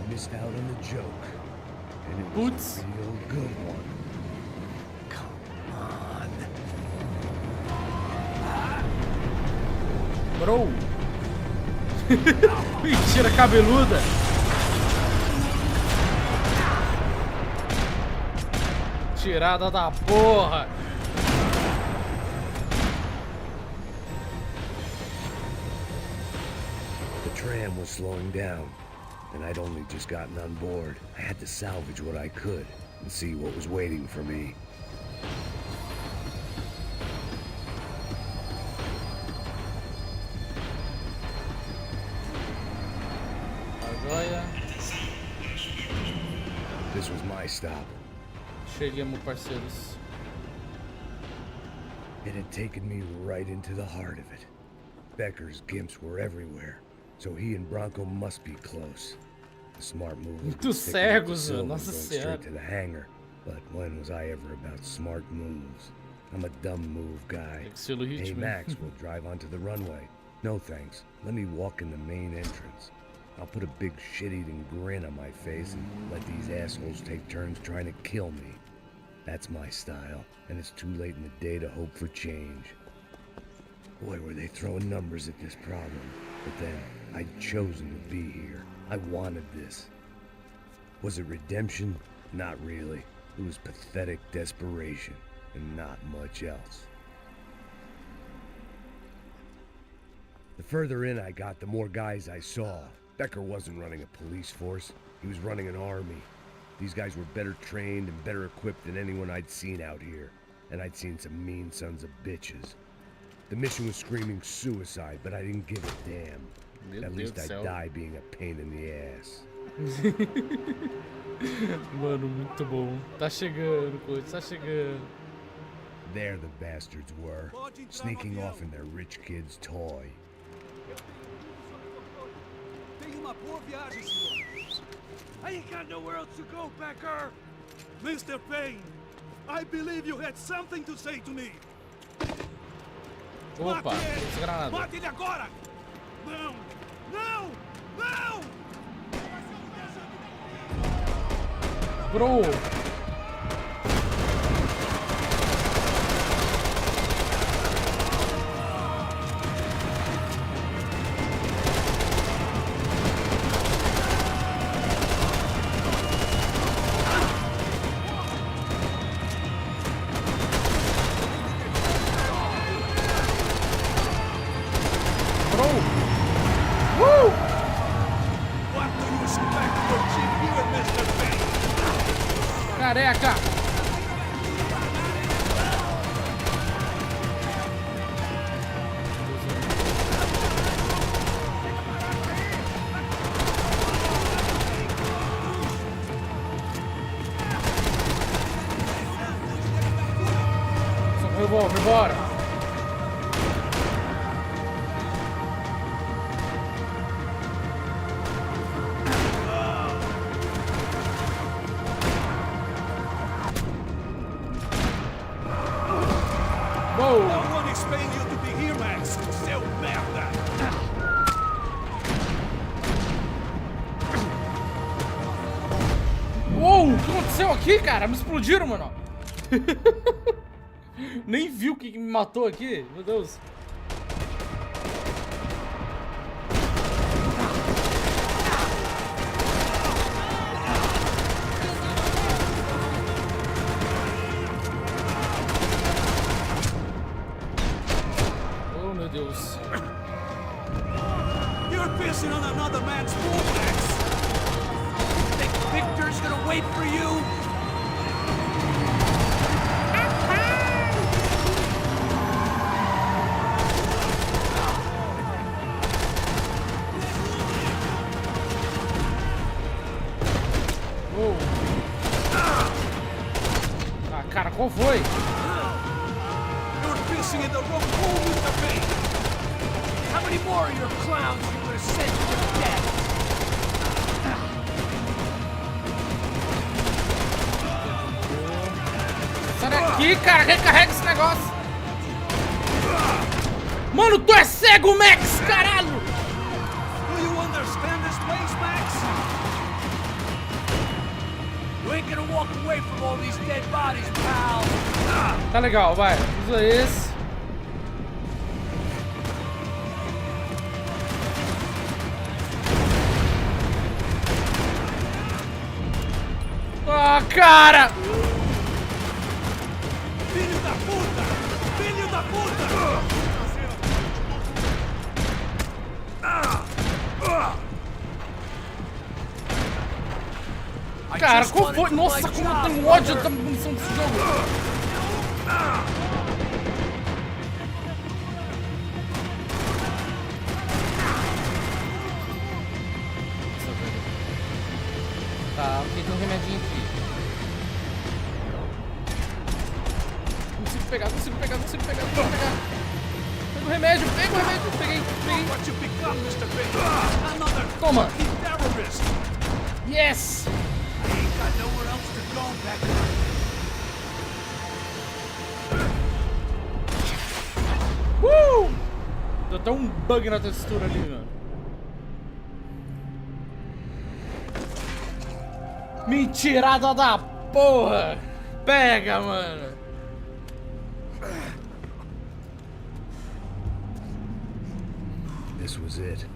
Missed out on the joke, and it was a real good one. Come on. Bro. Mentira cabeluda. Tirada da porra. The tram was slowing down. And I'd only just gotten on board. I had to salvage what I could and see what was waiting for me. This was my stop. Cheguemos, parceiros. It had taken me right into the heart of it. Becker's gimps were everywhere, so he and Bronco must be close. The smart move was going straight to the hangar, but when was I ever about smart moves? I'm a dumb move guy. Hey Max, we'll drive onto the runway. No thanks. Let me walk in the main entrance. I'll put a big shit-eating grin on my face and let these assholes take turns trying to kill me. That's my style, and it's too late in the day to hope for change. Boy, were they throwing numbers at this problem. But then, I'd chosen to be here. I wanted this. Was it redemption? Not really. It was pathetic desperation, and not much else. The further in I got, the more guys I saw. Becker wasn't running a police force. He was running an army. These guys were better trained and better equipped than anyone I'd seen out here. And I'd seen some mean sons of bitches. The mission was screaming suicide, but I didn't give a damn. At least I'd die being a pain in the ass. Mano, muito bom. Tá chegando, coach, tá chegando. There the bastards were, sneaking off in their rich kid's toy. I ain't got nowhere else to go, Becker! Mr. Payne, I believe you had something to say to me! Opa, esse granada. Mate ele agora! Não! Não! Não! Bro! Careca! Só com o revólver, bora! No one expected you to be here, Max. Seu merda! Uou, o que aconteceu aqui, cara? Me explodiram, mano. Nem vi o que me matou aqui, meu Deus. Oh, meu Deus. You're pissing on another man's pool, Max. Think Victor's gonna wait for you? Uou. Ah, cara, qual foi? You're pissing in the wrong pool, Mr. Payne. How many more of your clowns you would have sent to death? Sai daqui, cara, recarrega esse negócio. Mano, tu é cego, Max, caralho! Do you understand this place, Max? You ain't gonna walk away from all these dead bodies, pal. Tá legal, vai. Usa esse. Ah, cara! Filho da puta! Filho da puta! Cara, qual foi? Nossa, como eu tenho ódio da munição desse jogo! Tá, ok, tem um remedinho aqui. Consigo pegar. Pega o remédio, peguei. Toma! Yes! Deu até um bug na textura ali, mano. Mentirada da porra! Pega, mano! This was it.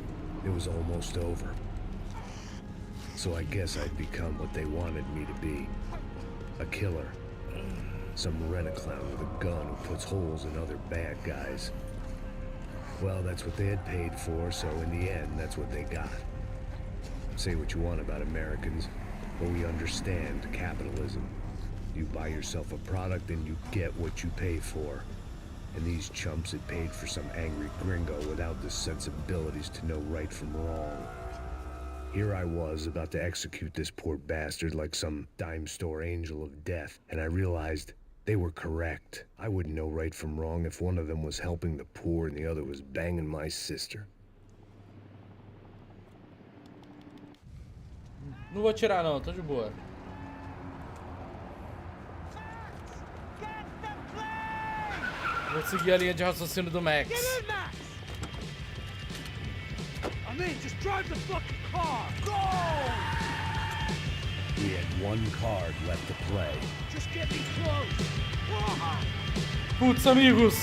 It was almost over. So I guess I'd become what they wanted me to be. A killer. Some rent-a-clown with a gun who puts holes in other bad guys. Well, that's what they had paid for, so in the end, that's what they got. Say what you want about Americans, but we understand capitalism. You buy yourself a product and you get what you pay for. And these chumps had paid for some angry gringo without the sensibilities to know right from wrong. Here I was, about to execute this poor bastard like some dime store angel of death, and I realized they were correct. I wouldn't know right from wrong if one of them was helping the poor and the other was banging my sister. Não vou tirar não, tô de boa. Vou seguir a linha de raciocínio do Max. I mean, just drive the fucking car. Go! We had one card left to play. Just get me close. Putz, amigos.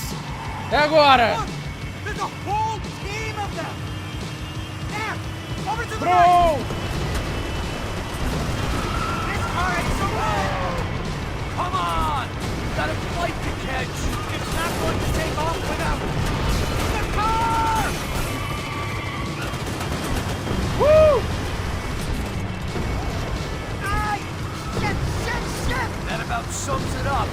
É agora. Look, there's a whole team of them. There, over to the Bro! right. This car ain't so bad. Come on! Got a flight to catch! It's not going to take off without the car! Woo! Ay! Shit! That about sums it up.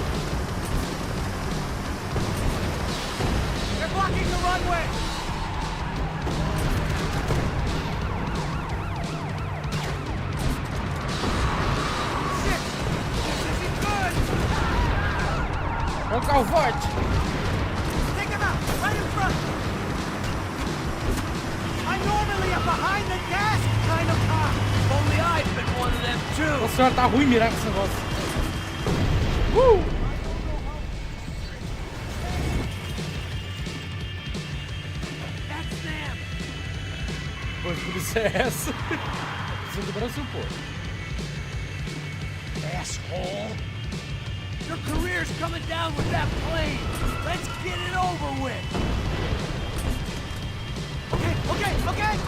They're blocking the runway! Shit! This isn't good! É o Calvote. Take him out! Right in front! I'm normally a behind the gas kind of car! If only I'd been one of them too. Nossa senhora, tá ruim mirar com esse negócio. That's them! Pois por isso é essa. Precisa do Brasil, pô. Asshole! Your career's coming down with that plane! Let's get it over with! Okay!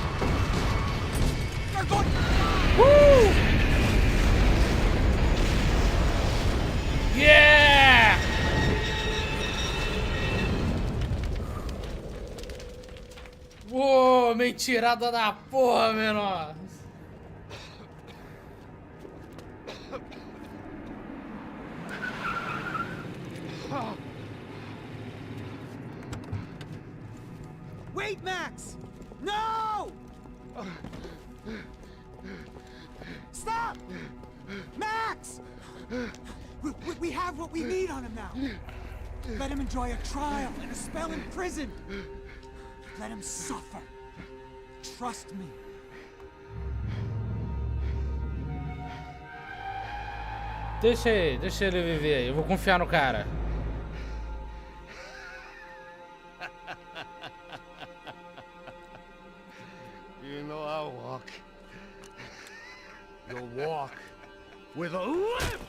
They're going... Woo! Yeah! Uou, mentirada da porra, menor. Wait, Max! No! Stop! Max! We have what we need on him now. Let him enjoy a trial and a spell in prison. Let him suffer. Trust me. Deixa ele viver aí. Eu vou confiar no cara. You know I walk. You'll walk with a limp!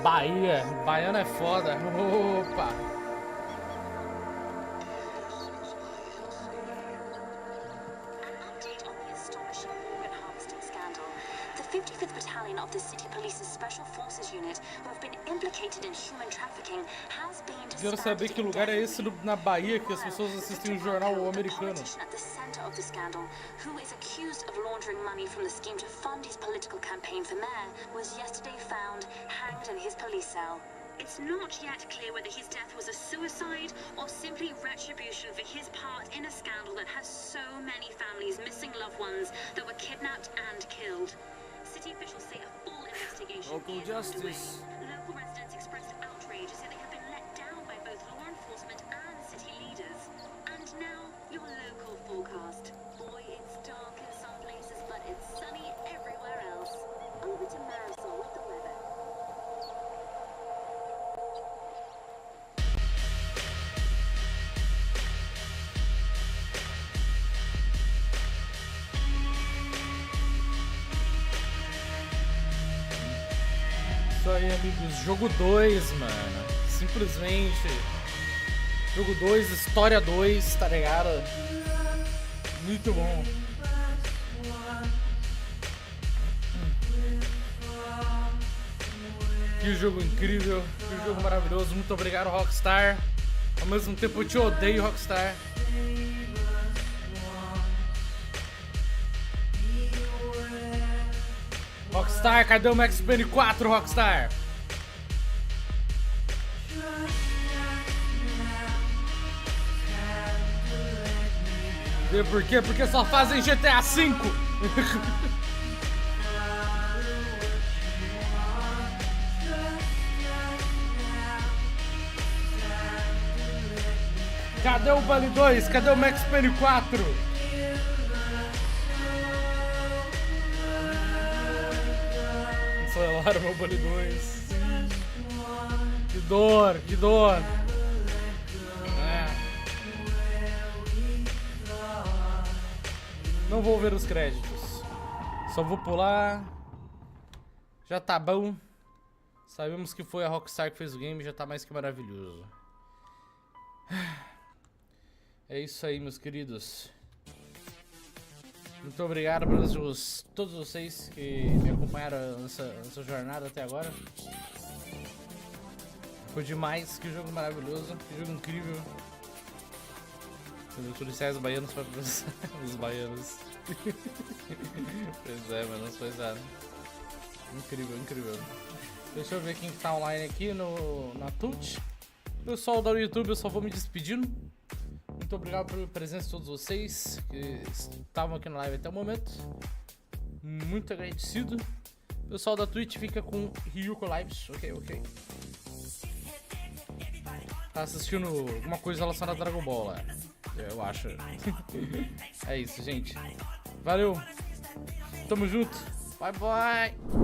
Bahia. Baiano é foda. Opa. The 55th Battalion of the City Police's Special Forces Unit, who have been implicated in human trafficking, has been Quero saber que lugar é esse na Bahia que as pessoas assistem o jornal americano. At the center of the scandal, who is accused of laundering money from the scheme to fund his political campaign for mayor, was yesterday found hanged in his police cell. It's not yet clear whether his death was a suicide or simply retribution for his part in a scandal that has so many families missing loved ones that were kidnapped and killed. City officials say a full investigation Local is justice. underway. Local residents expressed outrage as they have been let down by both law enforcement and city leaders. And now, your local forecast. Boy, it's dark in some places, but it's sunny everywhere else. Over to Marisol with the weather. aí, amigos. Jogo 2, mano. Simplesmente. Jogo 2, história 2, tá ligado? Muito bom. Que jogo incrível, que jogo maravilhoso. Muito obrigado, Rockstar. Ao mesmo tempo eu te odeio, Rockstar. Rockstar, cadê o Max Payne 4, Rockstar? E por quê? Porque só fazem GTA V. Cadê o Bully 2? Cadê o Max Payne 4? Cancelaram meu Bully 2. Que dor, que dor. Não vou ver os créditos. Só vou pular. Já tá bom. Sabemos que foi a Rockstar que fez o game, já tá mais que maravilhoso. É isso aí, meus queridos. Muito obrigado para todos vocês que me acompanharam nessa jornada até agora. Foi demais, que jogo maravilhoso, que jogo incrível. Os policiais baianos para processar os baianos. Pois é, mano, pois é. Incrível, incrível. Deixa eu ver quem tá online aqui na Twitch. Pessoal do YouTube, eu só vou me despedindo. Muito obrigado pela presença de todos vocês que estavam aqui na live até o momento. Muito agradecido. Pessoal da Twitch fica com Ryuko Lives, ok. Tá assistindo alguma coisa relacionada a Dragon Ball lá, eu acho. É isso, gente. Valeu. Tamo junto. Bye, bye.